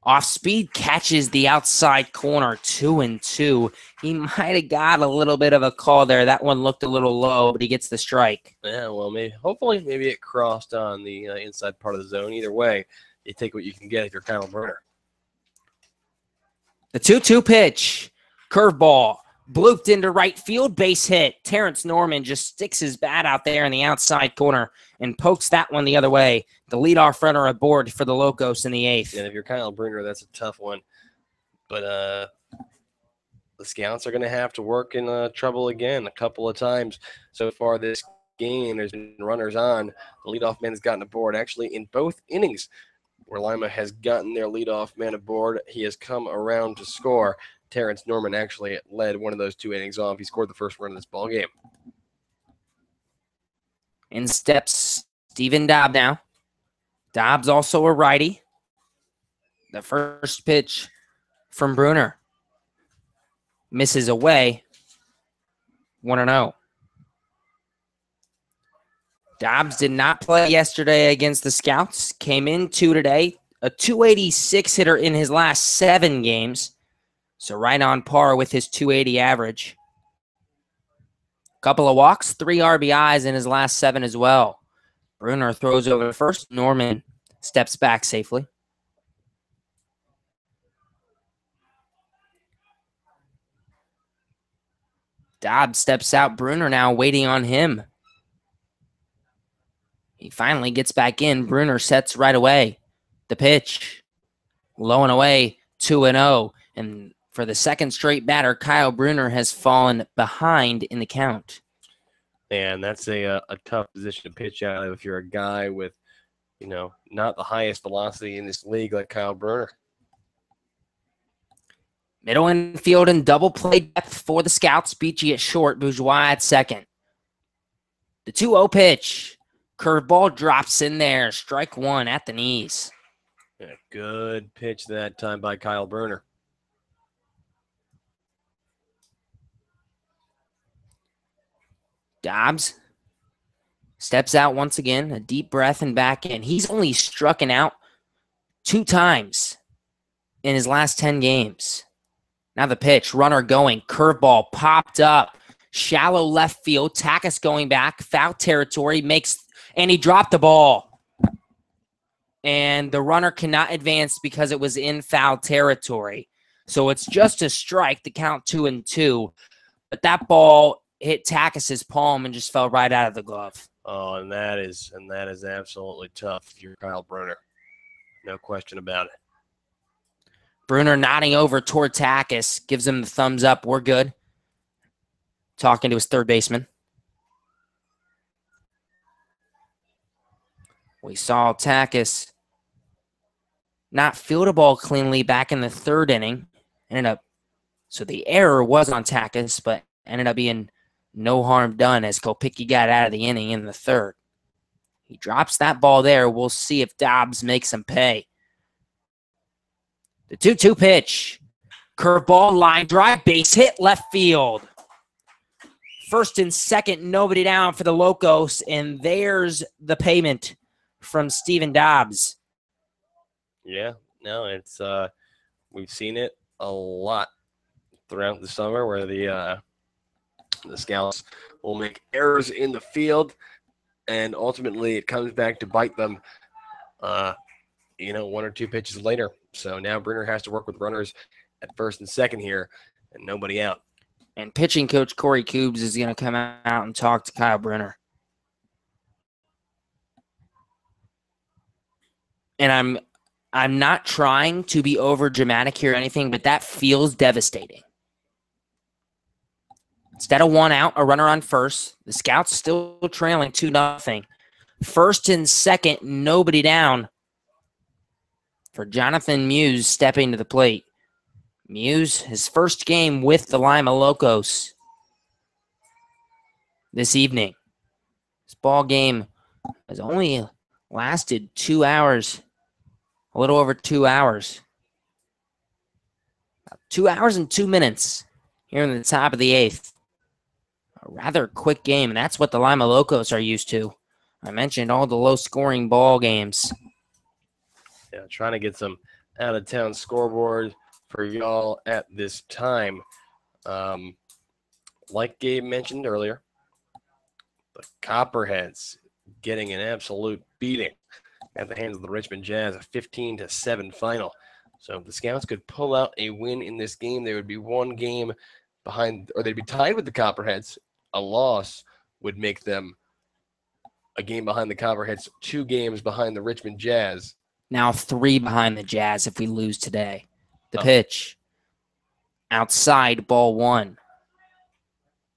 Speaker 1: Off speed, catches the outside corner, 2-2. He might have got a little bit of a call there. That one looked a little low, but he gets the strike.
Speaker 2: Yeah, well, hopefully it crossed on the inside part of the zone. Either way, you take what you can get if you're Kyle Bruner.
Speaker 1: The 2-2 pitch. Curveball. Blooped into right field, base hit. Terrence Norman just sticks his bat out there in the outside corner and pokes that one the other way. The leadoff runner aboard for the Locos in the 8th.
Speaker 2: And if you're Kyle Bruner, that's a tough one. But the Scouts are going to have to work in trouble again a couple of times so far this game. There's been runners on. The leadoff man has gotten aboard actually in both innings where Lima has gotten their leadoff man aboard. He has come around to score. Terrence Norman actually led one of those 2 innings off. He scored the first run of this ball game.
Speaker 1: In steps Steven Dobbs now. Dobbs also a righty. The first pitch from Bruner misses away, 1-0. Dobbs did not play yesterday against the Scouts. Came in 2 today. A .286 hitter in his last 7 games. So right on par with his .280 average. Couple of walks, 3 RBIs in his last 7 as well. Bruner throws over first. Norman Steps back safely. Dobbs steps out. Bruner now waiting on him. He finally gets back in. Bruner sets right away. The pitch. Low and away, 2-0. And for the second straight batter, Kyle Bruner has fallen behind in the count.
Speaker 2: And that's a tough position to pitch out of if you're a guy with, not the highest velocity in this league like Kyle Bruner.
Speaker 1: Middle infield and double play depth for the Scouts. Beachy at short, Bourgeois at second. The 2-0 pitch. Curveball drops in there. Strike one at the knees.
Speaker 2: A good pitch that time by Kyle Bruner.
Speaker 1: Dobbs steps out once again. A deep breath and back in. He's only struck out 2 times in his last 10 games. Now the pitch, runner going, curveball popped up, shallow left field, Takis going back, foul territory, and he dropped the ball. And the runner cannot advance because it was in foul territory. So it's just a strike to count 2-2. But that ball hit Takis's palm and just fell right out of the glove.
Speaker 2: Oh, and that is absolutely tough if you're Kyle Bruner. No question about it.
Speaker 1: Bruner nodding over toward Takis, gives him the thumbs up. We're good. Talking to his third baseman. We saw Takis not field a ball cleanly back in the third inning. So the error was on Takis, but ended up being no harm done as Kopicki got out of the inning in the third. He drops that ball there. We'll see if Dobbs makes him pay. The 2-2 pitch. Curveball, line drive, base hit, left field. First and second, nobody down for the Locos, and there's the payment from Steven Dobbs.
Speaker 2: Yeah, no, it's we've seen it a lot throughout the summer where the Scouts will make errors in the field, and ultimately it comes back to bite them, 1 or 2 pitches later. So now Bruner has to work with runners at first and second here and nobody out.
Speaker 1: And pitching coach Corey Coombs is going to come out and talk to Kyle Bruner. And I'm not trying to be over dramatic here or anything, but that feels devastating. Instead of 1 out, a runner on first. The Scouts still trailing 2-0. First and second, nobody down for Jonathan Muse stepping to the plate. Muse, his first game with the Lima Locos this evening. This ball game has only lasted 2 hours, a little over 2 hours. About 2 hours and 2 minutes here in the top of the 8th. A rather quick game, and that's what the Lima Locos are used to. I mentioned all the low-scoring ball games.
Speaker 2: Yeah, trying to get some out-of-town scoreboard for y'all at this time. Like Gabe mentioned earlier, the Copperheads getting an absolute beating at the hands of the Richmond Jazz, a 15-7 final. So if the Scouts could pull out a win in this game, they would be 1 game behind, or they'd be tied with the Copperheads. A loss would make them a game behind the Copperheads, 2 games behind the Richmond Jazz.
Speaker 1: Now 3 behind the Jazz if we lose today. The pitch. Outside, ball 1.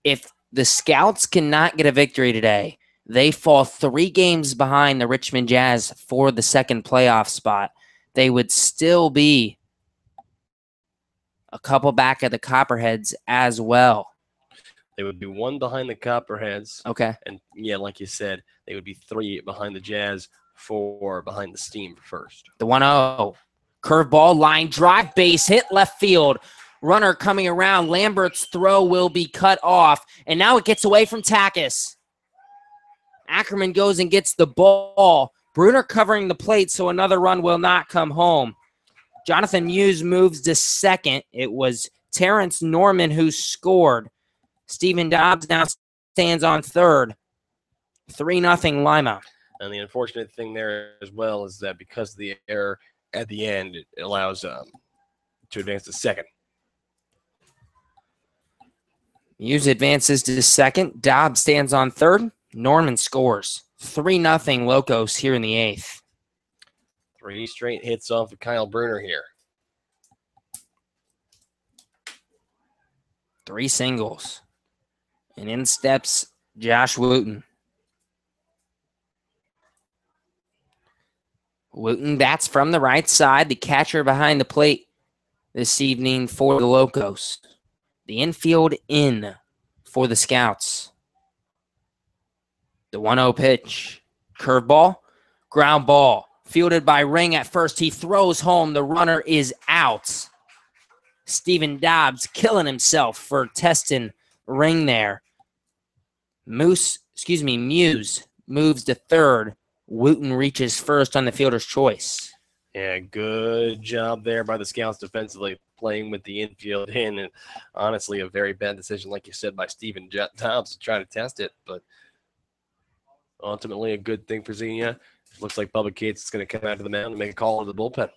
Speaker 1: If the Scouts cannot get a victory today, they fall 3 games behind the Richmond Jazz for the second playoff spot. They would still be a couple back of the Copperheads as well.
Speaker 2: They would be 1 behind the Copperheads.
Speaker 1: Okay.
Speaker 2: And, yeah, like you said, they would be 3 behind the Jazz, 4 behind the Steam first.
Speaker 1: The 1-0. Curveball, line drive, base hit, left field. Runner coming around. Lambert's throw will be cut off. And now it gets away from Takis. Ackerman goes and gets the ball. Bruner covering the plate, so another run will not come home. Jonathan Muse moves to second. It was Terrence Norman who scored. Steven Dobbs now stands on third. 3-0 Lima.
Speaker 2: And the unfortunate thing there as well is that because of the error at the end, it allows to advance to second.
Speaker 1: Muse advances to second. Dobbs stands on third. Norman scores. 3-0 Locos here in the eighth.
Speaker 2: 3 straight hits off of Kyle Bruner here.
Speaker 1: 3 singles. And in steps Josh Wooten. Wooten bats from the right side, the catcher behind the plate this evening for the Locos. The infield in for the Scouts. The 1-0 pitch. Curveball, ground ball. Fielded by Ring at first. He throws home. The runner is out. Steven Dobbs killing himself for testing Ring there. Muse moves to third. Wooten reaches first on the fielder's choice.
Speaker 2: Yeah, good job there by the Scouts defensively, playing with the infield in, and honestly, a very bad decision, like you said, by Steven Dobbs to try to test it, but ultimately a good thing for Xenia. Looks like Bubba Cates is going to come out to the mound and make a call into the bullpen.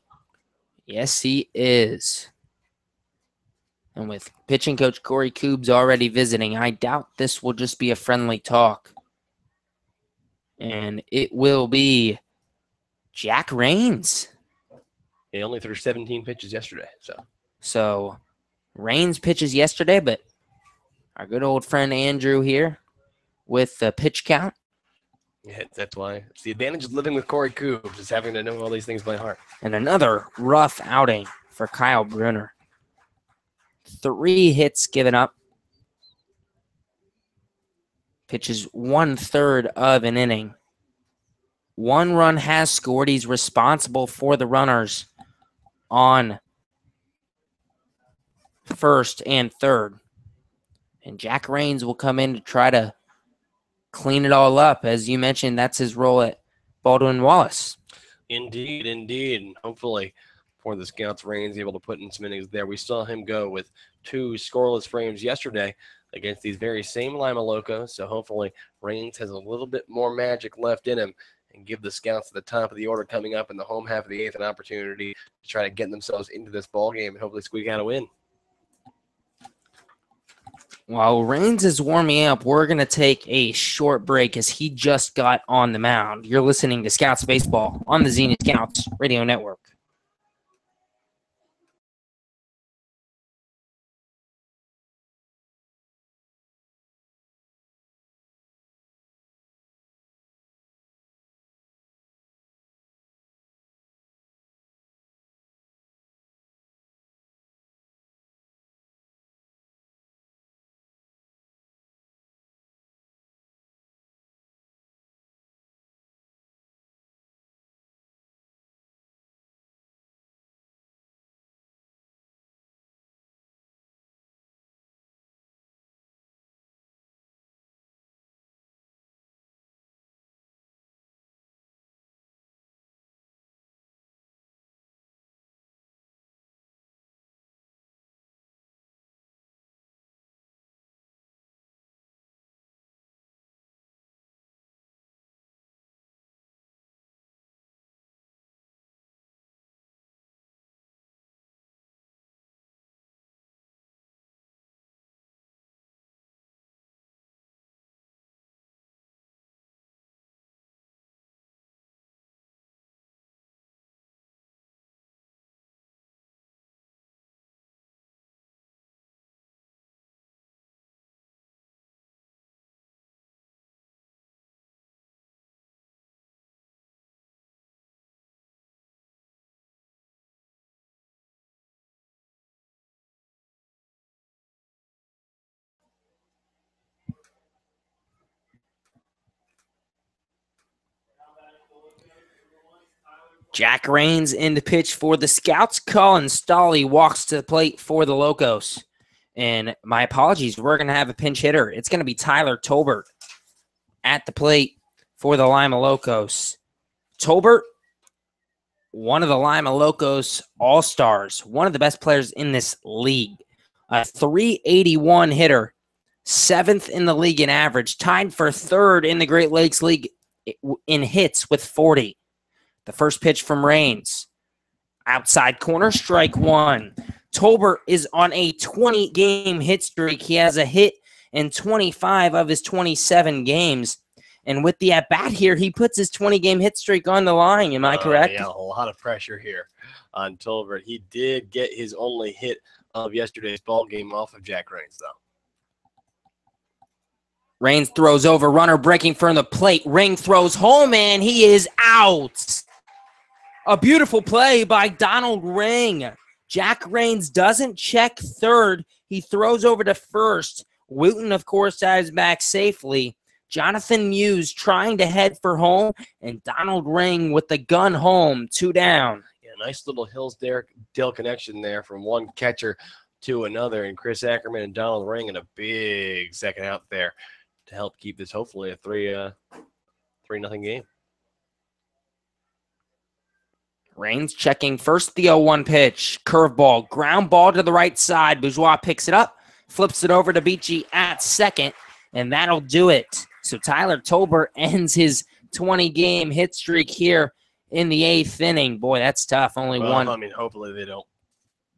Speaker 1: Yes, he is. And with pitching coach Corey Koobs already visiting, I doubt this will just be a friendly talk. And it will be Jack Rains.
Speaker 2: He only threw 17 pitches yesterday.
Speaker 1: So Rains pitches yesterday, but our good old friend Andrew here with the pitch count.
Speaker 2: Yeah, that's why. It's the advantage of living with Corey Koobs, is having to know all these things by heart.
Speaker 1: And another rough outing for Kyle Bruner. 3 hits given up. Pitches 1/3 of an inning. 1 run has scored. He's responsible for the runners on first and third. And Jack Rains will come in to try to clean it all up. As you mentioned, that's his role at Baldwin Wallace.
Speaker 2: Indeed. And hopefully for the Scouts, Rains able to put in some innings there. We saw him go with 2 scoreless frames yesterday against these very same Lima Locos. So hopefully Rains has a little bit more magic left in him and give the Scouts at the top of the order coming up in the home half of the eighth an opportunity to try to get themselves into this ball game and hopefully squeak out a win.
Speaker 1: While Rains is warming up, we're going to take a short break as he just got on the mound. You're listening to Scouts Baseball on the Xenia Scouts Radio Network. Jack Rains in the pitch for the Scouts. Colin Stolly walks to the plate for the Locos. And my apologies, we're going to have a pinch hitter. It's going to be Tyler Tolbert at the plate for the Lima Locos. Tolbert, one of the Lima Locos All-Stars, one of the best players in this league. A .381 hitter, 7th in the league in average, tied for 3rd in the Great Lakes League in hits with 40. The first pitch from Rains. Outside corner, strike one. Tolbert is on a 20-game hit streak. He has a hit in 25 of his 27 games. And with the at-bat here, he puts his 20-game hit streak on the line. Am I correct?
Speaker 2: Yeah, a lot of pressure here on Tolbert. He did get his only hit of yesterday's ball game off of Jack Rains, though.
Speaker 1: Rains throws over, runner breaking from the plate. Ring throws home, and he is out. A beautiful play by Donald Ring. Jack Rains doesn't check third. He throws over to first. Wooten, of course, dives back safely. Jonathan Muse trying to head for home, and Donald Ring with the gun home, 2 down.
Speaker 2: Yeah, nice little Hillsdale connection there from one catcher to another, and Chris Ackerman and Donald Ring in a big second out there to help keep this hopefully a 3-0 game.
Speaker 1: Rains checking first, the 0-1 pitch. Curveball, ground ball to the right side. Bourgeois picks it up, flips it over to Beachy at second, and that'll do it. So Tyler Tolbert ends his 20-game hit streak here in the 8th inning. Boy, that's tough. Only one.
Speaker 2: I mean, hopefully they don't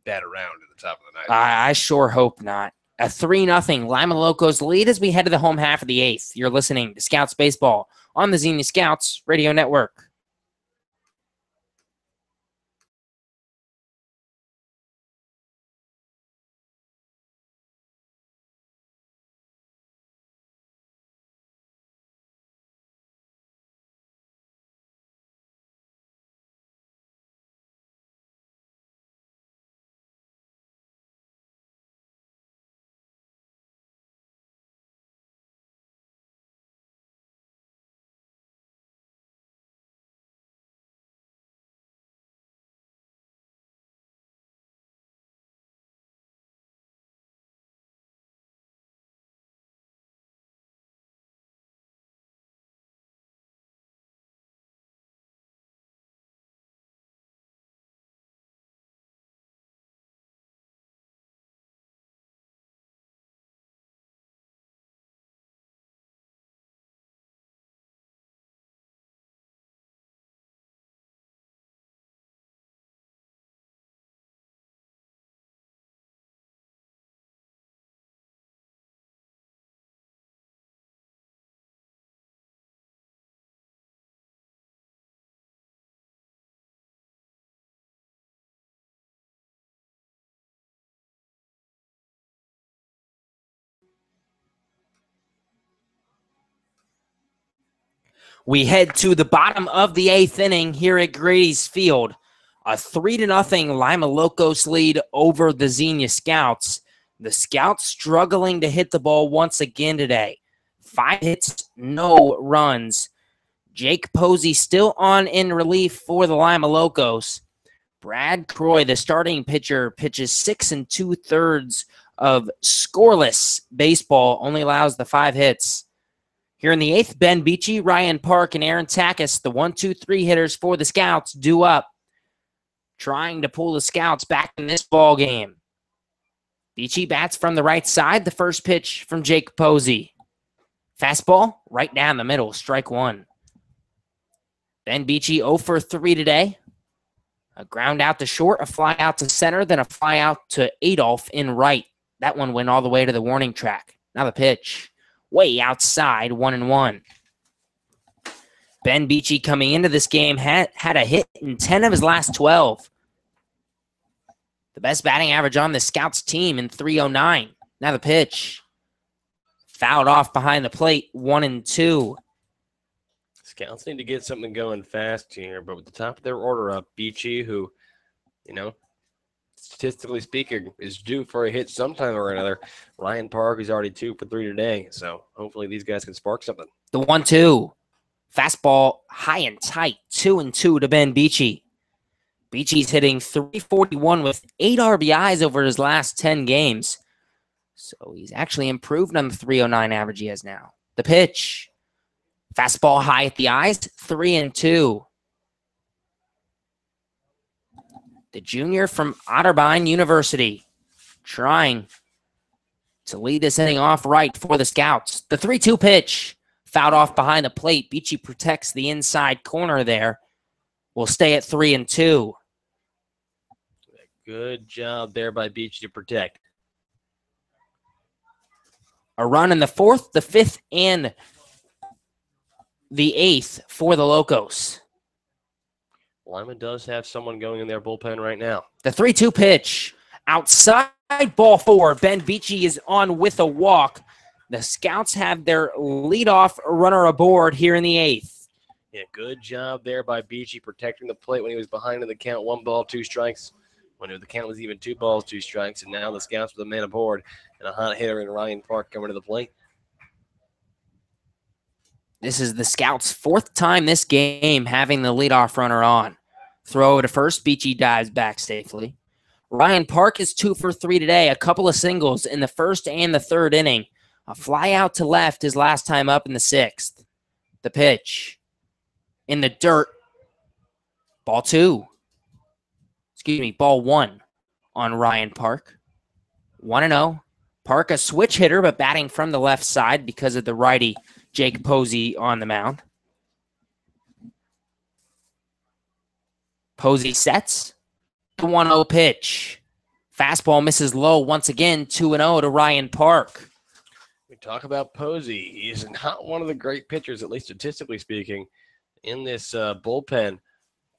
Speaker 2: bat around at the top of the ninth.
Speaker 1: I sure hope not. A 3-0 Lima Locos lead as we head to the home half of the 8th. You're listening to Scouts Baseball on the Xenia Scouts Radio Network. We head to the bottom of the 8th inning here at Grady's Field. A 3-0 Lima Locos lead over the Xenia Scouts. The Scouts struggling to hit the ball once again today. 5 hits, no runs. Jake Posey still on in relief for the Lima Locos. Brad Croy, the starting pitcher, pitches 6 2/3 of scoreless baseball, only allows the 5 hits. Here in the 8th, Ben Beachy, Ryan Park, and Aaron Takis, the 1-2-3 hitters for the Scouts, due up, trying to pull the Scouts back in this ball game. Beachy bats from the right side. The first pitch from Jake Posey. Fastball right down the middle, strike one. Ben Beachy 0 for 3 today. A ground out to short, a fly out to center, then a fly out to Adolph in right. That one went all the way to the warning track. Now the pitch. Way outside, 1-1. Ben Beachy coming into this game had a hit in 10 of his last 12. The best batting average on the Scouts team in 309. Now the pitch. Fouled off behind the plate, 1-2.
Speaker 2: Scouts need to get something going fast here, but with the top of their order up, Beachy, who, statistically speaking, is due for a hit sometime or another. Ryan Park is already 2 for 3 today, so hopefully these guys can spark something.
Speaker 1: The 1-2. Fastball high and tight, 2-2 to Ben Beachy. Beachy's hitting .341 with 8 RBIs over his last 10 games. So he's actually improved on the .309 average he has now. The pitch. Fastball high at the eyes, 3-2. The junior from Otterbein University trying to lead this inning off right for the Scouts. The 3-2 pitch. fouled off behind the plate. Beachy protects the inside corner there. We'll stay at 3-2.
Speaker 2: Good job there by Beachy to protect.
Speaker 1: A run in the 4th, the 5th, and the 8th for the Locos.
Speaker 2: Lima does have someone going in their bullpen right now.
Speaker 1: The 3-2 pitch. Outside, ball 4. Ben Beachy is on with a walk. The Scouts have their leadoff runner aboard here in the 8th.
Speaker 2: Yeah, good job there by Beachy protecting the plate when he was behind in the count. 1 ball, 2 strikes. When the count was even 2 balls, 2 strikes. And now the Scouts with a man aboard and a hot hitter in Ryan Park coming to the plate.
Speaker 1: This is the Scouts' 4th time this game having the leadoff runner on. Throw to first. Beachy dives back safely. Ryan Park is 2 for 3 today. A couple of singles in the 1st and the 3rd inning. A fly out to left his last time up in the 6th. The pitch. In the dirt. Ball 2. Excuse me, ball 1 on Ryan Park. 1-0. Park a switch hitter, but batting from the left side because of the righty Jake Posey on the mound. Posey sets. The 1-0 pitch. Fastball misses low once again. 2-0 to Ryan Park.
Speaker 2: We talk about Posey. He's not one of the great pitchers, at least statistically speaking, in this bullpen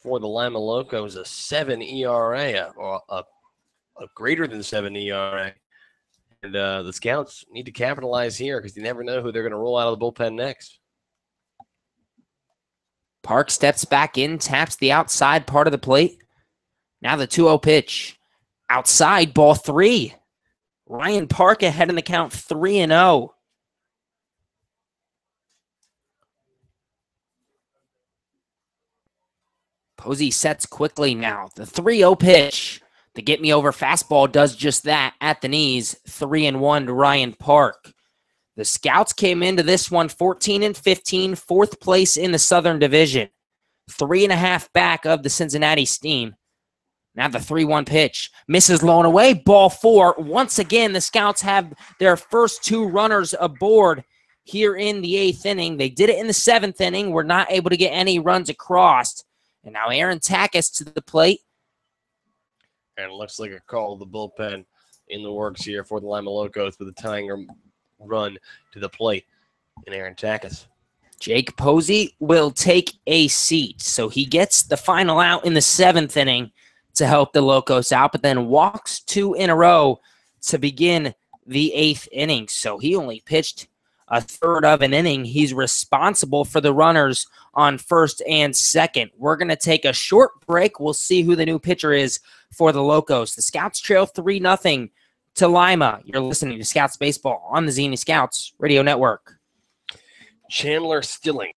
Speaker 2: for the Lima Locos. A 7 ERA, or a greater than 7 ERA. And the Scouts need to capitalize here because you never know who they're going to roll out of the bullpen next.
Speaker 1: Park steps back in, taps the outside part of the plate. Now the 2-0 pitch. Outside, ball 3. Ryan Park ahead in the count, 3-0. Posey sets quickly now. The 3-0 pitch. The get-me-over fastball does just that at the knees. 3-1 to Ryan Park. The Scouts came into this one 14-15, 4th place in the Southern Division. 3.5 back of the Cincinnati Steam. Now the 3-1 pitch. Misses low and away. Ball 4. Once again, the Scouts have their first 2 runners aboard here in the 8th inning. They did it in the 7th inning. Were not able to get any runs across. And now Aaron Takis to the plate.
Speaker 2: And it looks like a call to the bullpen in the works here for the Lima Locos with a tying run to the plate in Aaron Takis.
Speaker 1: Jake Posey will take a seat. So he gets the final out in the 7th inning to help the Locos out, but then walks 2 in a row to begin the 8th inning. So he only pitched a third of an inning. He's responsible for the runners on 1st and 2nd. We're going to take a short break. We'll see who the new pitcher is for the Locos. The Scouts trail 3-0 to Lima. You're listening to Scouts Baseball on the Xenia Scouts Radio Network.
Speaker 2: Chandler Stilling.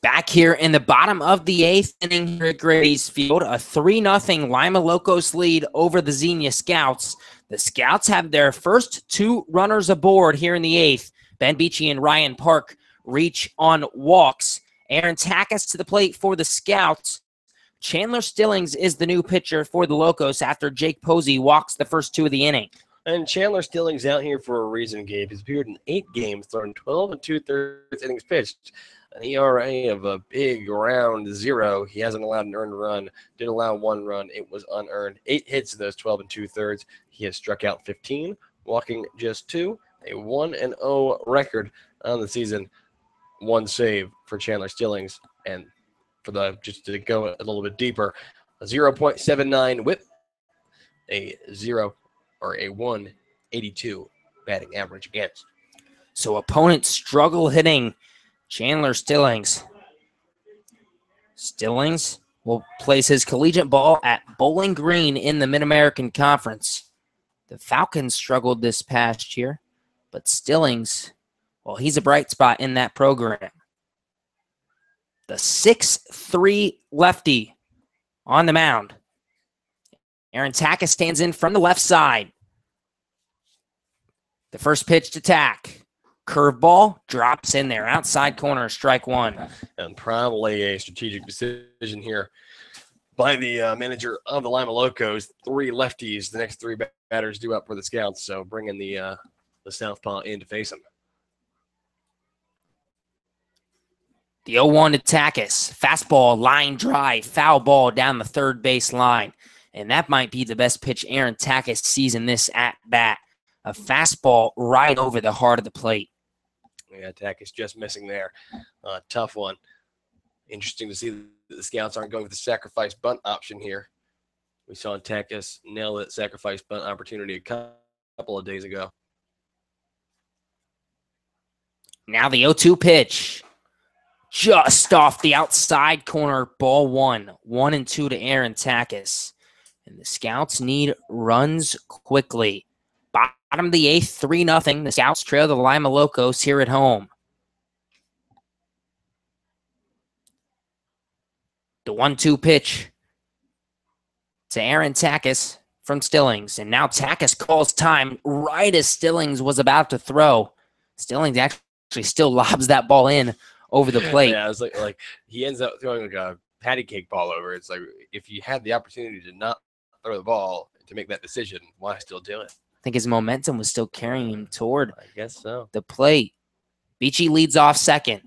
Speaker 1: Back here in the bottom of the 8th inning here at Grady's Field, a 3-0 Lima Locos lead over the Xenia Scouts. The Scouts have their first 2 runners aboard here in the 8th. Ben Beachy and Ryan Park reach on walks. Aaron Takis to the plate for the Scouts. Chandler Stillings is the new pitcher for the Locos after Jake Posey walks the first 2 of the inning.
Speaker 2: And Chandler Stillings out here for a reason, Gabe. He's appeared in 8 games, thrown 12 2/3 innings pitched. An ERA of a big round 0. He hasn't allowed an earned run. Did allow 1 run. It was unearned. 8 hits in those 12 2/3. He has struck out 15, walking just 2. A 1-0 record on the season. 1 save for Chandler Stillings. And for the just to go a little bit deeper, a 0.79 whip, a 182 batting average against.
Speaker 1: So opponents struggle hitting Chandler Stillings. Stillings will place his collegiate ball at Bowling Green in the Mid-American Conference. The Falcons struggled this past year, but Stillings, well, he's a bright spot in that program. The 6'3" lefty on the mound. Aaron Taka stands in from the left side. The first pitch to Tack. Curveball drops in there. Outside corner, strike one.
Speaker 2: And probably a strategic decision here by the manager of the Lima Locos. 3 lefties, the next 3 batters due up for the Scouts. So bringing the southpaw in to face him.
Speaker 1: The 0-1 to Takis. Fastball, line drive, foul ball down the third base line. And that might be the best pitch Aaron Takis sees in this at-bat. A fastball right over the heart of the plate.
Speaker 2: Yeah, Takis just missing there. Tough one. Interesting to see that the Scouts aren't going with the sacrifice bunt option here. We saw Takis nail that sacrifice bunt opportunity a couple of days ago.
Speaker 1: Now the 0-2 pitch. Just off the outside corner, ball 1. 1-2 to Aaron Takis. And the Scouts need runs quickly. Bottom of the 8th, 3-0. The Scouts trail the Lima Locos here at home. The 1-2 pitch to Aaron Takis from Stillings. And now Takis calls time right as Stillings was about to throw. Stillings actually still lobs that ball in over the plate.
Speaker 2: Yeah, it's like he ends up throwing like a patty cake ball over. It's like if you had the opportunity to not throw the ball to make that decision, why still do it?
Speaker 1: I think his momentum was still carrying him toward
Speaker 2: I guess so.
Speaker 1: the plate. Beachy leads off second.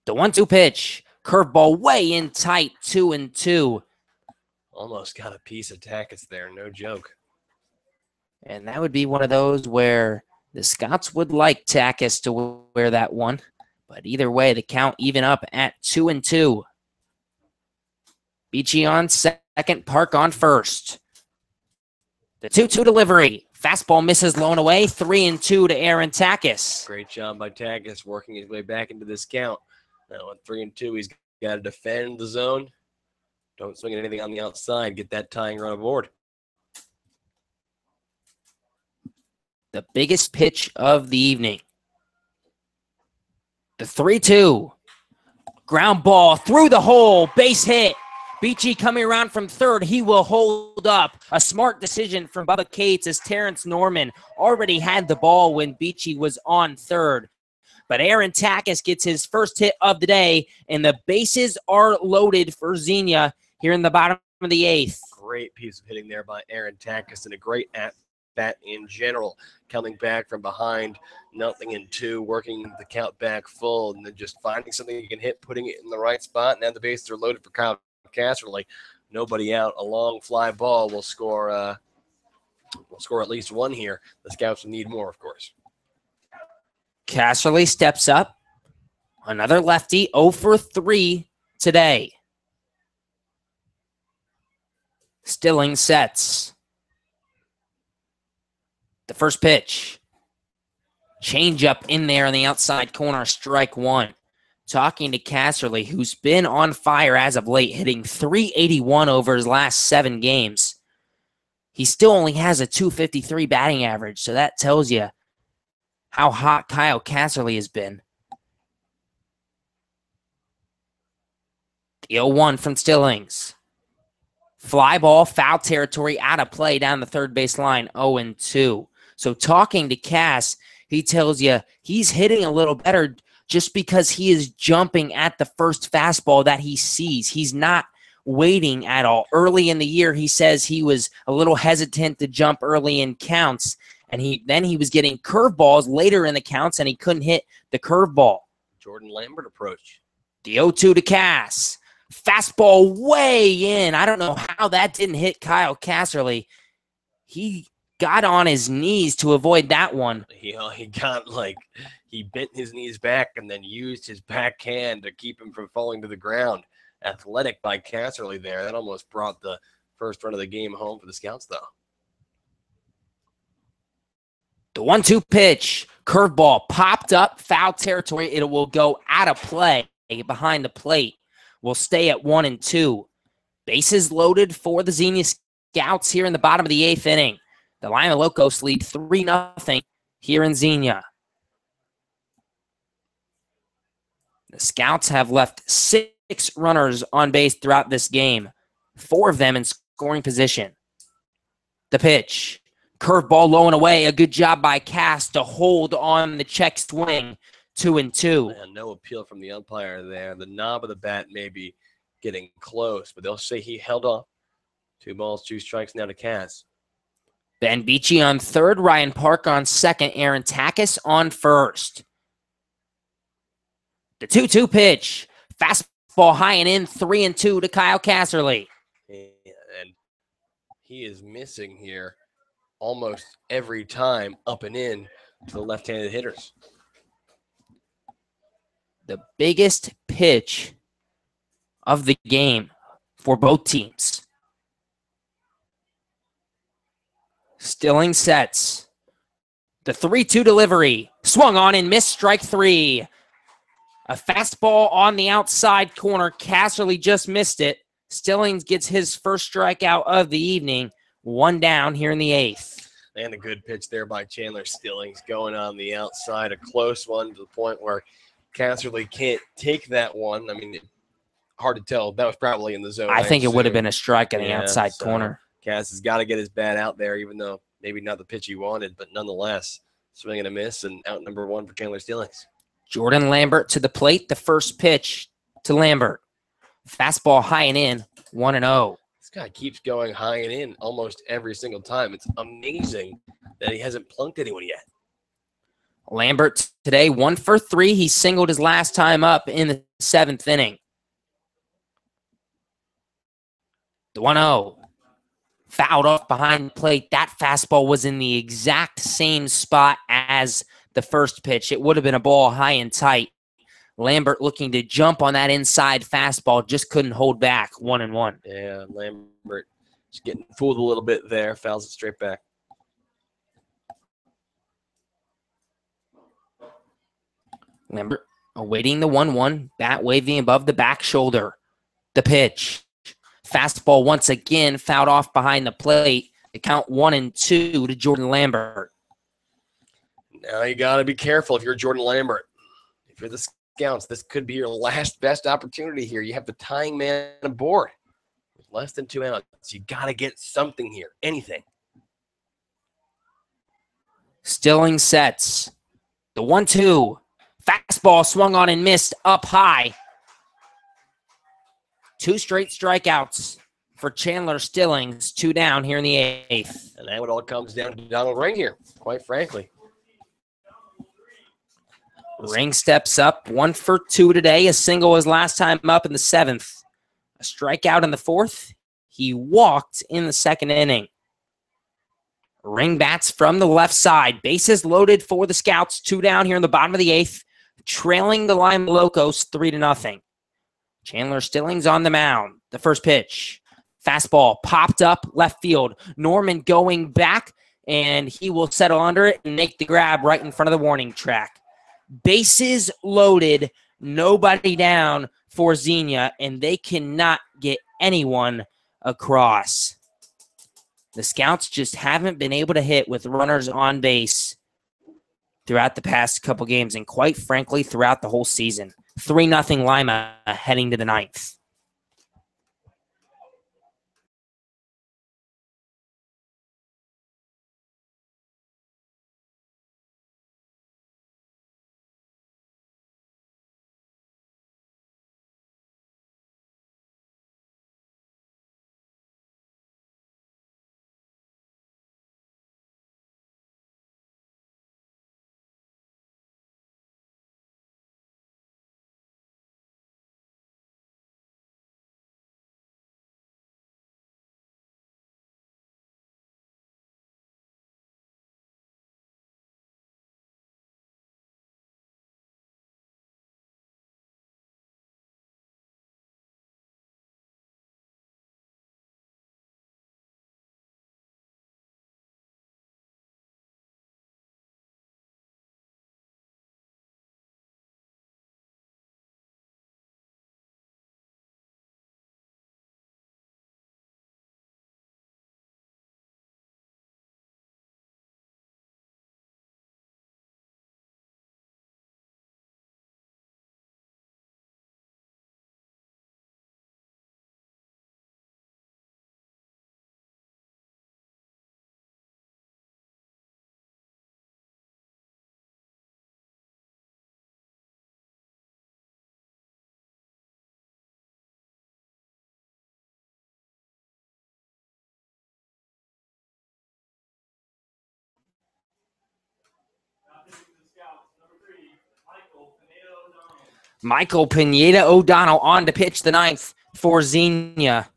Speaker 1: The 1-2 pitch. Curveball way in tight, 2-2.
Speaker 2: Almost got a piece of Takis there, no joke.
Speaker 1: And that would be one of those where the Scots would like Takis to wear that one. But either way, the count even up at 2-2. Beachy on second, Park on first. The 2-2 delivery. Fastball misses low and away. 3-2 to Aaron Takis.
Speaker 2: Great job by Takis working his way back into this count. Now at 3-2, he's got to defend the zone. Don't swing at anything on the outside. Get that tying run aboard.
Speaker 1: The biggest pitch of the evening. The 3-2. Ground ball through the hole. Base hit. Beachy coming around from third. He will hold up. A smart decision from Bubba Cates as Terrence Norman already had the ball when Beachy was on third. But Aaron Takis gets his first hit of the day, and the bases are loaded for Xenia here in the bottom of the 8th.
Speaker 2: Great piece of hitting there by Aaron Takis and a great at-bat in general. Coming back from behind, 0-2, working the count back full, and then just finding something you can hit, putting it in the right spot. Now the bases are loaded for Kyle Casserly. Nobody out. A long fly ball will score at least one here. The Scouts will need more, of course.
Speaker 1: Casserly steps up. Another lefty, 0 for 3 today. Stilling sets. The first pitch. Change up in there on the outside corner, strike 1. Talking to Casserly, who's been on fire as of late, hitting .381 over his last 7 games. He still only has a .253 batting average, so that tells you how hot Kyle Casserly has been. The 0-1 from Stillings. Fly ball, foul territory, out of play down the third base line, 0-2. So talking to Cass, he tells you he's hitting a little better just because he is jumping at the first fastball that he sees. He's not waiting at all. Early in the year, he says he was a little hesitant to jump early in counts, and he was getting curveballs later in the counts, and he couldn't hit the curveball.
Speaker 2: Jordan Lambert approach.
Speaker 1: The 0-2 to Cass. Fastball way in. I don't know how that didn't hit Kyle Casserly. He got on his knees to avoid that one.
Speaker 2: He bent his knees back and then used his backhand to keep him from falling to the ground. Athletic by Casserly there. That almost brought the first run of the game home for the Scouts, though.
Speaker 1: The The 1-2 pitch, curveball popped up, foul territory. It will go out of play behind the plate. Will stay at 1-2. Bases loaded for the Xenia Scouts here in the bottom of the 8th inning. The Lima Locos lead 3-0 here in Xenia. The Scouts have left 6 runners on base throughout this game, 4 of them in scoring position. The pitch, curveball low and away. A good job by Cass to hold on the check swing. 2-2.
Speaker 2: Man, no appeal from the umpire there. The knob of the bat may be getting close, but they'll say he held off. 2 balls, 2 strikes now to Cass.
Speaker 1: Ben Beachy on third, Ryan Park on second, Aaron Takis on first. The 2-2 pitch, fastball high and in, 3-2 to Kyle Casserly.
Speaker 2: And he is missing here almost every time, up and in to the left-handed hitters.
Speaker 1: The biggest pitch of the game for both teams. Stilling sets. The 3-2 delivery. Swung on and missed, strike 3. A fastball on the outside corner. Casserly just missed it. Stillings gets his first strikeout of the evening. 1 down here in the 8th.
Speaker 2: And a good pitch there by Chandler Stillings going on the outside. A close one to the point where Casserly can't take that one. I mean, hard to tell. That was probably in the zone.
Speaker 1: I think it would have been a strike on the outside corner.
Speaker 2: Cass has got to get his bat out there, even though maybe not the pitch he wanted, but nonetheless, swing and a miss, and out number 1 for Chandler Stillings.
Speaker 1: Jordan Lambert to the plate. The first pitch to Lambert. Fastball high and in, 1-0.
Speaker 2: This guy keeps going high and in almost every single time. It's amazing that he hasn't plunked anyone yet.
Speaker 1: Lambert today, 1 for 3. He singled his last time up in the 7th inning. The 1-0. Fouled off behind the plate. That fastball was in the exact same spot as the first pitch. It would have been a ball high and tight. Lambert looking to jump on that inside fastball, just couldn't hold back. 1-1.
Speaker 2: Yeah, Lambert just getting fooled a little bit there. Fouls it straight back.
Speaker 1: Lambert awaiting the 1-1. Bat waving above the back shoulder. The pitch. Fastball once again fouled off behind the plate. The count 1-2 to Jordan Lambert.
Speaker 2: Now you got to be careful if you're Jordan Lambert. If you're the Scouts, this could be your last best opportunity here. You have the tying man aboard. With less than 2 outs, you got to get something here. Anything.
Speaker 1: Stilling sets. The 1-2. Fastball swung on and missed up high. 2 straight strikeouts for Chandler Stillings. 2 down here in the 8th.
Speaker 2: And that what all comes down to Donald Ring here, quite frankly.
Speaker 1: Ring steps up, 1 for 2 today. A single his last time up in the 7th. A strikeout in the 4th. He walked in the 2nd inning. Ring bats from the left side. Bases loaded for the Scouts. 2 down here in the bottom of the 8th. Trailing the Lima Locos 3-0. Chandler Stillings on the mound. The first pitch. Fastball popped up left field. Norman going back, and he will settle under it and make the grab right in front of the warning track. Bases loaded, nobody down for Xenia, and they cannot get anyone across. The Scouts just haven't been able to hit with runners on base throughout the past couple games, and quite frankly, throughout the whole season. 3-0 Lima heading to the 9th. Michael Pineda O'Donnell on to pitch the ninth for Xenia.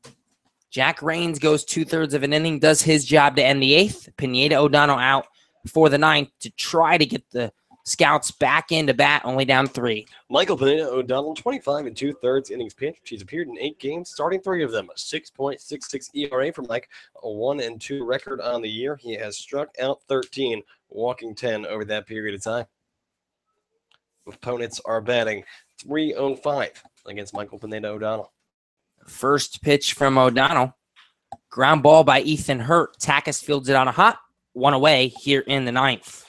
Speaker 1: Jack Rains goes 2/3 of an inning, does his job to end the eighth. Pineda O'Donnell out for the ninth to try to get the Scouts back into bat, only down 3.
Speaker 2: Michael Pineda O'Donnell, 25 2/3 innings pitched. He's appeared in 8 games, starting 3 of them. A 6.66 ERA for Mike, a 1-2 record on the year. He has struck out 13, walking 10 over that period of time. Opponents are batting .305 against Michael Pineda O'Donnell.
Speaker 1: First pitch from O'Donnell. Ground ball by Ethan Hurt. Takis fields it on a hop. 1 away here in the ninth.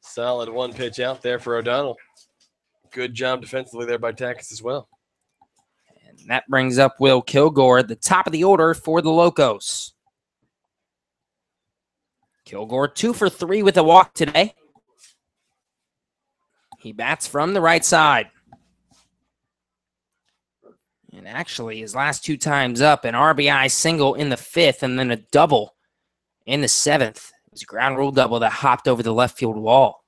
Speaker 2: Solid 1 pitch out there for O'Donnell. Good job defensively there by Takis as well.
Speaker 1: And that brings up Will Kilgore at the top of the order for the Locos. Kilgore 2 for 3 with a walk today. He bats from the right side. And actually, his last 2 times up, an RBI single in the 5th and then a double in the 7th. It was a ground rule double that hopped over the left field wall.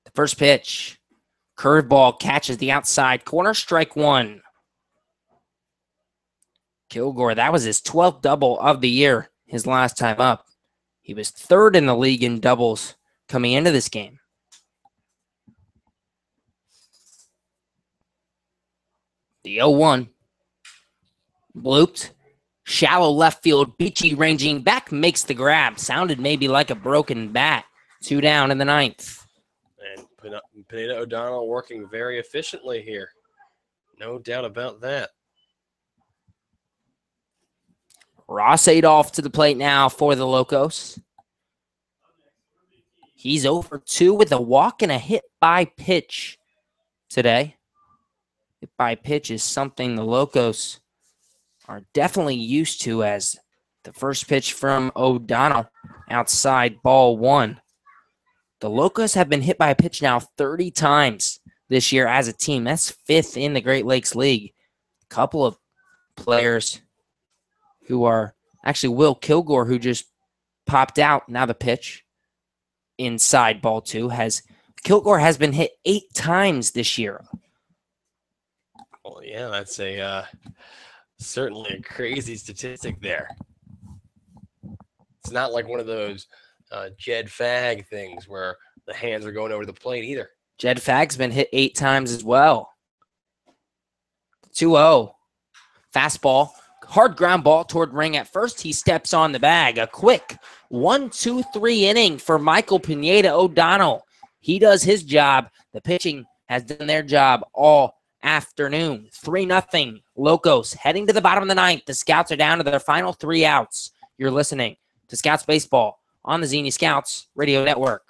Speaker 1: The first pitch, curveball catches the outside corner, strike 1. Kilgore, that was his 12th double of the year, his last time up. He was 3rd in the league in doubles coming into this game. The 0-1. Blooped. Shallow left field. Beachy ranging back makes the grab. Sounded maybe like a broken bat. 2 down in the 9th.
Speaker 2: And Pineda O'Donnell working very efficiently here. No doubt about that.
Speaker 1: Ross Adolph to the plate now for the Locos. He's 0 for 2 with a walk and a hit by pitch today. Hit by pitch is something the Locos are definitely used to, as the first pitch from O'Donnell outside, ball 1. The Locos have been hit by a pitch now 30 times this year as a team. That's 5th in the Great Lakes League. A couple of players who are actually Will Kilgore, who just popped out. Now the pitch inside, ball 2. Kilgore has been hit 8 times this year.
Speaker 2: Well, yeah, that's certainly a crazy statistic there. It's not like one of those Jed Fag things where the hands are going over the plate either.
Speaker 1: Jed Fag's been hit 8 times as well. 2-0. Fastball. Hard ground ball toward ring at first. He steps on the bag. A quick 1-2-3 inning for Michael Pineda O'Donnell. He does his job. The pitching has done their job all afternoon. 3-0 Locos heading to the bottom of the 9th. The Scouts are down to their final 3 outs. You're listening to Scouts Baseball on the Xenia Scouts Radio Network.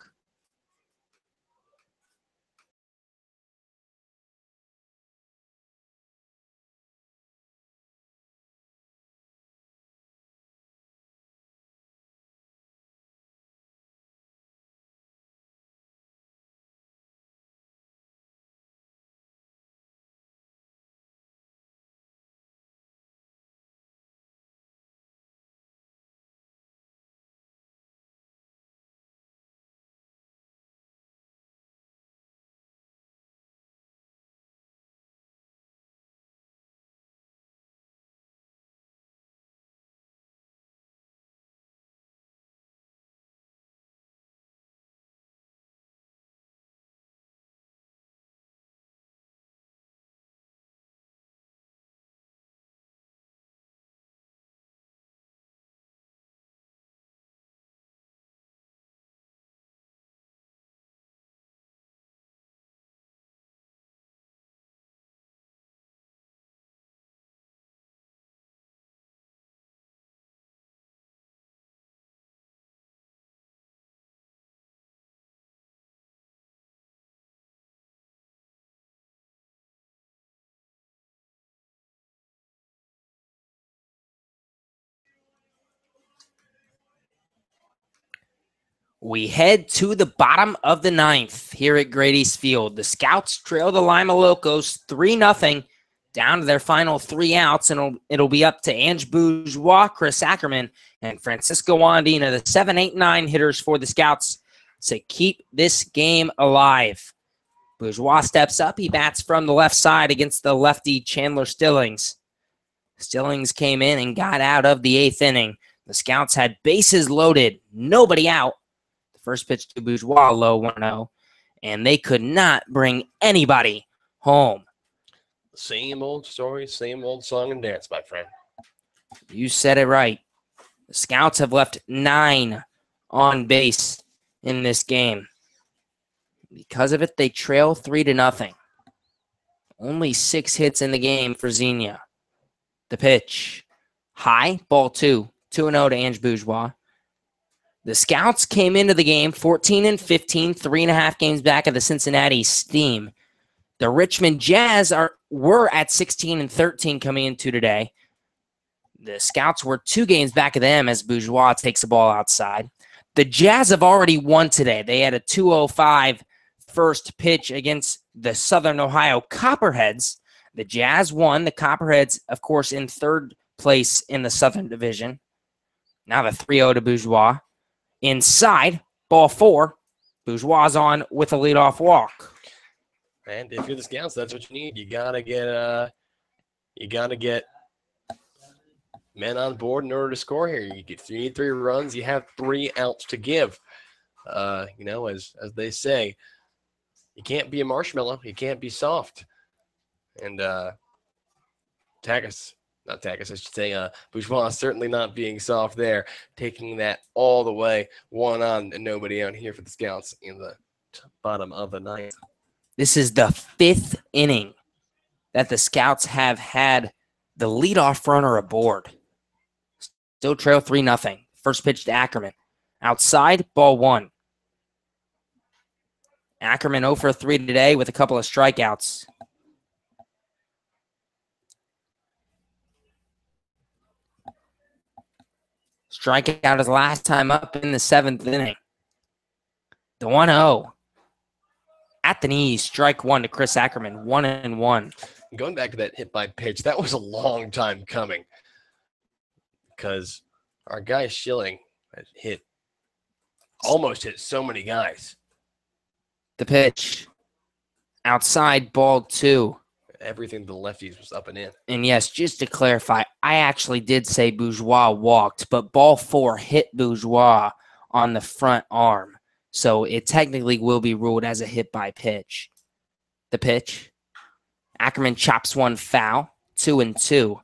Speaker 1: We head to the bottom of the 9th here at Grady's Field. The Scouts trail the Lima Locos 3-0 down to their final 3 outs, and it'll be up to Ange Bourgeois, Chris Ackerman, and Francisco Wandina, the 7, 8, 9 hitters for the Scouts, to keep this game alive. Bourgeois steps up. He bats from the left side against the lefty Chandler Stillings. Stillings came in and got out of the 8th inning. The Scouts had bases loaded, nobody out. The first pitch to Bourgeois, low 1-0, and they could not bring anybody home.
Speaker 2: Same old story, same old song and dance, my friend.
Speaker 1: You said it right. The Scouts have left 9 on base in this game. Because of it, they trail 3-0. Only 6 hits in the game for Xenia. The pitch. High, ball 2. 2-0 to Ange Bourgeois. The Scouts came into the game 14-15, 3.5 games back of the Cincinnati Steam. The Richmond Jazz were at 16-13 coming into today. The Scouts were 2 games back of them as Bourgeois takes the ball outside. The Jazz have already won today. They had a 2:05 first pitch against the Southern Ohio Copperheads. The Jazz won. The Copperheads, of course, in 3rd place in the Southern Division. Now the 3-0 to Bourgeois. Inside, ball 4. Bourgeois on with a leadoff walk.
Speaker 2: And if you're the Scouts, that's what you need. You gotta get men on board in order to score here. You need 3 runs. You have 3 outs to give. As they say, you can't be a marshmallow. You can't be soft. And Bourgeois certainly not being soft there, taking that all the way, 1 on and nobody out here for the Scouts in the bottom of the 9th.
Speaker 1: This is the 5th inning that the Scouts have had the leadoff runner aboard. Still trail 3-0. First pitch to Ackerman. Outside, ball 1. Ackerman 0 for 3 today with a couple of strikeouts. Strikeout his last time up in the 7th inning. The 1-0. At the knees, strike 1 to Chris Ackerman, 1-1.
Speaker 2: Going back to that hit by pitch, that was a long time coming because our guy Schilling almost hit so many guys.
Speaker 1: The pitch. Outside, ball 2.
Speaker 2: Everything to the lefties was up and in.
Speaker 1: And yes, just to clarify, I actually did say Bourgeois walked, but ball 4 hit Bourgeois on the front arm. So it technically will be ruled as a hit by pitch. The pitch. Ackerman chops 1 foul. 2-2.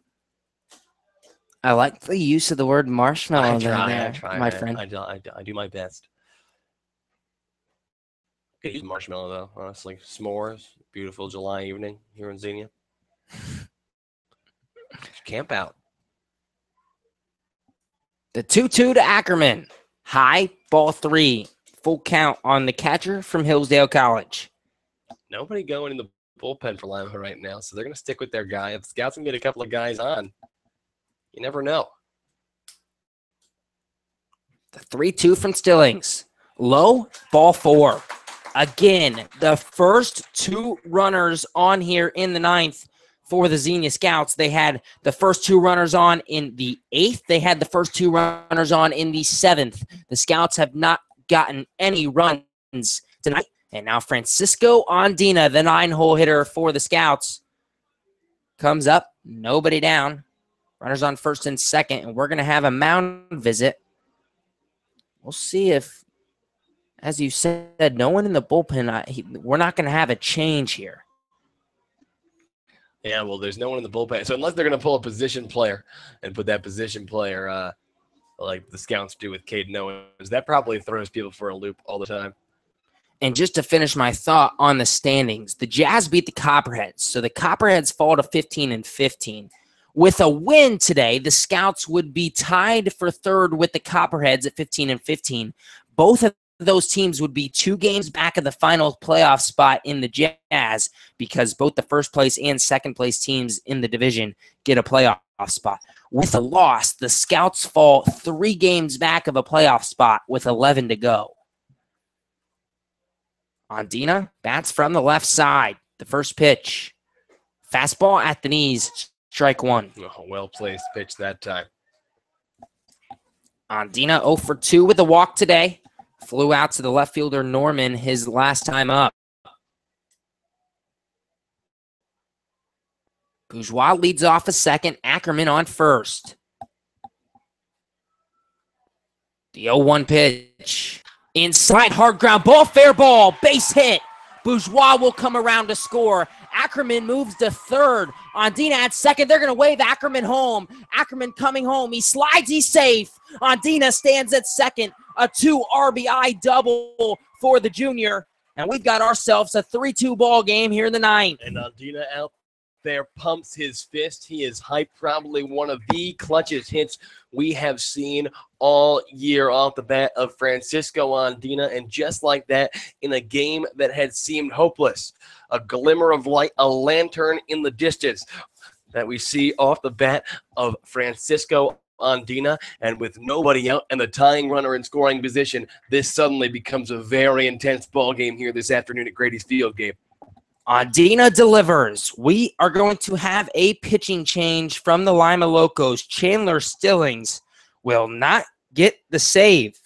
Speaker 1: I like the use of the word marshmallow
Speaker 2: I try,
Speaker 1: my friend.
Speaker 2: I do my best. Could use marshmallow though, honestly. S'mores, beautiful July evening here in Xenia. Camp out.
Speaker 1: The 2-2 to Ackerman. High, ball 3. Full count on the catcher from Hillsdale College.
Speaker 2: Nobody going in the bullpen for Lima right now, so they're going to stick with their guy. If the Scouts can get a couple of guys on, you never know.
Speaker 1: The 3-2 from Stillings. Low, ball 4. Again, the first 2 runners on here in the 9th for the Xenia Scouts. They had the first 2 runners on in the 8th. They had the first 2 runners on in the 7th. The Scouts have not gotten any runs tonight. And now Francisco Andina, the 9-hole hitter for the Scouts, comes up, nobody down. Runners on first and second, and we're going to have a mound visit. We'll see if, as you said, no one in the bullpen, we're not going to have a change here.
Speaker 2: Yeah, well, there's no one in the bullpen. So unless they're going to pull a position player and put that position player like the Scouts do with Caden Owens, that probably throws people for a loop all the time.
Speaker 1: And just to finish my thought on the standings, the Jazz beat the Copperheads. So the Copperheads fall to 15-15. With a win today, the Scouts would be tied for 3rd with the Copperheads at 15-15. Both of those teams would be 2 games back of the final playoff spot in the Jazz because both the first place and second place teams in the division get a playoff spot. With a loss, the Scouts fall 3 games back of a playoff spot with 11 to go. Andina bats from the left side. The first pitch. Fastball at the knees. Strike 1.
Speaker 2: Oh, well-placed pitch that time.
Speaker 1: Andina 0 for 2 with a walk today. Flew out to the left fielder Norman his last time up. Bourgeois leads off a second. Ackerman on first. The 0-1 pitch. Inside, hard ground ball, fair ball, base hit. Bourgeois will come around to score. Ackerman moves to third. Ondina at second. They're going to wave Ackerman home. Ackerman coming home. He slides. He's safe. Ondina stands at second. A 2 RBI double for the junior. And we've got ourselves a 3-2 ball game here in the ninth.
Speaker 2: And Ondina out there pumps his fist. He is hyped. Probably one of the clutchest hits we have seen all year off the bat of Francisco Ondina. And just like that, in a game that had seemed hopeless, a glimmer of light, a lantern in the distance that we see off the bat of Francisco Ondina, and with nobody out and the tying runner in scoring position, this suddenly becomes a very intense ball game here this afternoon at Grady's Field, Gabe.
Speaker 1: Ondina delivers. We are going to have a pitching change from the Lima Locos. Chandler Stillings will not get the save.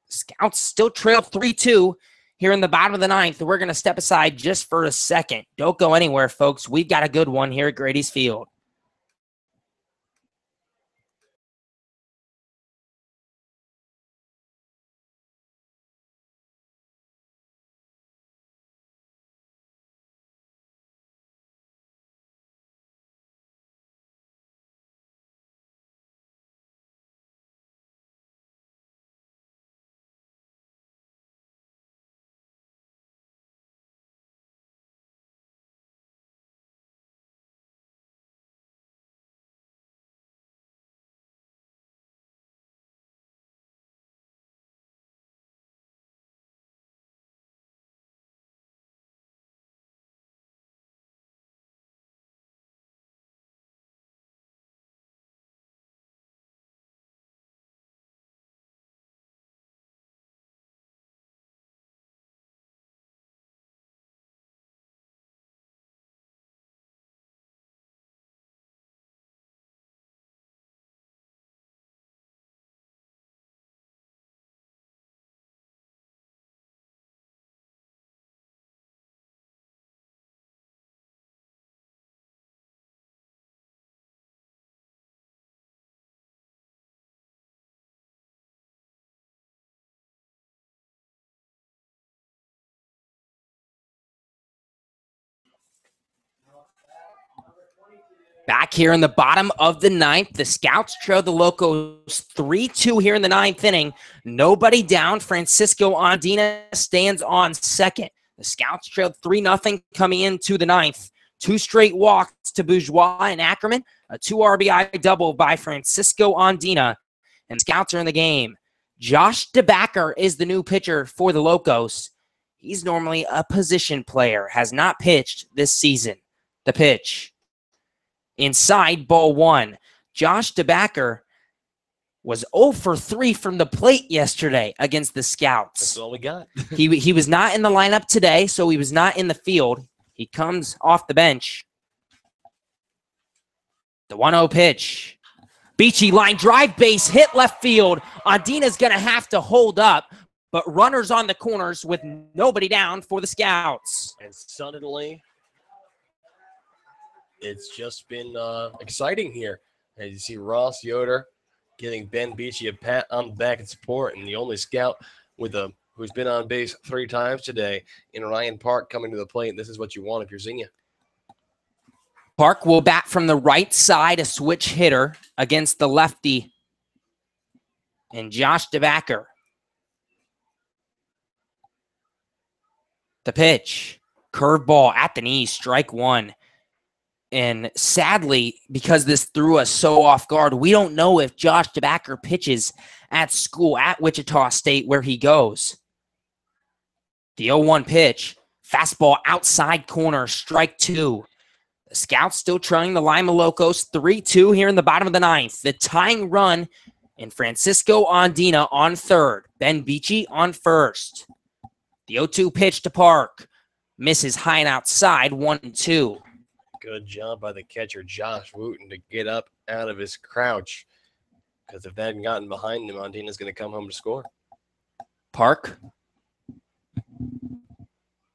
Speaker 1: Scouts still trail 3-2 here in the bottom of the ninth. We're going to step aside just for a second. Don't go anywhere, folks. We've got a good one here at Grady's Field. Back here in the bottom of the ninth, the Scouts trail the Locos 3-2 here in the ninth inning. Nobody down. Francisco Ondina stands on second. The Scouts trailed 3-0 coming into the ninth. 2 straight walks to Bourgeois and Ackerman. A 2 RBI double by Francisco Ondina. And Scouts are in the game. Josh DeBacker is the new pitcher for the Locos. He's normally a position player. Has not pitched this season. The pitch. Inside, ball 1. Josh DeBacker was 0 for 3 from the plate yesterday against the Scouts.
Speaker 2: That's all we got.
Speaker 1: He was not in the lineup today, so he was not in the field. He comes off the bench. The 1-0 pitch. Beachy line drive, base hit left field. Ondina's going to have to hold up, but runners on the corners with nobody down for the Scouts.
Speaker 2: And suddenly, it's just been exciting here. As you see Ross Yoder giving Ben Beachy a pat on the back and support, and the only Scout with who's been on base 3 times today in Ryan Park coming to the plate. This is what you want if you're Xenia.
Speaker 1: Park will bat from the right side, a switch hitter against the lefty. And Josh DeBacker. The pitch. Curveball at the knee, strike 1. And sadly, because this threw us so off guard, we don't know if Josh DeBacker pitches at school at Wichita State where he goes. The 0-1 pitch. Fastball outside corner, strike 2. The Scouts still trailing the Lima Locos 3-2 here in the bottom of the ninth. The tying run and Francisco Ondina on third. Ben Beachy on first. The 0-2 pitch to Park. Misses high and outside, 1-2.
Speaker 2: Good job by the catcher, Josh Wooten, to get up out of his crouch. Because if that hadn't gotten behind him, Ondina's going to come home to score.
Speaker 1: Park.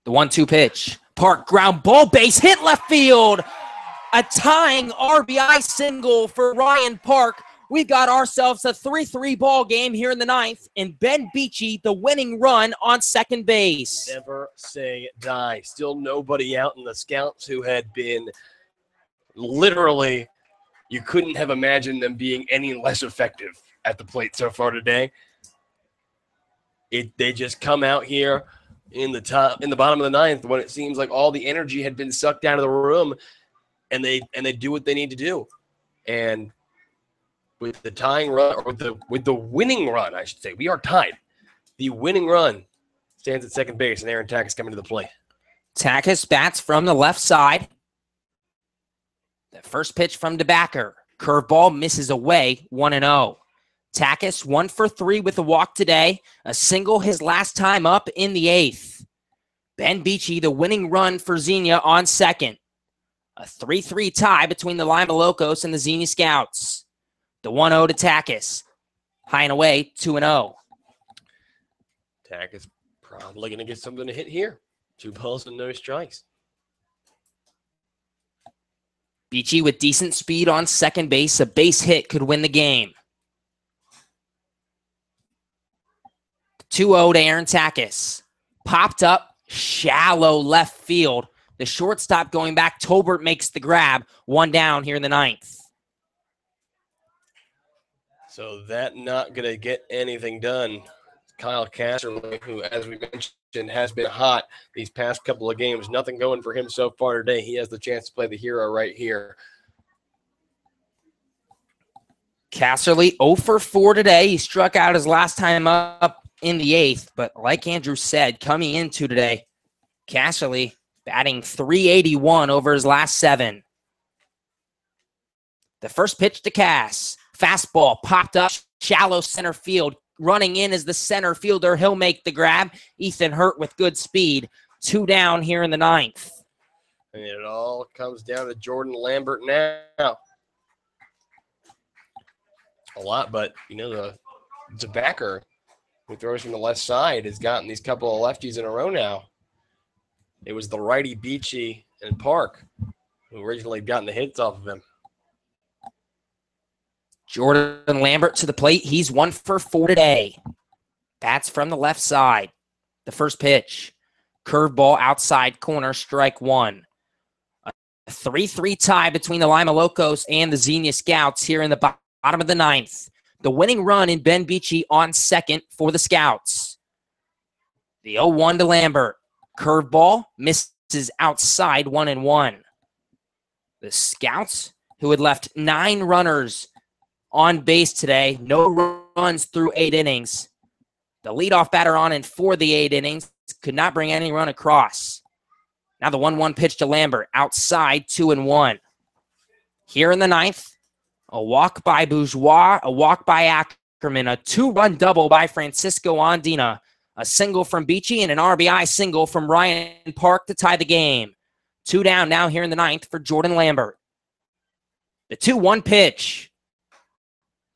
Speaker 1: The 1-2 pitch. Park ground ball, base hit left field. a tying RBI single for Ryan Park. We've got ourselves a 3-3 ball game here in the ninth, and Ben Beachy, the winning run on second base.
Speaker 2: Never say die. Still nobody out in the Scouts who had been literally, you couldn't have imagined them being any less effective at the plate so far today. They just come out here in the bottom of the ninth when it seems like all the energy had been sucked out of the room, and they do what they need to do. And with the tying run, or with the winning run, I should say, we are tied. The winning run stands at second base, and Aaron Tack is coming to the plate.
Speaker 1: Takis bats from the left side. The first pitch from DeBacker. Curveball misses away, 1-0. Takis 1 for 3 with a walk today. A single his last time up in the eighth. Ben Beachy, the winning run for Xenia on second. A 3-3 tie between the Lima Locos and the Xenia Scouts. The 1-0 to Takis. High and away, 2-0.
Speaker 2: Tack is probably going to get something to hit here. 2 balls and no strikes.
Speaker 1: Beachy with decent speed on second base. A base hit could win the game. 2-0 to Aaron Takis. Popped up, shallow left field. The shortstop going back. Tolbert makes the grab. 1 down here in the ninth.
Speaker 2: So that not going to get anything done. Kyle Casserly, who, as we mentioned, has been hot these past couple of games. Nothing going for him so far today. He has the chance to play the hero right here.
Speaker 1: Casserly 0 for 4 today. He struck out his last time up in the eighth. But like Andrew said, coming into today, Casserly batting .381 over his last 7. The first pitch to Cass. Fastball popped up, shallow center field. Running in as the center fielder. He'll make the grab. Ethan Hurt with good speed. 2 down here in the ninth.
Speaker 2: And it all comes down to Jordan Lambert now. A lot, but, you know, the backer who throws from the left side has gotten these couple of lefties in a row now. It was the righty Beachy and Park who originally gotten the hits off of him.
Speaker 1: Jordan Lambert to the plate. He's 1 for 4 today. Bats from the left side. The first pitch. Curveball outside corner, strike 1. A 3-3 tie between the Lima Locos and the Xenia Scouts here in the bottom of the ninth. The winning run in Ben Beachy on second for the Scouts. The 0-1 to Lambert. Curveball misses outside, 1-1. The Scouts, who had left 9 runners on base today, no runs through 8 innings. The leadoff batter on in for the 8 innings, could not bring any run across. Now the 1-1 pitch to Lambert, outside, 2-1. Here in the ninth, a walk by Bourgeois, a walk by Ackerman, a 2-run double by Francisco Andina, a single from Beachy, and an RBI single from Ryan Park to tie the game. 2 down now here in the ninth for Jordan Lambert. The 2-1 pitch.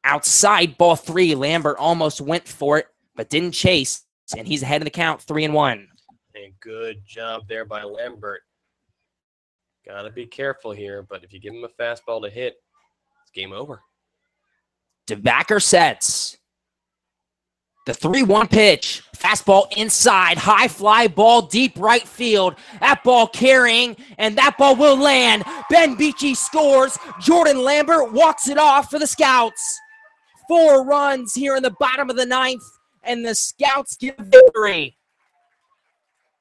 Speaker 1: Outside, ball 3. Lambert almost went for it, but didn't chase, and he's ahead of the count, 3-1.
Speaker 2: And good job there by Lambert. Got to be careful here, but if you give him a fastball to hit, it's game over.
Speaker 1: DeBacker sets. The 3-1 pitch. Fastball inside. High fly ball deep right field. That ball carrying, and that ball will land. Ben Beachy scores. Jordan Lambert walks it off for the Scouts. 4 runs here in the bottom of the ninth, and the Scouts get victory.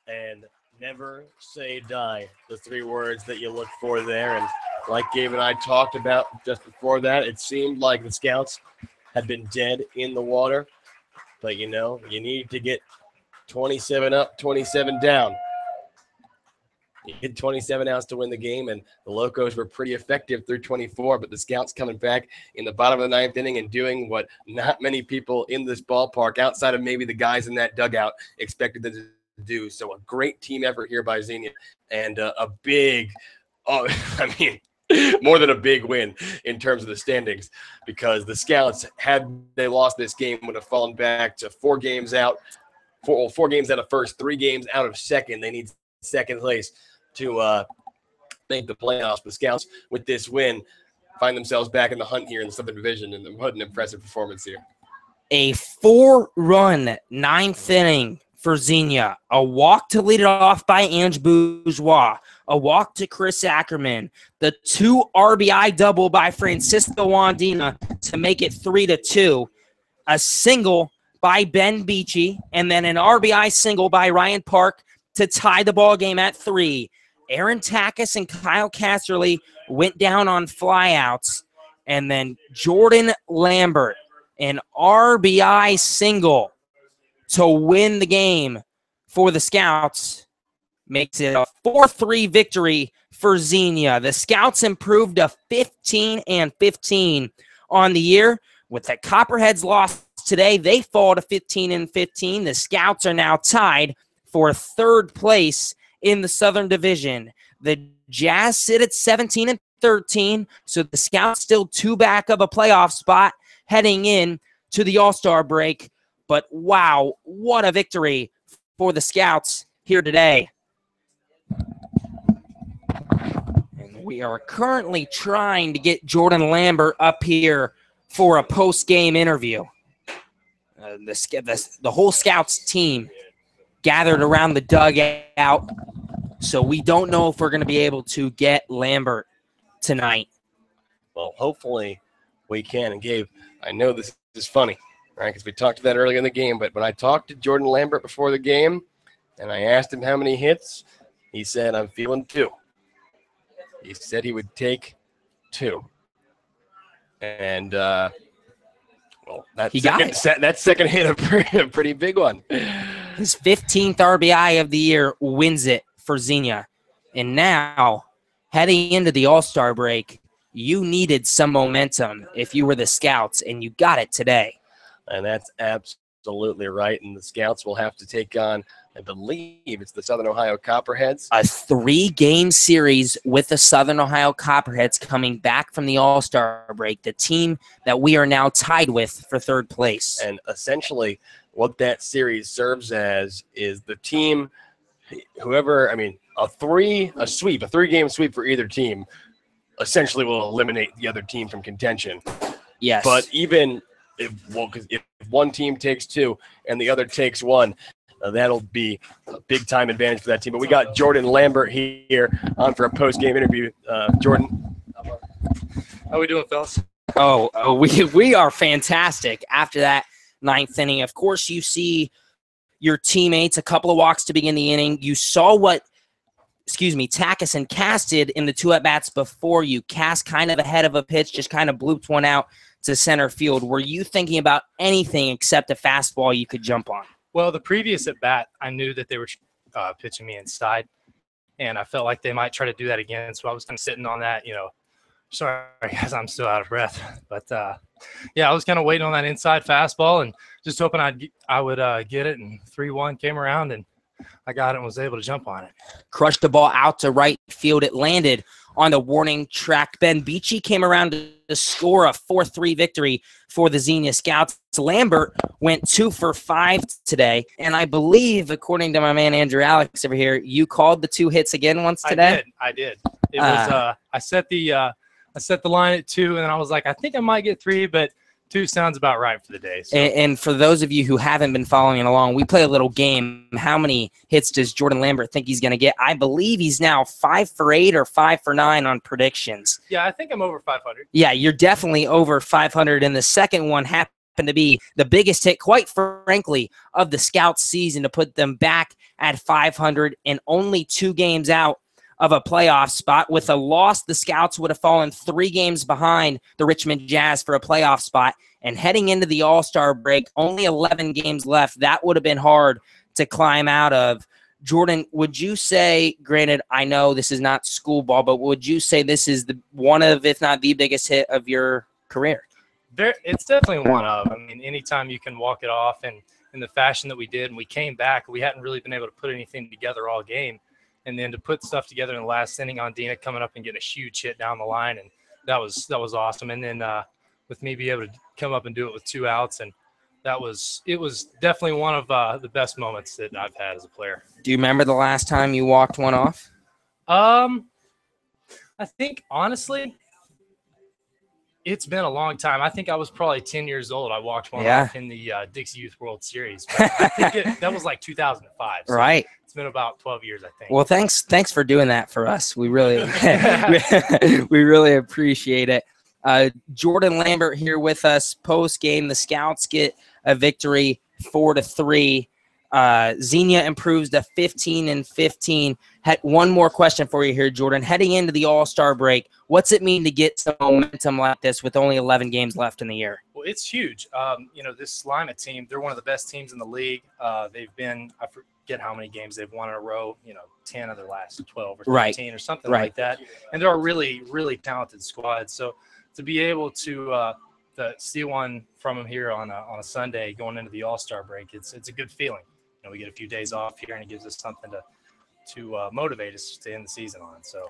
Speaker 2: And never say die, the 3 words that you look for there. And like Gabe and I talked about just before that, it seemed like the Scouts had been dead in the water. But, you know, you need to get 27 up, 27 down. You hit 27 outs to win the game, and the Locos were pretty effective through 24, but the Scouts coming back in the bottom of the 9th inning and doing what not many people in this ballpark, outside of maybe the guys in that dugout, expected them to do. So a great team effort here by Xenia, and a big, more than a big win in terms of the standings, because the Scouts, had they lost this game, would have fallen back to 4 games out, 4 games out of first, 3 games out of second. They need second place to make the playoffs. The Scouts, with this win, find themselves back in the hunt here in the Southern Division, and what an impressive performance here.
Speaker 1: A 4-run ninth inning for Xenia. A walk to lead it off by Ange Bourgeois. A walk to Chris Ackerman. The 2 RBI double by Francisco Wandina to make it 3-2. A single by Ben Beachy, and then an RBI single by Ryan Park to tie the ball game at 3. Aaron Takis and Kyle Casserly went down on flyouts, and then Jordan Lambert, an RBI single to win the game for the Scouts, makes it a 4-3 victory for Xenia. The Scouts improved to 15-15 on the year. With the Copperheads loss today, they fall to 15-15. The Scouts are now tied for 3rd place in the Southern Division. The Jazz sit at 17-13, so the Scouts still 2 back of a playoff spot heading in to the All-Star break. But wow, what a victory for the Scouts here today. And we are currently trying to get Jordan Lambert up here for a post-game interview. The whole Scouts team gathered around the dugout, so we don't know if we're going to be able to get Lambert tonight.
Speaker 2: Well, hopefully we can. And Gabe, I know this is funny, right? Because we talked about that earlier in the game, but when I talked to Jordan Lambert before the game and I asked him how many hits, he said, I'm feeling 2. He said he would take 2. And, well, that second hit, a pretty big one.
Speaker 1: His 15th RBI of the year wins it for Xenia. And now, heading into the All-Star break, you needed some momentum if you were the Scouts, and you got it today.
Speaker 2: And that's absolutely right. And the Scouts will have to take on, I believe it's the Southern Ohio Copperheads.
Speaker 1: A 3-game series with the Southern Ohio Copperheads coming back from the All-Star break, the team that we are now tied with for 3rd place.
Speaker 2: And essentially what that series serves as is the team, whoever, a 3-game sweep for either team essentially will eliminate the other team from contention.
Speaker 1: Yes.
Speaker 2: But even if one team takes 2 and the other takes 1, that'll be a big-time advantage for that team. But we got Jordan Lambert here on for a post-game interview. Jordan.
Speaker 3: How we doing, fellas?
Speaker 1: We are fantastic after that 9th inning. Of course, you see your teammates, a couple of walks to begin the inning. You saw what Takis and Cass did in the 2 at-bats before you. Cass kind of ahead of a pitch, just kind of blooped one out to center field. Were you thinking about anything except a fastball you could jump on?
Speaker 3: Well, the previous at-bat, I knew that they were pitching me inside, and I felt like they might try to do that again, so I was kind of sitting on that, Sorry, guys, I'm still out of breath. But, I was kind of waiting on that inside fastball and just hoping I would get it, and 3-1 came around, and I got it and was able to jump on it.
Speaker 1: Crushed the ball out to right field. It landed on the warning track. Ben Beachy came around to score a 4-3 victory for the Xenia Scouts. Lambert went 2 for 5 today, and I believe, according to my man Andrew Alix over here, you called the 2 hits again once today.
Speaker 3: I did. It was I set the line at 2, and then I was like, I think I might get 3, but 2 sounds about right for the day. So.
Speaker 1: And for those of you who haven't been following along, we play a little game. How many hits does Jordan Lambert think he's going to get? I believe he's now 5 for 8 or 5 for 9 on predictions.
Speaker 3: Yeah, I think I'm over 500.
Speaker 1: Yeah, you're definitely over 500. And the second one happened to be the biggest hit, quite frankly, of the Scouts season to put them back at 500 and only 2 games out of a playoff spot. With a loss, the Scouts would have fallen 3 games behind the Richmond Jazz for a playoff spot. And heading into the All-Star break, only 11 games left. That would have been hard to climb out of. Jordan, would you say, granted, I know this is not school ball, but would you say this is one of, if not the biggest hit of your career?
Speaker 3: It's definitely one of. Anytime you can walk it off and in the fashion that we did, and we came back, we hadn't really been able to put anything together all game. And then to put stuff together in the last inning on Dina coming up and getting a huge hit down the line, and that was awesome. And then with me being able to come up and do it with 2 outs, and it was definitely one of the best moments that I've had as a player.
Speaker 1: Do you remember the last time you walked one off?
Speaker 3: I think, honestly, it's been a long time. I think I was probably 10 years old. I walked one off in the Dixie Youth World Series. But I think that was like 2005. So
Speaker 1: right.
Speaker 3: It's been about 12 years, I think.
Speaker 1: Well, thanks for doing that for us. We really we really appreciate it. Jordan Lambert here with us post game. The Scouts get a victory 4-3. Xenia improves to 15-15. Had one more question for you here, Jordan. Heading into the All-Star break, what's it mean to get some momentum like this with only 11 games left in the year?
Speaker 3: Well, it's huge. This Lima team, they're one of the best teams in the league. They've been, I forget how many games they've won in a row, 10 of their last 12 or 13 or something like that. And they're a really, really talented squad. So to be able to steal one from them here on a Sunday going into the All-Star break, it's a good feeling. We get a few days off here, and it gives us something to motivate us to end the season on. So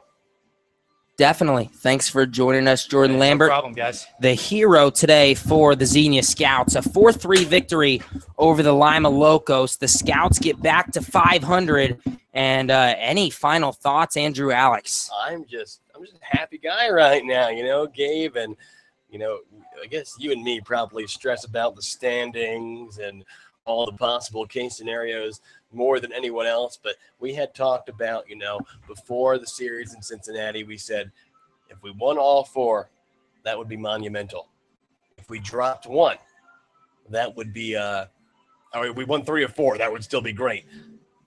Speaker 1: definitely. Thanks for joining us, Jordan Lambert.
Speaker 3: No problem, guys.
Speaker 1: The hero today for the Xenia Scouts, a 4-3 victory over the Lima Locos. The Scouts get back to 500. And any final thoughts, Andrew, Alix?
Speaker 2: I'm just a happy guy right now, Gabe, and I guess you and me probably stress about the standings and all the possible case scenarios more than anyone else. But we had talked about, before the series in Cincinnati, we said if we won all four, that would be monumental. If we dropped one, that would be we won 3 or 4, that would still be great.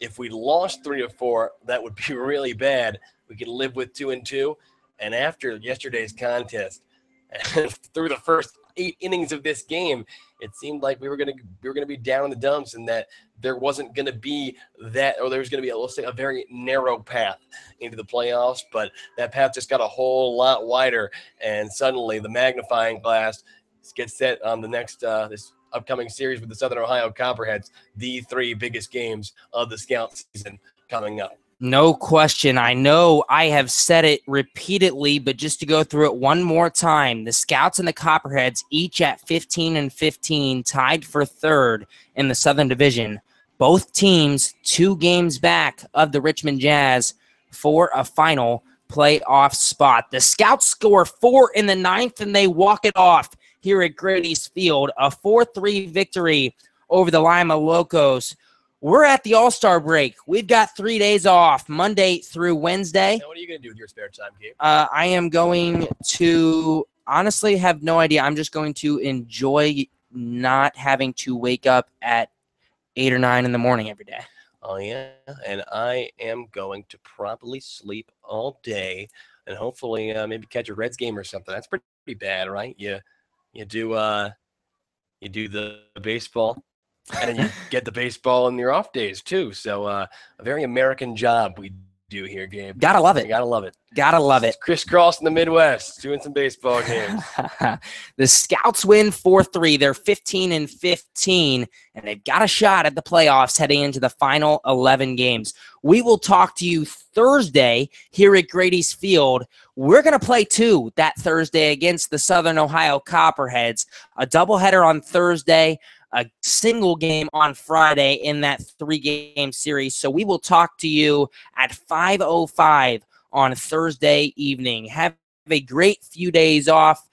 Speaker 2: If we lost 3 or 4, that would be really bad. We could live with 2-2. And after yesterday's contest, through the first 8 innings of this game, it seemed like we were gonna be down in the dumps, and that there wasn't gonna be that, or there was gonna be, let's say, a very narrow path into the playoffs. But that path just got a whole lot wider, and suddenly the magnifying glass gets set on the next this upcoming series with the Southern Ohio Copperheads, the 3 biggest games of the Scout season coming up.
Speaker 1: No question. I know I have said it repeatedly, but just to go through it one more time, the Scouts and the Copperheads each at 15-15, tied for 3rd in the Southern Division. Both teams 2 games back of the Richmond Jazz for a final playoff spot. The Scouts score 4 in the 9th, and they walk it off here at Grady's Field. A 4-3 victory over the Lima Locos. We're at the All-Star break. We've got 3 days off, Monday through Wednesday.
Speaker 2: Now, what are you going to do with your spare time, Gabe?
Speaker 1: I am going to honestly have no idea. I'm just going to enjoy not having to wake up at 8 or 9 in the morning every day.
Speaker 2: Oh, yeah, and I am going to probably sleep all day and hopefully maybe catch a Reds game or something. That's pretty bad, right? You do the baseball. And then you get the baseball in your off days, too. So a very American job we do here, Gabe.
Speaker 1: Gotta love it.
Speaker 2: Gotta love it.
Speaker 1: Gotta love it.
Speaker 2: Crisscross in the Midwest, doing some baseball games.
Speaker 1: The Scouts win 4-3. They're 15-15, and they've got a shot at the playoffs heading into the final 11 games. We will talk to you Thursday here at Grady's Field. We're going to play 2 that Thursday against the Southern Ohio Copperheads. A doubleheader on Thursday, a single game on Friday in that 3-game series. So we will talk to you at 5:05 on Thursday evening. Have a great few days off.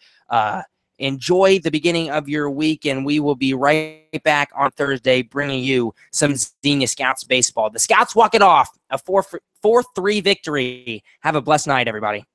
Speaker 1: Enjoy the beginning of your week, and we will be right back on Thursday bringing you some Xenia Scouts baseball. The Scouts walk it off, a 4-3 victory. Have a blessed night, everybody.